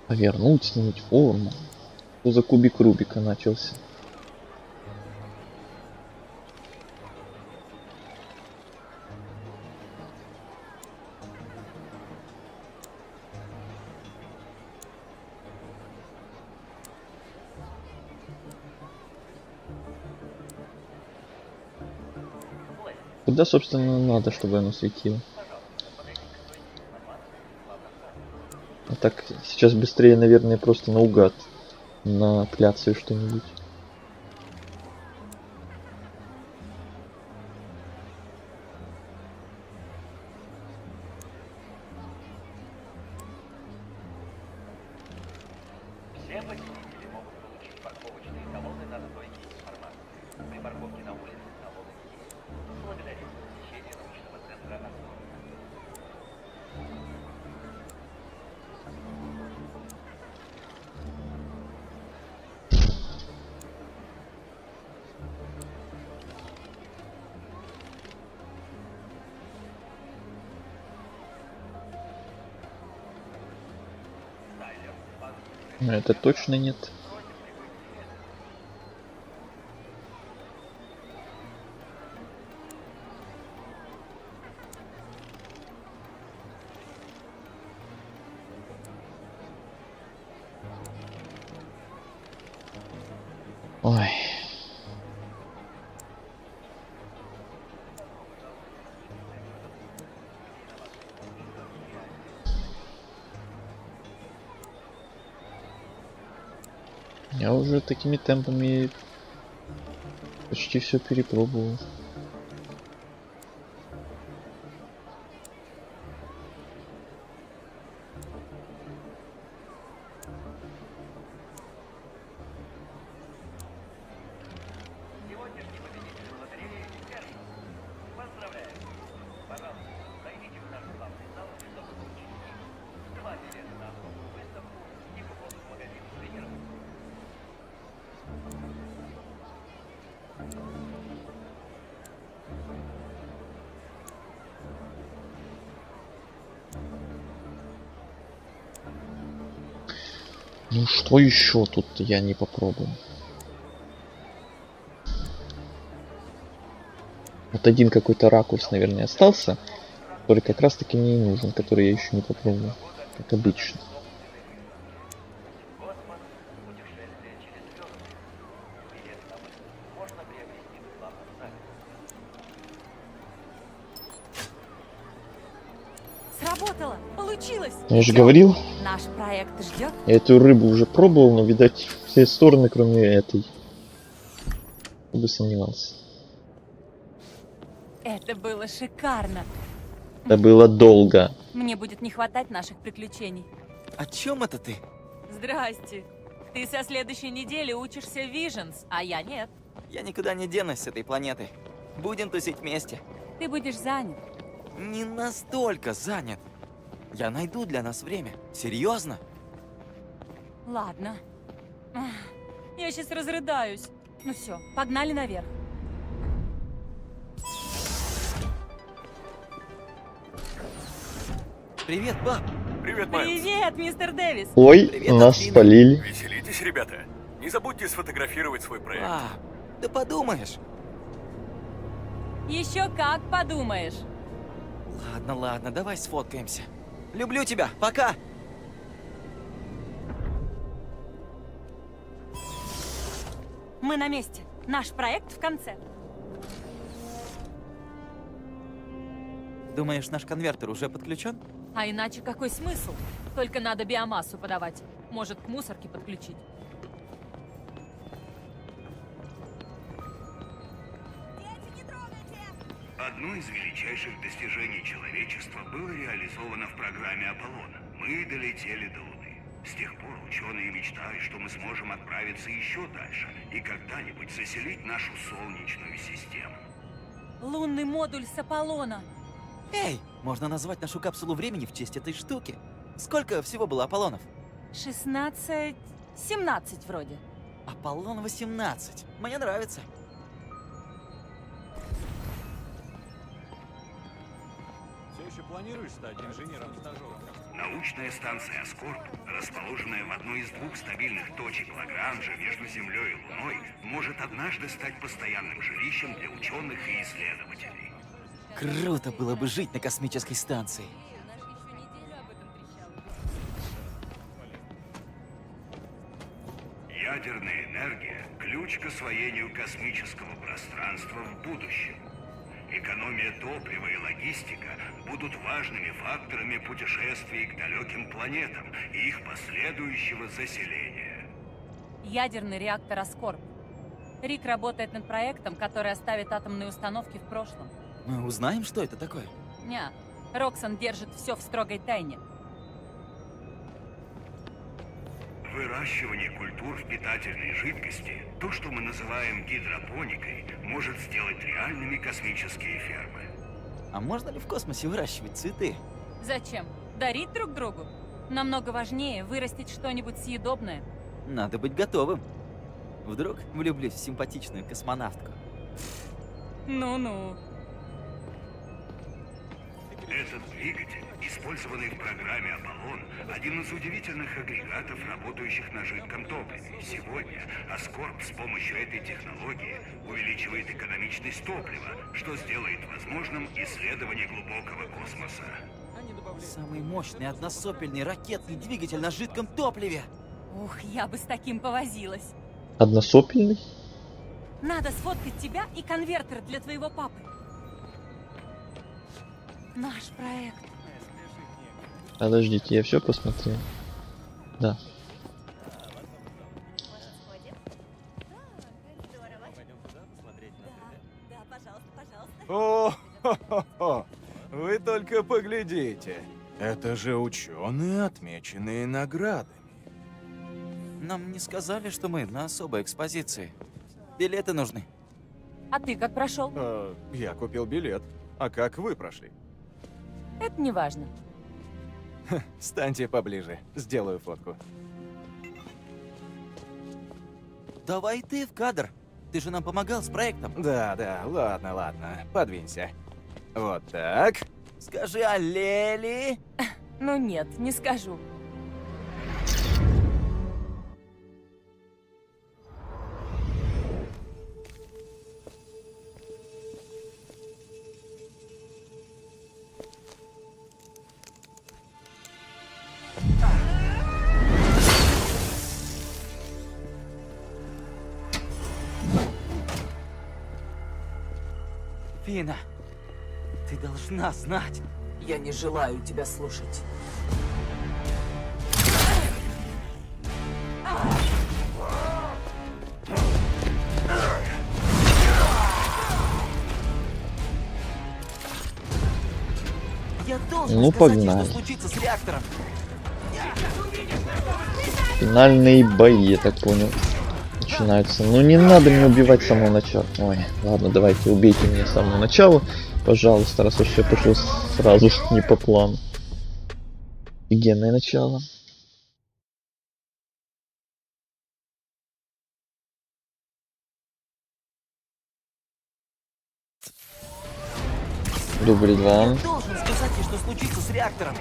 Повернуть, сменить форму. Что за кубик Рубика начался? Куда, собственно, надо, чтобы оно светило? А так, сейчас быстрее, наверное, просто наугад накляцаю что-нибудь. Все посетители могут получить парковочные талоны на стойке информации. При парковке на улице талоны не есть. Благодарим за посещение научного центра «Аскольд». Это точно нет. Ой. уже такими темпами почти все перепробовал. Ну что еще тут я не попробую? Вот один какой-то ракурс, наверное, остался, который как раз таки мне и нужен, который я еще не попробовал, как обычно. Сработало! Получилось! Я же говорил, Наш проект ждет. я эту рыбу уже пробовал, но, видать, все стороны, кроме этой. Кто бы сомневался. Это было шикарно. Это было долго. Мне будет не хватать наших приключений. О чем это ты? Здрасте. Ты со следующей недели учишься в Visions, а я нет. Я никуда не денусь с этой планеты. Будем тусить вместе. Ты будешь занят. Не настолько занят. Я найду для нас время. Серьезно? Ладно. Ах, я сейчас разрыдаюсь. Ну все, погнали наверх. Привет, пап. Привет, Майлз. Привет, мистер Дэвис. Ой, Привет, нас Афина. спалили. Веселитесь, ребята. Не забудьте сфотографировать свой проект. Да подумаешь. Еще как подумаешь. Ладно, ладно, давай сфоткаемся. Люблю тебя, пока! Мы на месте. Наш проект в конце. Думаешь, наш конвертер уже подключен? А иначе какой смысл? Только надо биомассу подавать. Может, к мусорке подключить. Одно из величайших достижений человечества было реализовано в программе Аполлон. Мы долетели до Луны. С тех пор ученые мечтают, что мы сможем отправиться еще дальше и когда-нибудь заселить нашу Солнечную систему. Лунный модуль с Аполлона. Эй, можно назвать нашу капсулу времени в честь этой штуки. Сколько всего было Аполлонов? 16... 17 вроде. Аполлон 18. Мне нравится. Все еще планируешь стать инженером-стажером? Научная станция Аскорб, расположенная в одной из двух стабильных точек Лагранжа между Землей и Луной, может однажды стать постоянным жилищем для ученых и исследователей. Круто было бы жить на космической станции. Ядерная энергия – ключ к освоению космического пространства в будущем. Экономия топлива и логистика будут важными факторами путешествий к далеким планетам и их последующего заселения. Ядерный реактор Аскорб. Рик работает над проектом, который оставит атомные установки в прошлом. Мы узнаем, что это такое? Ня, Роксон держит все в строгой тайне. Выращивание культур в питательной жидкости, то, что мы называем гидропоникой, может сделать реальными космические фермы. А можно ли в космосе выращивать цветы? Зачем? Дарить друг другу? Намного важнее вырастить что-нибудь съедобное. Надо быть готовым. Вдруг влюблюсь в симпатичную космонавтку. Ну-ну. Этот двигатель, использованный в программе Аполлон, один из удивительных агрегатов, работающих на жидком топливе. Сегодня Аскорб с помощью этой технологии увеличивает экономичность топлива, что сделает возможным исследование глубокого космоса. Самый мощный односопельный ракетный двигатель на жидком топливе. Ух, я бы с таким повозилась. Односопельный? Надо сфоткать тебя и конвертер для твоего папы. Наш проект. Подождите, я все посмотрел. Да. О, вы только поглядите. Это же ученые, отмеченные наградами. Нам не сказали, что мы на особой экспозиции. Билеты нужны. А ты как прошел? Я купил билет. А как вы прошли? Это не важно. Станьте поближе, сделаю фотку. Давай ты в кадр. Ты же нам помогал с проектом. Да, ладно, подвинься. Вот так. Скажи аллели. Ну нет, не скажу. Фина, ты должна знать. Я не желаю тебя слушать. Я должен Ну, сказать, погнали. что случится с реактором. Финальные бои, я так понял, начинаются. Ну не надо меня убивать с самого начала. Ой, ладно, давайте убейте меня с самого начала. Пожалуйста, раз уж я пошел сразу ж не по плану. Офигенное начало. Дубль 2. Я должен сказать ей, что случится с реактором.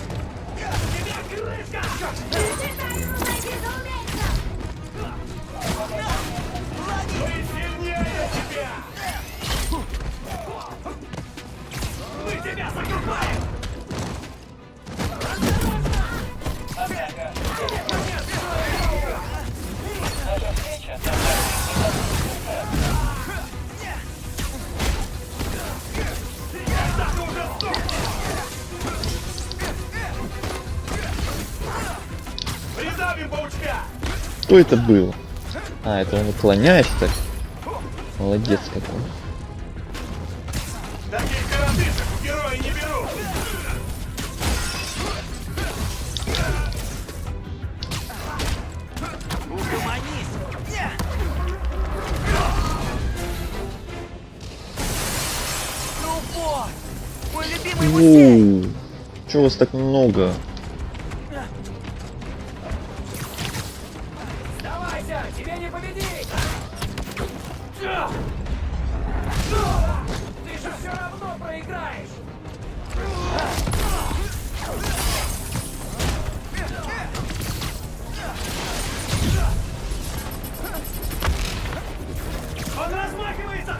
Что это было? А, это он уклоняется так. Молодец какой. Таких коротышек у героя не беру. Мой любимый музей! Оу, чего вас так много? Сдавайся! Тебе не победить! Ты же все равно проиграешь! Он размахивается!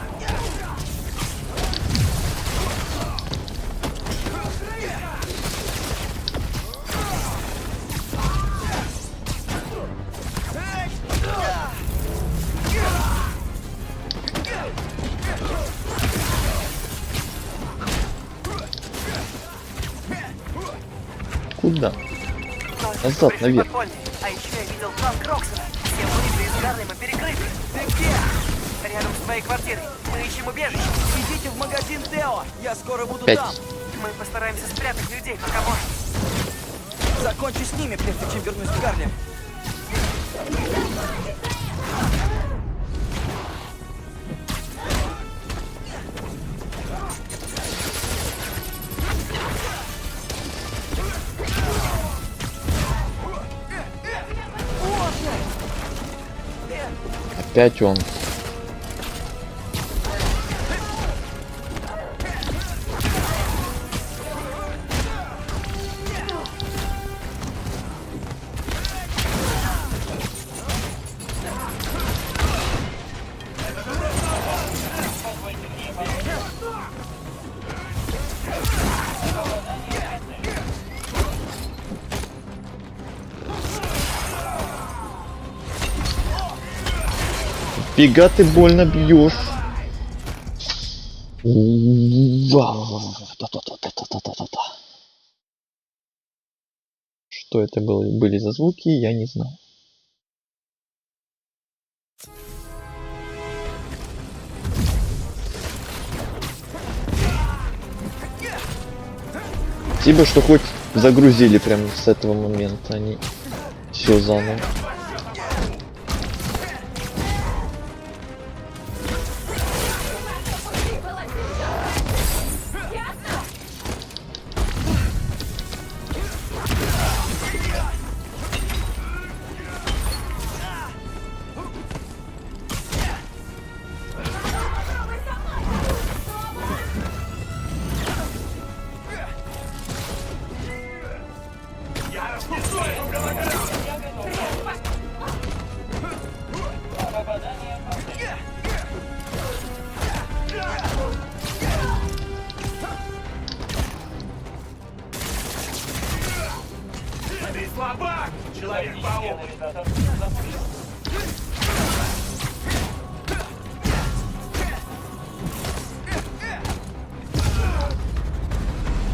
Куда? Назад, наверх. А еще я видел план Кроксона. Все улицы из Гарлема перекрыты. Ты где? Рядом с твоей квартирой. Мы ищем убежище. Идите в магазин Тео. Я скоро буду 5. там. Мы постараемся спрятать людей, пока можно. Закончу с ними, прежде чем вернусь в Гарлем. Опять он. Фига ты больно бьешь. Что это были за звуки, я не знаю. Спасибо, что хоть загрузили прям с этого момента, а не все заново. Ты слабак, Человек-паук!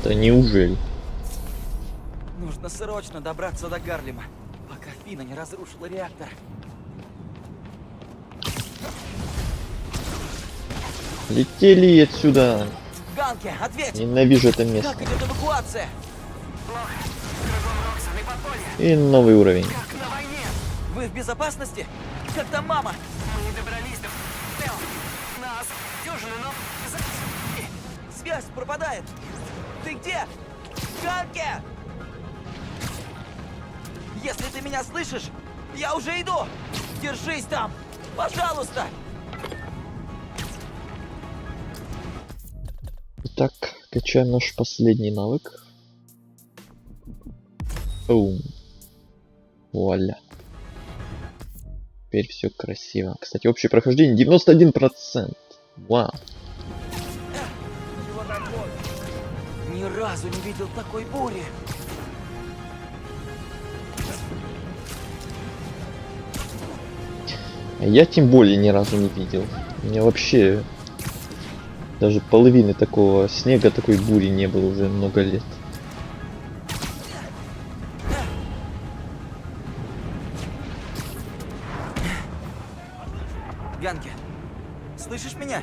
Да неужели? Нужно срочно добраться до Гарлема, пока Фина не разрушила реактор. Летели отсюда. Ганки, ответь! Ненавижу это место. Как идет эвакуация? И новый уровень. Вы в безопасности? Как там мама? Мы не добрались до... Тео, нас дюжина, но... Связь пропадает. Ты где? Ганки! Если ты меня слышишь, я уже иду. Держись там, пожалуйста. Итак, качаем наш последний навык. Оу. Вуаля. Теперь все красиво. Кстати, общее прохождение 91%. Вау. Ни разу не видел такой бури. А я тем более ни разу не видел. У меня вообще даже половины такого снега, такой бури не было уже много лет. Ганки, слышишь меня?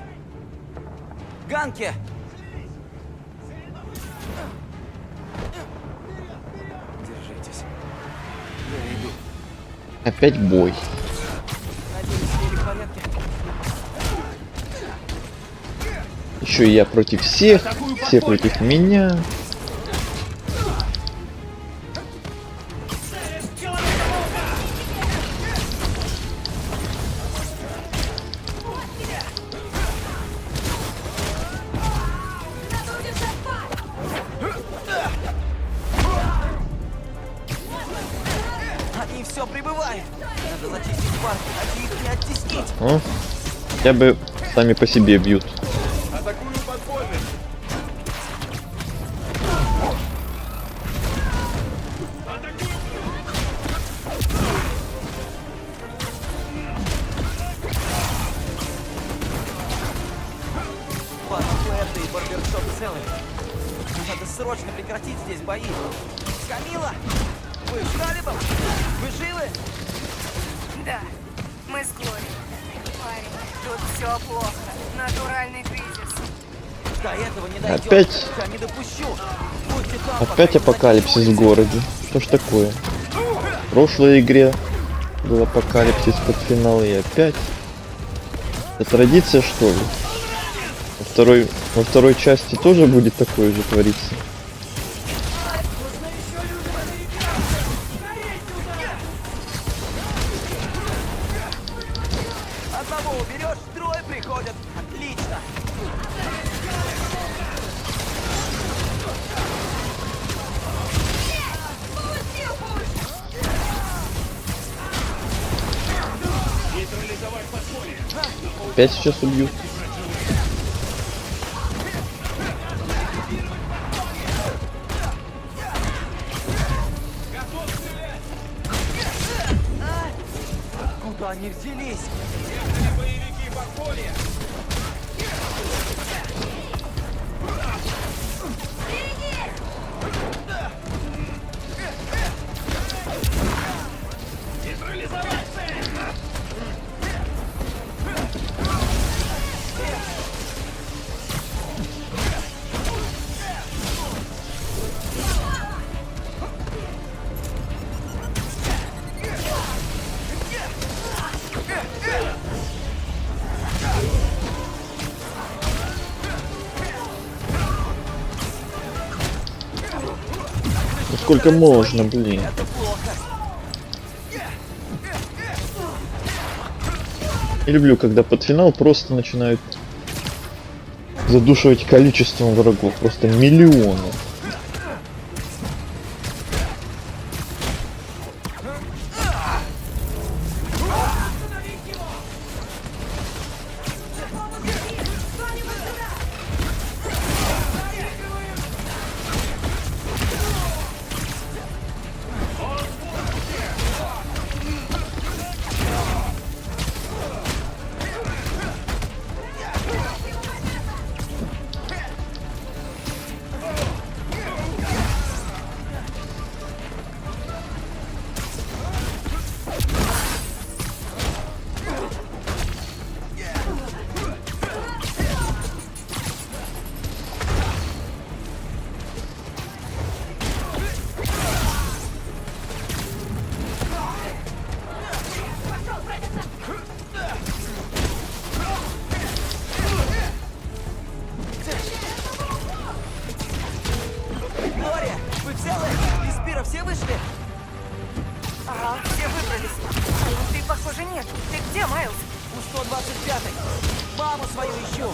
Ганки! Держитесь. Я иду. Опять бой. Надеюсь, вы в порядке. Еще я против всех, все против меня. Они все прибывают. Надо зачистить парк, иначе их не оттеснить. О, хотя бы сами по себе бьют. Атакую подпольных! Парк Пуэрто и Барбершоп целы. Надо срочно прекратить здесь бои. Камила! Вы с Калибом? Вы живы? Да, мы с Глорией. Парень, тут все плохо. Натуральный кризис. До этого не дойдет. Опять? Я не допущу. Будьте там, Опять пока не апокалипсис в закончится. городе. Что ж такое? В прошлой игре был апокалипсис под финал и опять. Это традиция, что ли? Во второй части тоже будет такое же твориться. Одного уберешь, трое приходят. Отлично. Опять сейчас убьют. Куда они взялись? Боевики подполья! сколько можно, блин. Это плохо. Я люблю, когда под финал просто начинают задушивать количеством врагов. Просто миллионы. Глория, вы целы? Из пира все вышли? Ага, все выбрались. Ты, похоже, нет. Ты где, Майлз? У 125-й. Маму свою ищу.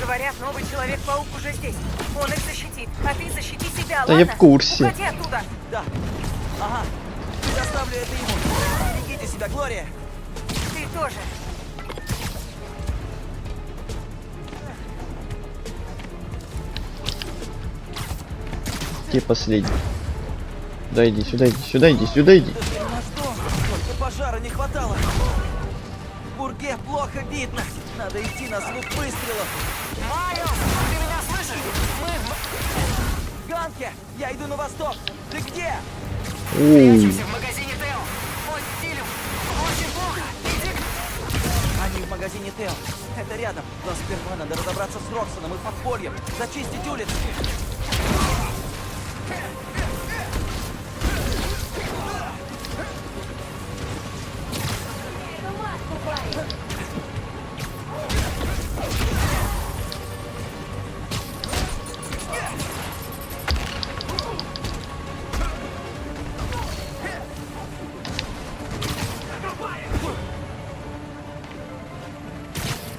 Говорят, новый Человек-паук уже здесь. Он их защитит, а ты защити себя, Да я в курсе. Уходи оттуда. Да. Ага. Предоставлю это ему. Берегите себя, Глория. Ты тоже. Где последний? Сюда иди, сюда иди, сюда иди, сюда иди. На что? Только пожара не хватало. В бурге плохо видно. Надо идти на звук выстрелов. Майлз, ты меня слышишь? Ганке, я иду на восток. Ты где? Ой. В магазине Тео. Мой фильм. Очень плохо. Иди. Они в магазине Тео. Это рядом. Но сперва надо разобраться с Роксоном и подпольем. Зачистить улицы.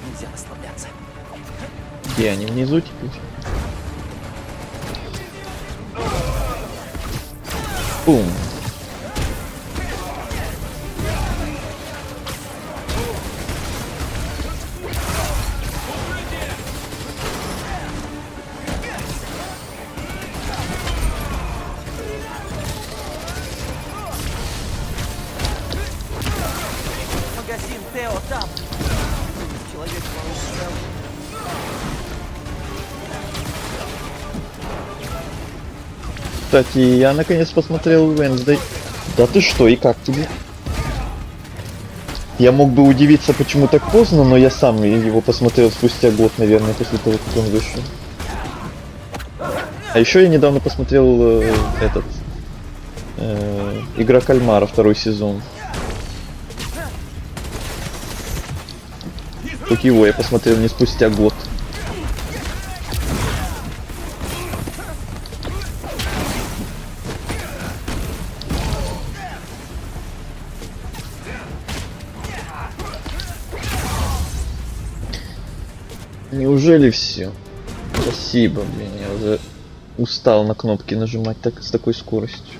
Нельзя расслабляться. Где они? Внизу теперь? Бум. Магазин Тео там. Человек-паук цел. Кстати, я наконец посмотрел Wednesday. Да ты что, и как тебе? Я мог бы удивиться, почему так поздно, но я сам его посмотрел спустя год, наверное, после того, как он вышел. А еще я недавно посмотрел Игра кальмара, второй сезон. Только его я посмотрел не спустя год. Неужели все? Спасибо, блин, я уже устал на кнопки нажимать с такой скоростью.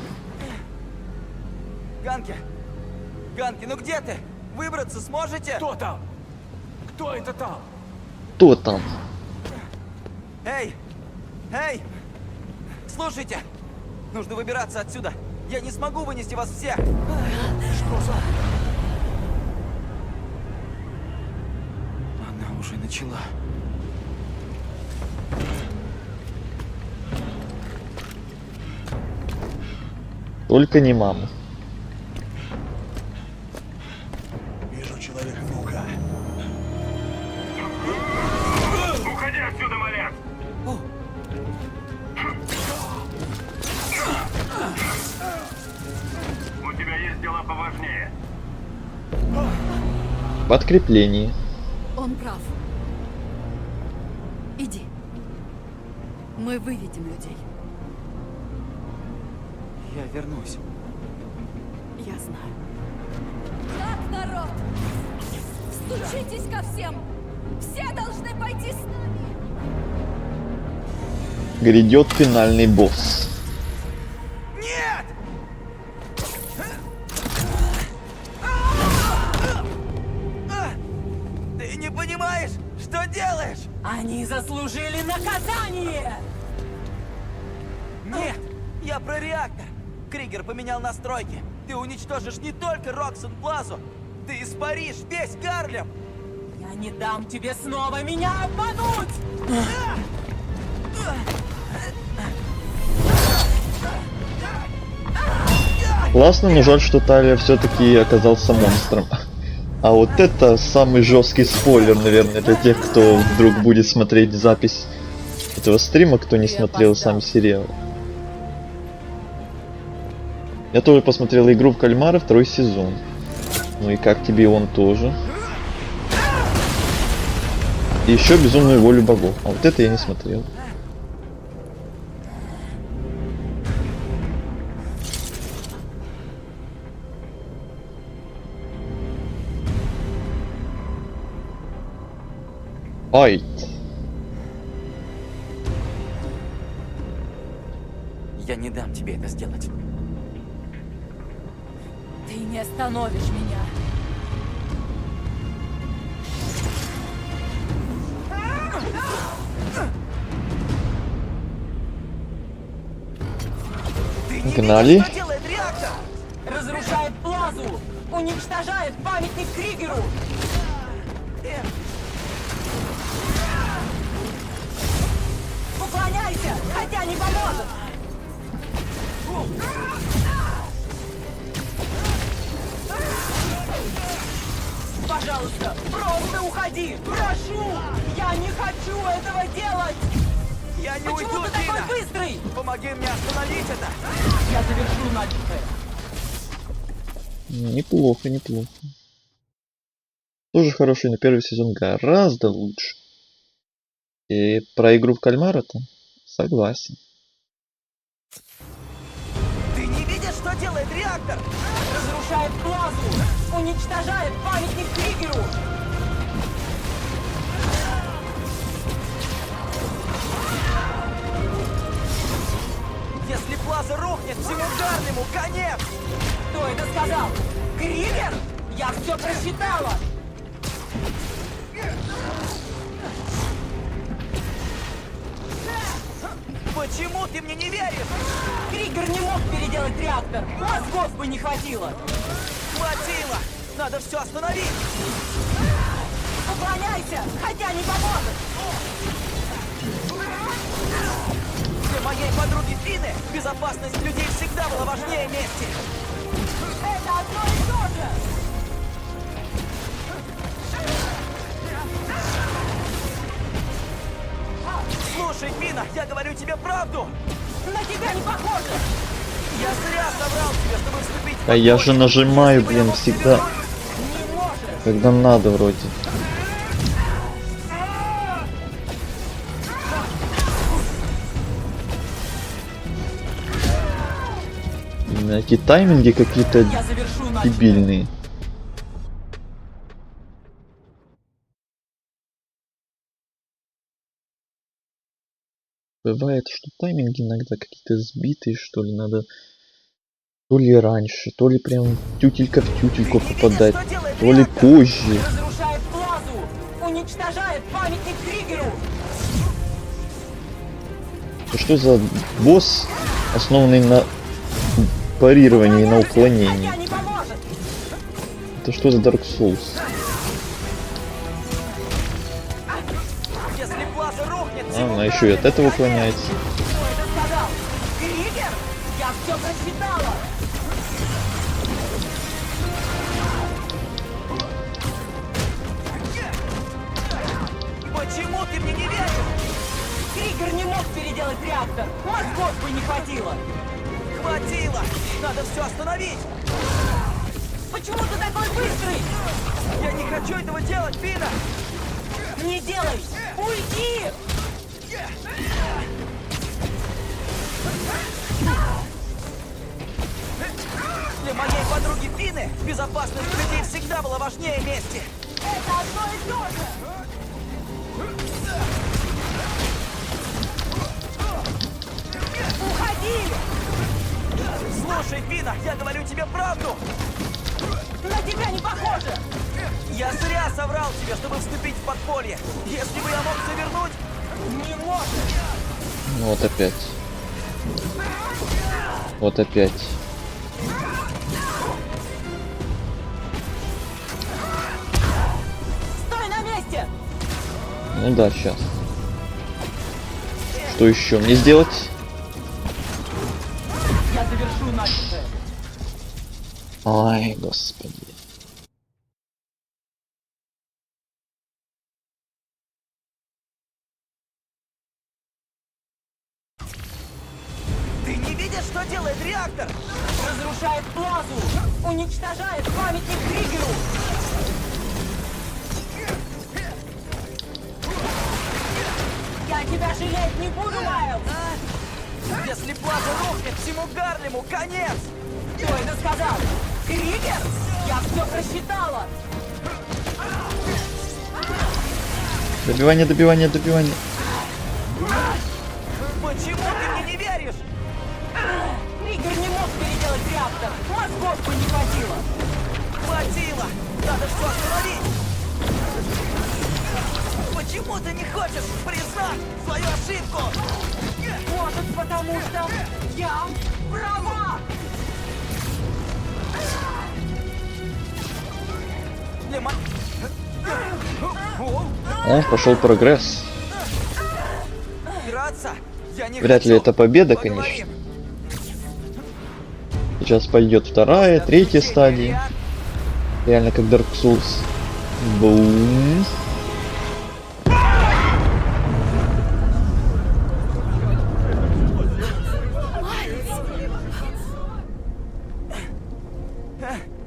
Ганки! Ганки, ну где ты? Выбраться сможете? Кто там? Кто это там? Кто там? Эй! Эй! Слушайте! Нужно выбираться отсюда. Я не смогу вынести вас всех. Что за... Она уже начала. Только не мама. Вижу Человека-паука. Уходи отсюда, моряк! У тебя есть дела поважнее. Подкрепление. Он прав. Иди. Мы выведем людей. Я вернусь. Я знаю. Так, народ! Стучитесь ко всем! Все должны пойти с нами! Грядет финальный босс. Нет! Ты не понимаешь, что делаешь? Они заслужили наказание! Нет, я про реактор. Кригер поменял настройки. Ты уничтожишь не только Роксон Плазу, ты испаришь весь Гарлем. Я не дам тебе снова меня обмануть! Классно, но жаль, что Талия все-таки оказался монстром. А вот это самый жесткий спойлер, наверное, для тех, кто вдруг будет смотреть запись этого стрима, кто не смотрел сам сериал. Я тоже посмотрел игру в кальмара, 2-й сезон. Ну и как тебе он тоже? И еще Безумную волю богов. А вот это я не смотрел. Файт. Я не дам тебе это сделать. Ты не остановишь меня. Гнали. Что делает реактор? Разрушает плазу! Уничтожает памятник Кригеру! Уклоняйся, хотя не поможет! Пожалуйста, просто уходи! Прошу! Я не хочу этого делать! Я не Почему уйду, ты такой Дина! быстрый? Помоги мне остановить это! Я завершу начатое. Неплохо, неплохо. Тоже хороший, но первый сезон гораздо лучше. И про игру в кальмара-то согласен. Ты не видишь, что делает реактор? Разрушает плазу! Уничтожает памятник Кригеру! Если плаза рухнет, всему Гарлему конец! Кто это сказал? Кригер? Я все просчитала! Почему ты мне не веришь? Кригер не мог переделать реактор! Мозгов бы не хватило! Хватило! Надо все остановить! Уклоняйся, хотя не поможет! Для моей подруги Фины безопасность людей всегда была важнее мести! Это одно и то же! Слушай, Фина, я говорю тебе правду! На тебя не похоже! Я зря соврал тебе, чтобы вступить в А я же бой. нажимаю, Если бы я блин, мог всегда. Не можешь! Когда надо вроде. Именно эти тайминги какие-то Я завершу начатое. дебильные. Бывает, что тайминги иногда какие-то сбитые, что ли, надо то ли раньше, то ли прям тютелька в тютельку попадать, то ли позже. Разрушает плазу! Уничтожает памятник Кригеру! Это что за босс, основанный на парировании, на уклонении? Хотя не поможет! Это что за Dark Souls? Если плаза рухнет, А, всему она еще и от этого уклоняется. Кто это сказал? Кригер? Я все просчитала! Почему ты мне не веришь? Кригер не мог переделать реактор! Мозгов бы не хватило! Хватило! Надо все остановить! Почему ты такой быстрый? Я не хочу этого делать, Фина! Не делай! Уйди! Для моей подруги Фины безопасность людей всегда была важнее мести. Это одно и то же! Уходи! Слушай, Фина, я говорю тебе правду. На тебя не похоже! Я зря соврал тебе, чтобы вступить в подполье. Если бы я мог завернуть... Не можешь! Ну вот опять. Вот опять. Стой на месте! Ну да, сейчас. Что еще мне сделать? Я завершу начатое. Ай, господи. Ты не видишь, что делает реактор? Разрушает плазу! Уничтожает памятник Кригеру! Я тебя жалеть не буду, Майлз! Если плаза рухнет, всему Гарлему конец! Кто это сказал? Кригер? Я все просчитала! Добивание, добивание, добивание. Почему ты мне не веришь? Кригер не мог переделать реактор! Мозгов бы не хватило! Хватило! Надо все остановить! Почему ты не хочешь признать свою ошибку? Может, потому что я права! О, пошел прогресс. Драться? Я не Вряд ли хочу. это победа, Поговорим. конечно. Сейчас пойдет вторая, третья стадия. Реально как Dark Souls. Бум.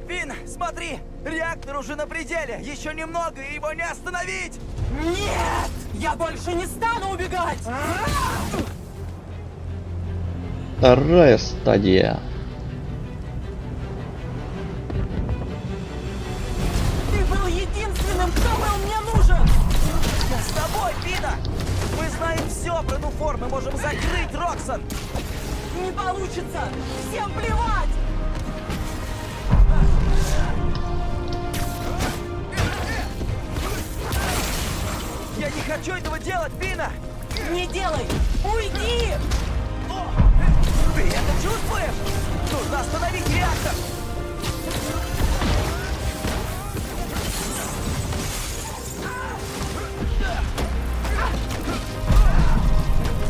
Фин, смотри! Реактор уже на пределе! Еще немного, и его не остановить! Нет! Я больше не стану убегать! Вторая стадия. Ты был единственным, кто был мне нужен! Я с тобой, Фина! Мы знаем все про Нуфор, мы можем закрыть Роксон! Не получится! Всем плевать! Я не хочу этого делать, Фина! Не делай! Уйди! Ты это чувствуешь? Нужно остановить реактор!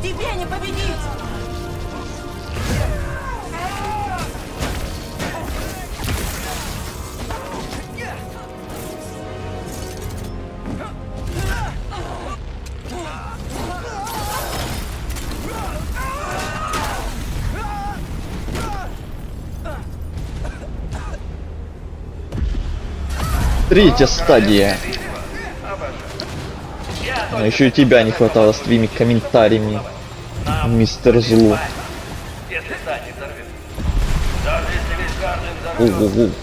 Тебе не победить! Третья стадия. А еще и тебя не хватало с твоими комментариями, мистер Зло. Если здание взорвется. Даже если весь Гарлем взорвется.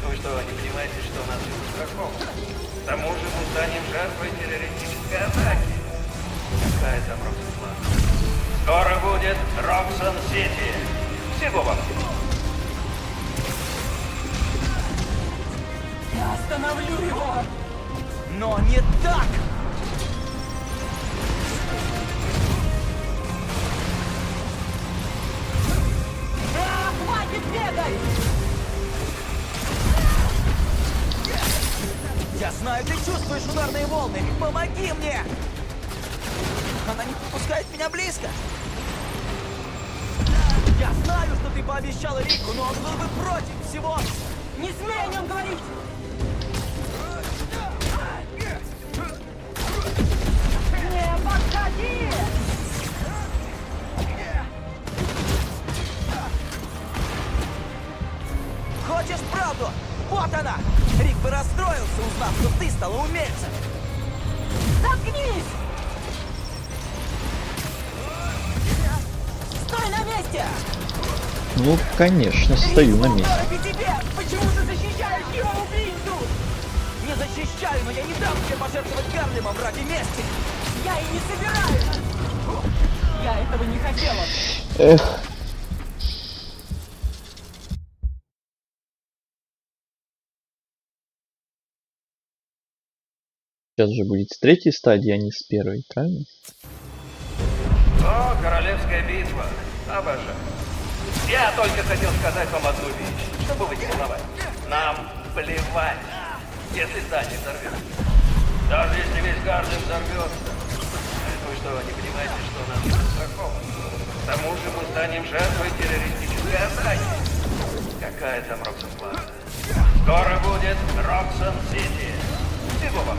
Вы что, не понимаете, что у нас есть страховка? К тому же мы станем жертвой террористической атаки. Какая там Роксон? Скоро будет Роксон-Сити. Всего вам. Я остановлю его! Но не так! Хватит бегать! Я знаю, ты чувствуешь ударные волны! Помоги мне! Она не подпускает меня близко! Я знаю, что ты пообещал Рику, но он был бы против всего! Не смей о нем говорить! Не подходи! Хочешь правду? Вот она! Рик бы расстроился, узнав, что ты стала умельцем! Заткнись! Стой на месте! Ну, конечно, стою на месте. Почему ты защищаешь его убийцу? Не защищаю, но я не дам тебе пожертвовать Гарлемом ради мести. Я и не собираюсь. Я этого не хотела. Эх. Сейчас же будет с третьей стадии, а не с первой, правильно? О, королевская битва. Обожаю. Я только хотел сказать вам одну вещь, чтобы вы не волновались. Нам плевать, если здание взорвется. Даже если весь Гарлем взорвется. Вы что, не понимаете, что у нас застраховано? К тому же мы станем жертвой террористической атаки. Какая там Роксон-Плаза? Скоро будет Роксон-Сити. Всего вам.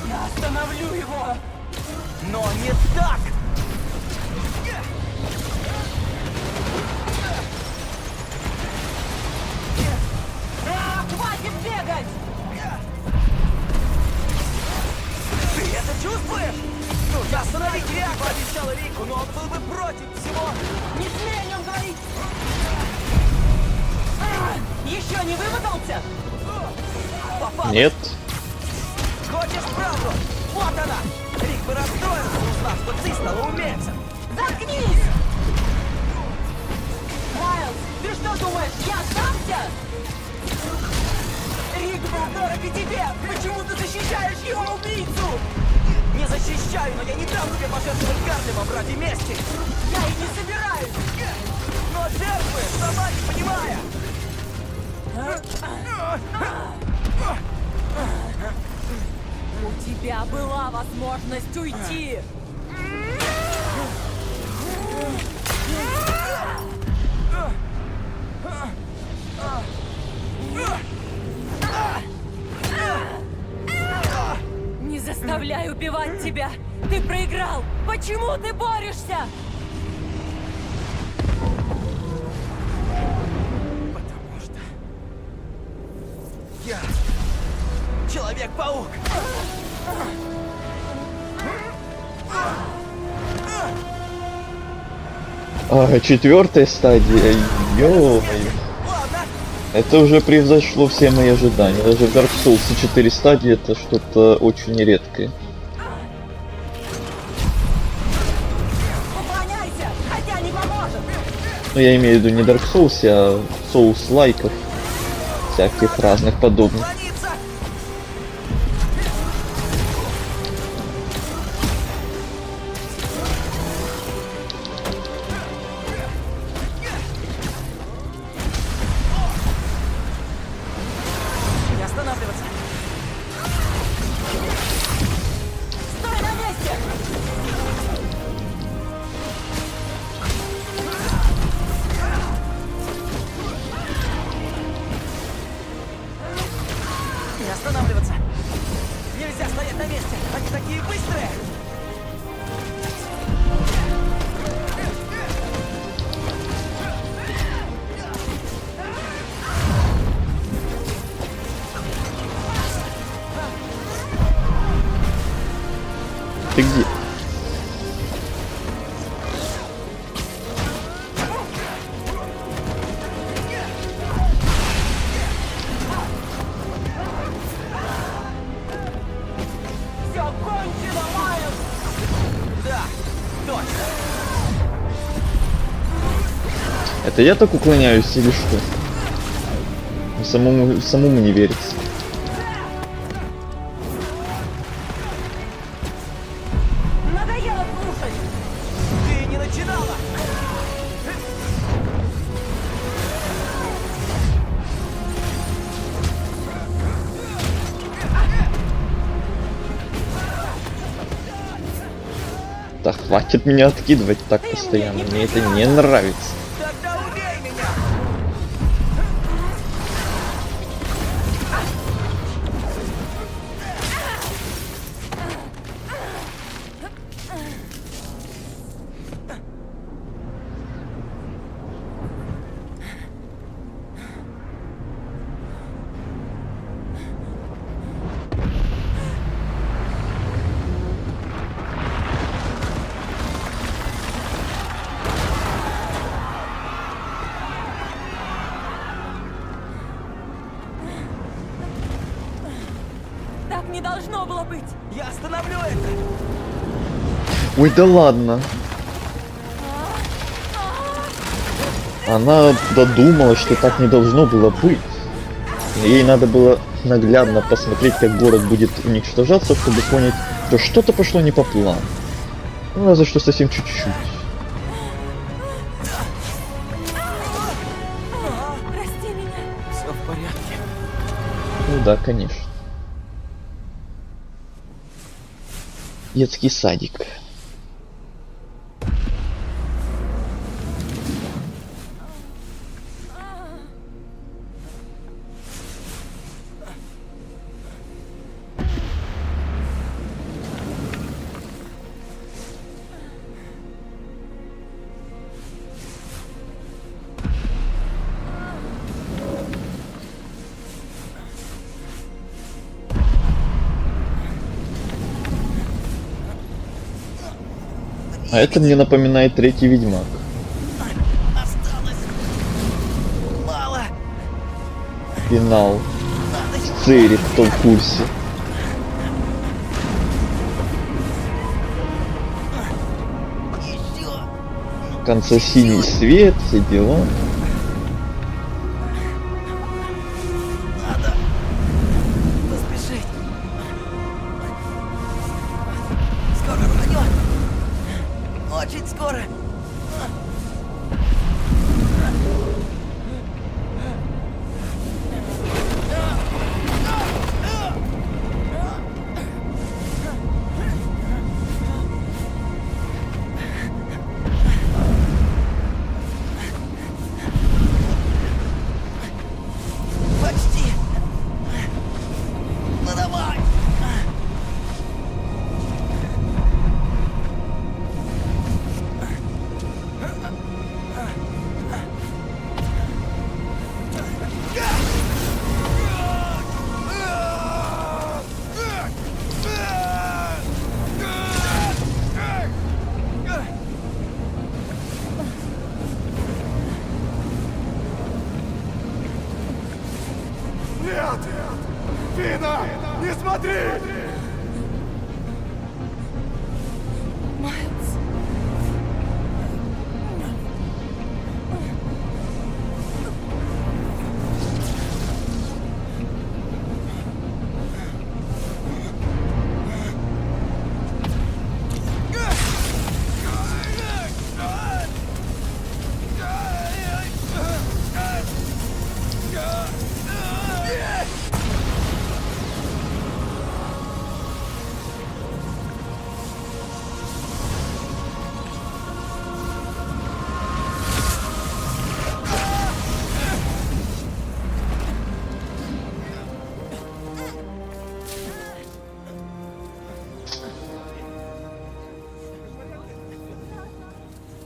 Я остановлю его. Но не так. Хватит бегать! Ты это чувствуешь? Нужно остановить реактор, обещал Рику, но он был бы против всего. Не смей о нем говорить! Еще не вымотался? Попал. Нет. Хочешь правду? Вот она! Рик бы расстроился, узнав, что ты стала умельцем. Заткнись! Майлз, ты что думаешь, я сдамся? Рик был дорог и тебе! Почему ты защищаешь его убийцу? Не защищаю, но я не дам тебе пожертвовать Гарлемом ради мести. Я и не собираюсь! Но жертвуешь, сама не понимая. У тебя была возможность уйти. Не заставляй убивать тебя. Ты проиграл. Почему ты борешься? Потому что я Человек-паук. Четвертая стадия, ё-моё. Это уже превзошло все мои ожидания. Даже в Dark Souls 4 стадии это что-то очень редкое. Уклоняйся, хотя не поможет! Ну я имею в виду не Dark Souls, а Souls-лайков. Всяких разных подобных. Не останавливаться. Стой на месте! Не останавливаться. Нельзя стоять на месте. Они такие быстрые. Ты где? Все кончено, Майлз! Да, точно. Это я так уклоняюсь или что? Самому не верится. Надоело слушать! Ты не начинала. Да хватит меня откидывать так постоянно. Мне это не нравится. Тогда убей меня. Так не должно было быть. Я остановлю это! Ой, да ладно. Она додумалась, что так не должно было быть. Ей надо было наглядно посмотреть, как город будет уничтожаться, чтобы понять, что что-то пошло не по плану. Ну, разве что совсем чуть-чуть. Прости меня. Все в порядке. Ну да, конечно. Детский садик. А это мне напоминает третий Ведьмак. Мало. Финал. Цири, кто в курсе. В конце синий свет, все дела. Надо поспешить. Скоро рванет. Очень скоро. Почти. Ну давай. Нет! Фина! Не смотри! Майлз.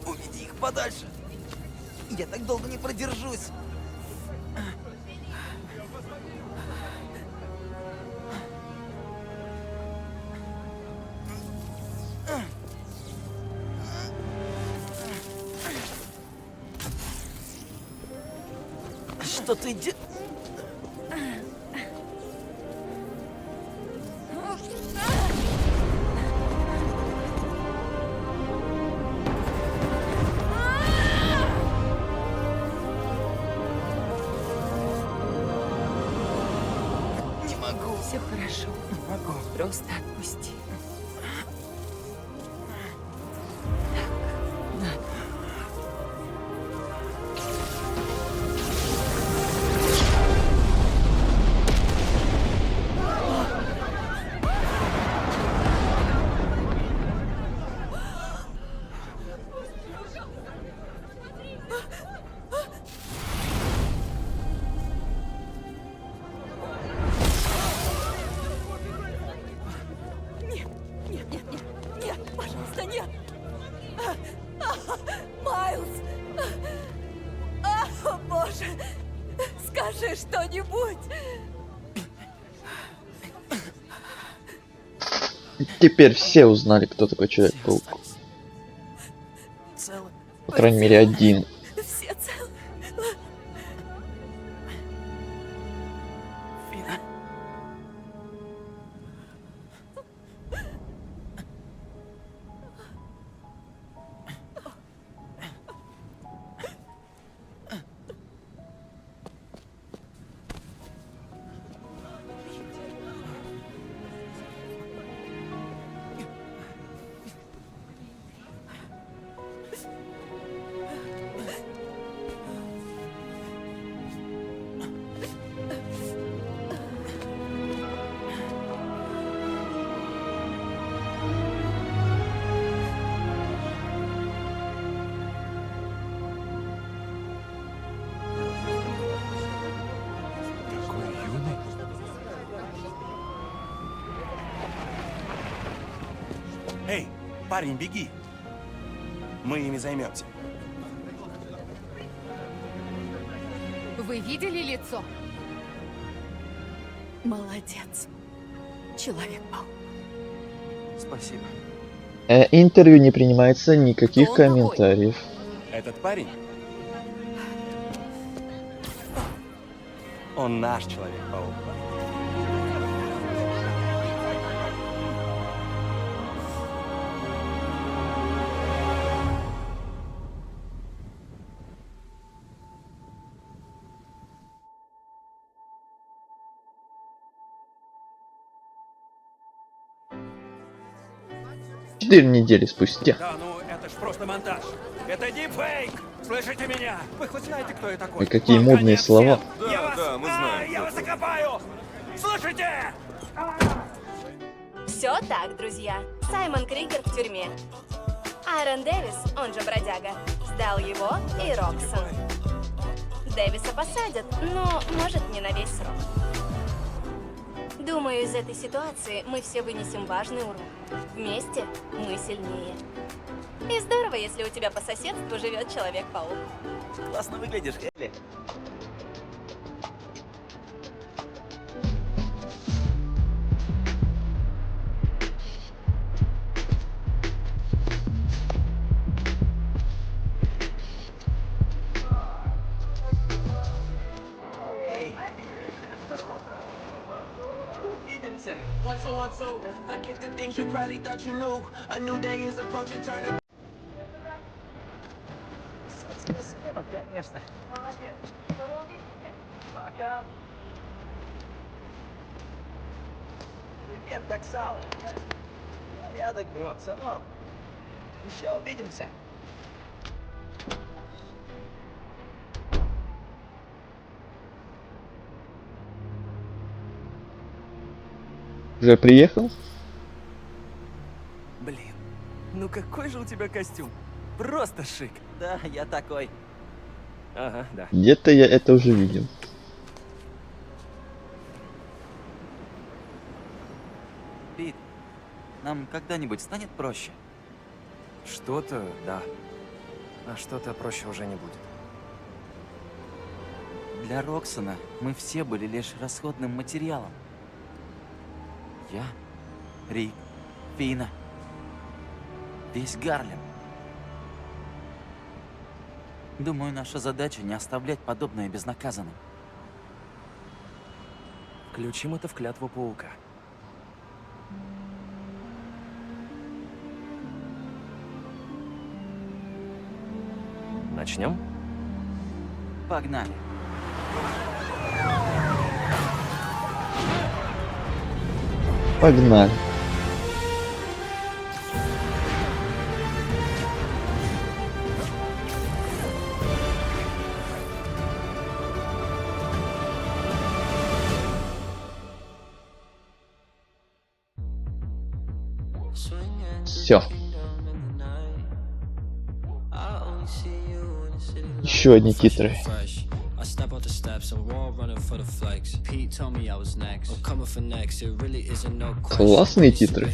Уведи их подальше. Я так долго не продержусь. Что ты делаешь? Не могу. Все хорошо. Не могу. Просто отпусти. Нет, нет, нет, нет, нет, пожалуйста, нет. Майлз! О, Боже! Скажи что-нибудь! Теперь все узнали, кто такой Человек-паук. Цело. По крайней мере, один. Все целы. Фина. Эй, парень, беги. Мы ими займемся. Вы видели лицо? Молодец, Человек-паук. Спасибо. Интервью не принимается, никаких комментариев. Этот парень? Он наш Человек-паук. Четыре недели спустя. Да, ну это ж просто монтаж. Это дипфейк! Слышите меня? Вы хоть знаете, кто я такой? Ой, какие модные слова. Да, мы знаем. Я вас закопаю! Слышите? Все так, друзья. Саймон Кригер в тюрьме. Айрон Дэвис, он же бродяга, сдал его и Роксон. Дэвиса посадят, но, может, не на весь срок. Думаю, из этой ситуации мы все вынесем важный урок. Вместе мы сильнее. И здорово, если у тебя по соседству живет Человек-паук. Классно выглядишь, Элли. Конечно. Молодец. Пока. Привет, как сало. Порядок, бро, сынок. Еще увидимся. Уже приехал? Блин, ну какой же у тебя костюм? Просто шик. Да, я такой. Ага, да. Где-то я это уже видел. Пит, нам когда-нибудь станет проще? Что-то, да. А что-то проще уже не будет. Для Роксона мы все были лишь расходным материалом. Я, Рик, Фина, весь Гарлем. Думаю, наша задача не оставлять подобное безнаказанным. Включим это в клятву паука. Начнем? Погнали. Погнали. Все. Еще одни титры. Классные титры.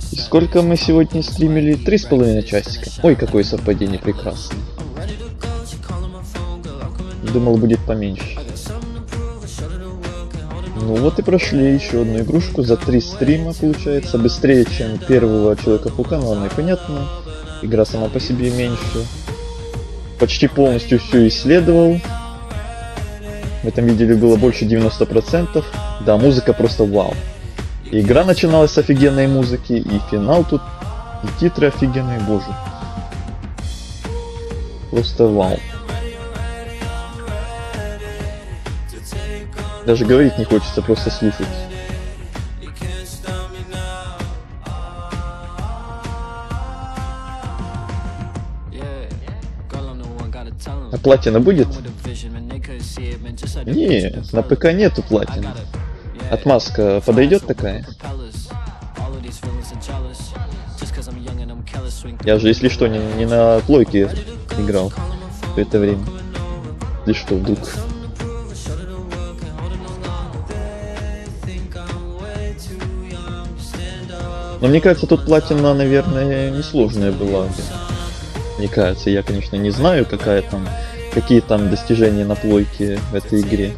Сколько мы сегодня стримили? 3,5 часика. Ой, какое совпадение прекрасное. Думал, будет поменьше. Ну вот и прошли еще одну игрушку за 3 стрима, получается. Быстрее, чем первого Человека-паука, но ладно и понятно. Игра сама по себе меньше. Почти полностью все исследовал. В этом видео было больше 90%. Да, музыка просто вау. И игра начиналась с офигенной музыки, и финал тут, и титры офигенные, боже. Просто вау. Даже говорить не хочется, просто слушать. А платина будет? Не, на ПК нету платины. Отмазка подойдет такая? Я же, если что, не на плойке играл в это время. Если что, вдруг. Но мне кажется, тут платина, наверное, несложная была. Мне кажется, я, конечно, не знаю, какие там достижения на плойке в этой игре.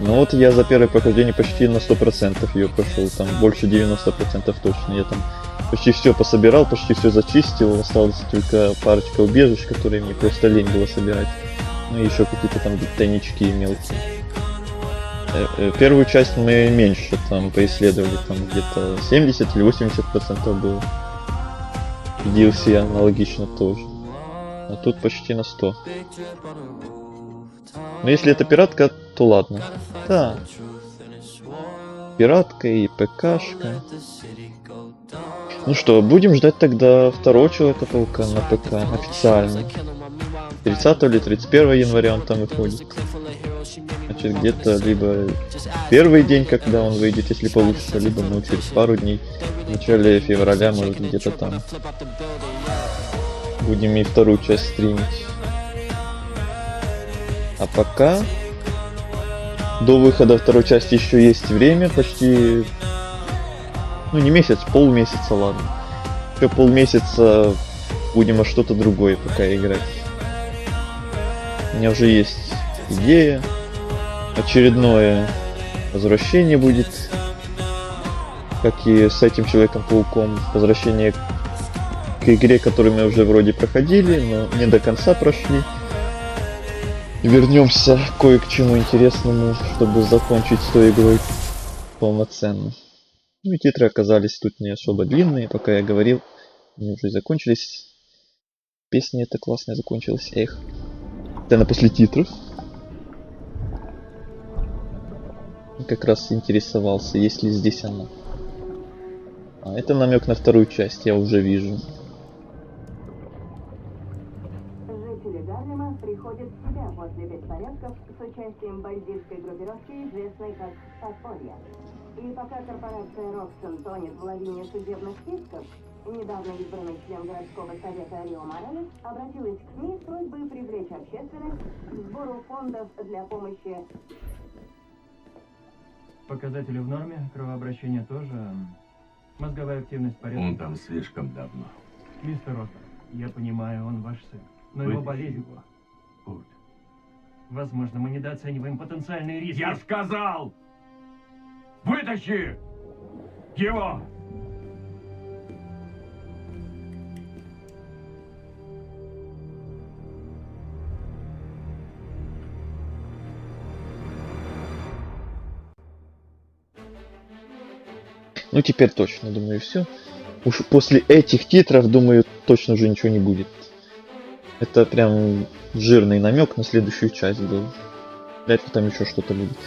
Но вот я за первое прохождение почти на 100% ее прошел, там больше 90% точно. Я там почти все пособирал, почти все зачистил, осталось только парочка убежищ, которые мне просто лень было собирать. Ну и еще какие-то там тайнички мелкие. Первую часть мы меньше там поисследовали, там где-то 70 или 80% было. DLC аналогично тоже. А тут почти на 100. Но если это пиратка, то ладно. Да. Пиратка и ПКшка. Ну что, будем ждать тогда второго Человека-паука на ПК официально. 30 или 31 января он там выходит. Значит, где-то либо первый день, когда он выйдет, если получится, либо ну, через пару дней. В начале февраля, может, где-то там. Будем и вторую часть стримить. А пока до выхода второй части еще есть время, почти, ну не месяц, полмесяца, ладно. Еще полмесяца будем во что-то другое пока играть. У меня уже есть идея. Очередное возвращение будет, как и с этим Человеком-пауком. Возвращение к игре, которую мы уже вроде проходили, но не до конца прошли. Вернемся кое к чему интересному, чтобы закончить с той игрой полноценно. Ну и титры оказались тут не особо длинные, пока я говорил, они уже закончились. Песня эта классная закончилась, эх. Сцена после титров. Как раз интересовался, есть ли здесь она. А это намек на вторую часть, я уже вижу. Жители Гарлема приходят в себя после беспорядков с участием бандитской группировки, известной как «Подполье». И пока корпорация Роксон тонет в лавине судебных списков, недавно избранный член городского совета Рио Моралес обратилась к СМИ с просьбой привлечь общественность к сбору фондов для помощи. Показатели в норме, кровообращение тоже, мозговая активность в порядке. Он там слишком давно. Мистер Ротман, я понимаю, он ваш сын, но его болезнь... Возможно, мы недооцениваем потенциальные риски. Я сказал! Вытащи его! Ну теперь точно, думаю, все. Уж после этих титров, думаю, точно уже ничего не будет. Это прям жирный намек на следующую часть был. Вряд ли там еще что-то будет.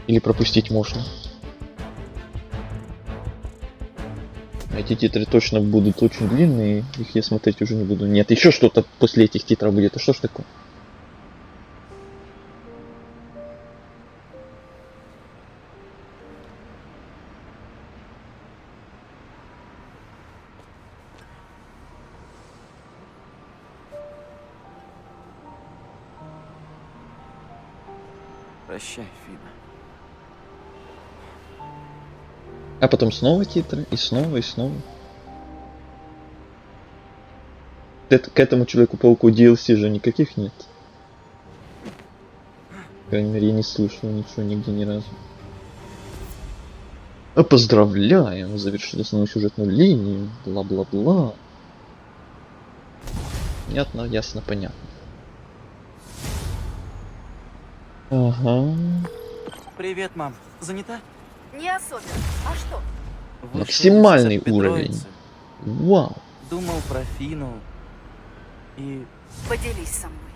Или пропустить можно. Эти титры точно будут очень длинные, их я смотреть уже не буду. Нет, еще что-то после этих титров будет. А что ж такое? Прощай, Фина. А потом снова титры, и снова, и снова. К этому Человеку-пауку DLC же никаких нет. По крайней мере, я не слышал ничего нигде ни разу. А поздравляем! Завершили основную сюжетную линию. Бла-бла-бла. Понятно, ясно, понятно. Ага. Привет, мам. Занята? Не особенно. А что? Максимальный уровень. Вау. Думал про Фину. И... Поделись со мной.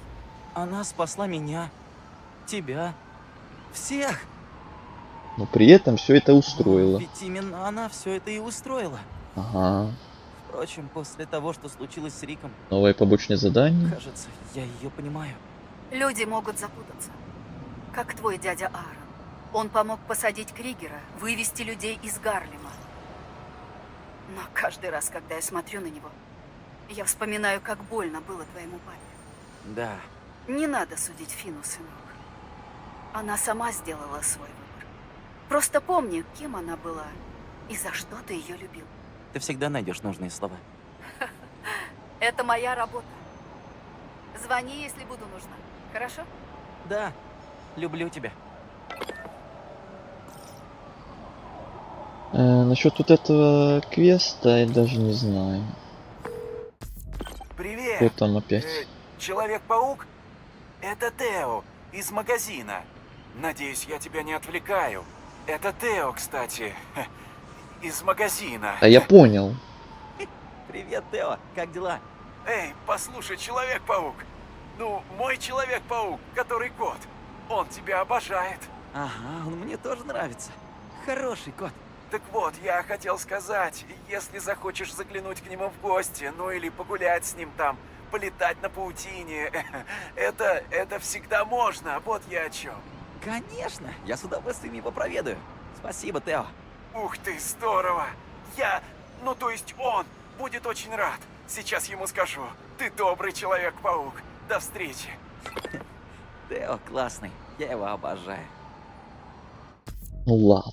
Она спасла меня, тебя, всех. Но при этом все это устроило. Ведь именно она все это и устроила. Ага. Впрочем, после того, что случилось с Риком... Новое побочное задание. Кажется, я ее понимаю. Люди могут запутаться. Как твой дядя Аарон. Он помог посадить Кригера, вывести людей из Гарлема. Но каждый раз, когда я смотрю на него, я вспоминаю, как больно было твоему папе. Да. Не надо судить Фину, сынок. Она сама сделала свой выбор. Просто помни, кем она была И за что ты ее любил? Ты всегда найдешь нужные слова. Это моя работа. Звони, если буду нужна. Хорошо? Да, люблю тебя. Насчет вот этого квеста я даже не знаю. Привет! Кто там опять? Человек-паук? Это Тео из магазина. Надеюсь, я тебя не отвлекаю. Это Тео, кстати, из магазина. А я понял. Привет, Тео, как дела? Эй, послушай, Человек-паук. Ну, мой Человек-паук, который кот. Он тебя обожает. Ага, он мне тоже нравится. Хороший кот. Так вот, я хотел сказать, если захочешь заглянуть к нему в гости, ну или погулять с ним там, полетать на паутине, это всегда можно, вот я о чем. Конечно, я с удовольствием его проведаю. Спасибо, Тео. Ух ты, здорово. Ну то есть он будет очень рад. Сейчас ему скажу. Ты добрый Человек-паук. До встречи. Тео классный, я его обожаю. Ну ладно.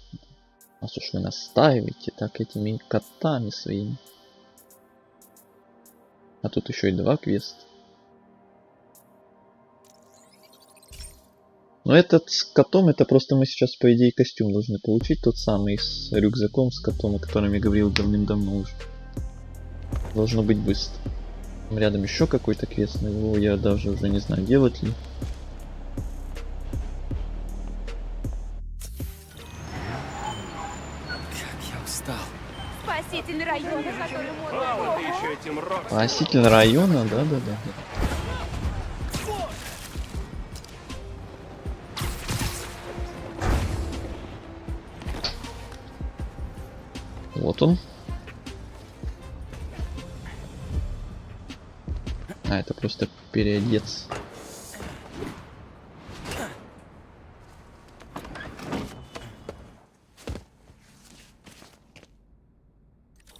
Раз уж вы настаиваете так этими котами своими. А тут еще и 2 квеста. Но этот с котом, это просто мы сейчас, по идее, костюм должны получить. Тот самый с рюкзаком, с котом, о котором я говорил давным-давно уже. Должно быть быстро. Там рядом еще какой-то квест, но его я даже уже не знаю, делать ли. Спасительный район, Мало ты еще этим Роксом. Спаситель района, да-да-да. Вот он. А, это просто переодеться.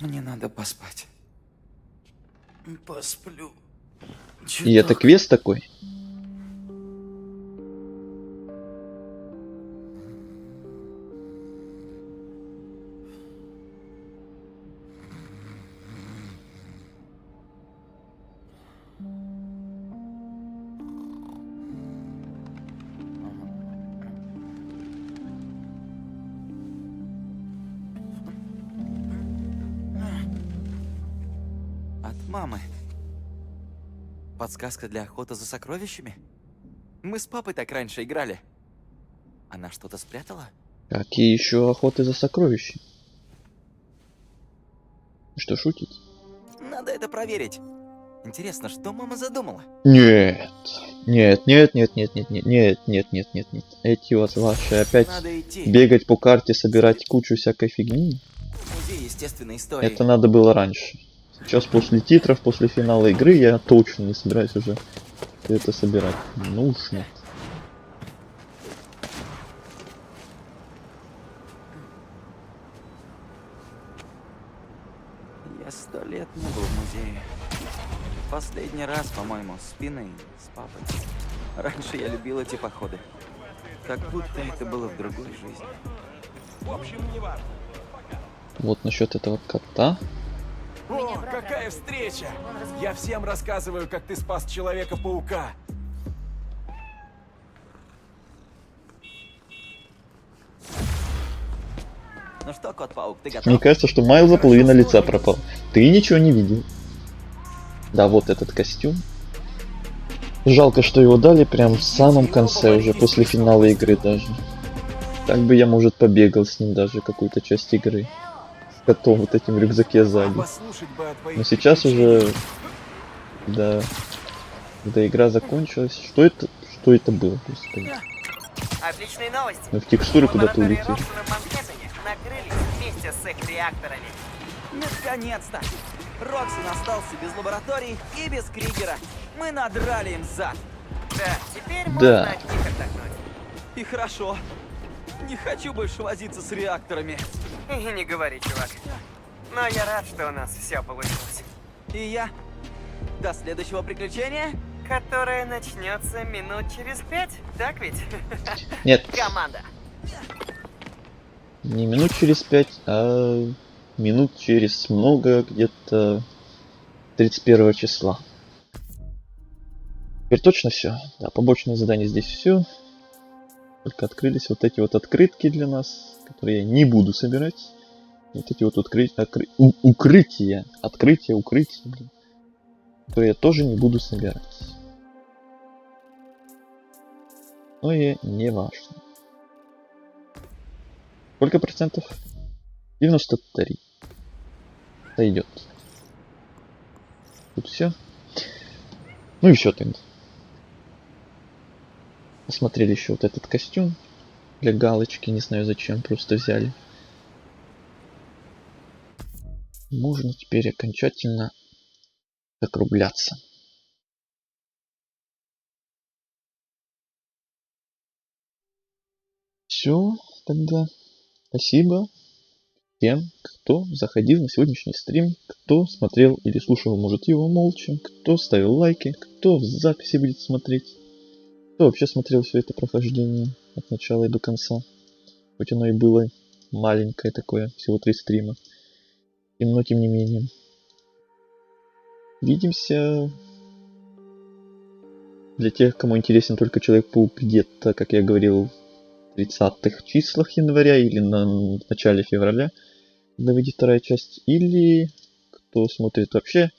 Мне надо поспать. Посплю. И это квест такой? Мамы. Подсказка для охоты за сокровищами? Мы с папой так раньше играли. Она что-то спрятала? Какие еще охоты за сокровищами? Что, шутить? Надо это проверить. Интересно, что мама задумала? Нет. Нет, нет, нет, нет, нет, нет, нет, нет, нет, нет, нет. Эти вот ваши опять бегать по карте, собирать кучу всякой фигни. Музей естественной истории. Это надо было раньше. Сейчас после титров, после финала игры я точно не собираюсь уже это собирать. Ну уж нет. Я 100 лет не был в музее. Последний раз, по-моему, с Пиной, с папой. Раньше я любил эти походы. Как будто это было в другой жизни. В общем, не важно. Вот насчет этого кота. О, какая встреча! Я всем рассказываю, как ты спас Человека-паука. Ну что, кот-паук, ты готов? Мне кажется, что Майлза половина лица пропал. Ты ничего не видел. Да, вот этот костюм. Жалко, что его дали прям в самом конце, уже после финала игры даже. Так бы я, может, побегал с ним даже какую-то часть игры. С котом вот этим в рюкзаке сзади. Но сейчас уже... Да. Когда игра закончилась... Что это было, господи? Отличные новости. Мы в текстуры куда-то улетели. Накрылись вместе с их реакторами. Наконец-то! Роксон остался без лабораторий и без Кригера. Мы надрали им зад. Да, теперь Да. можно от них отдохнуть. И хорошо. Не хочу больше возиться с реакторами. И не говори, чувак. Но я рад, что у нас все получилось. И я. До следующего приключения. Которое начнется минут через 5, так ведь? Нет. Команда. Не минут через 5, а минут через много, где-то 31 числа. Теперь точно все. Да, побочные задания здесь все. Только открылись вот эти вот открытки для нас, которые я не буду собирать. Вот эти вот укрытия, блин, которые я тоже не буду собирать. Но и не важно. Сколько процентов? 93. Сойдет. Тут все. Ну и все тогда. Посмотрели еще вот этот костюм. Для галочки, не знаю зачем, просто взяли. Можно теперь окончательно закругляться. Все, тогда спасибо тем, кто заходил на сегодняшний стрим, кто смотрел или слушал, может, его молча, кто ставил лайки, кто в записи будет смотреть, кто вообще смотрел все это прохождение от начала и до конца. Хоть оно и было маленькое такое, всего 3 стрима. Но тем не менее. Видимся. Для тех, кому интересен только Человек-паук, где-то, как я говорил, в 30-х числах января или на начале февраля, когда выйдет 2-я часть, или кто смотрит вообще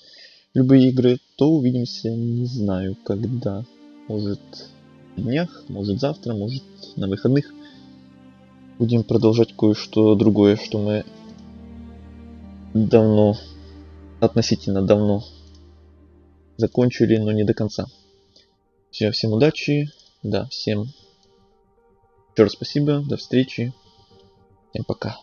любые игры, то увидимся, не знаю когда. Может на днях, может завтра, может на выходных. Будем продолжать кое-что другое, что мы давно, относительно давно закончили, но не до конца. Все, всем удачи, да, всем еще раз спасибо, до встречи, всем пока.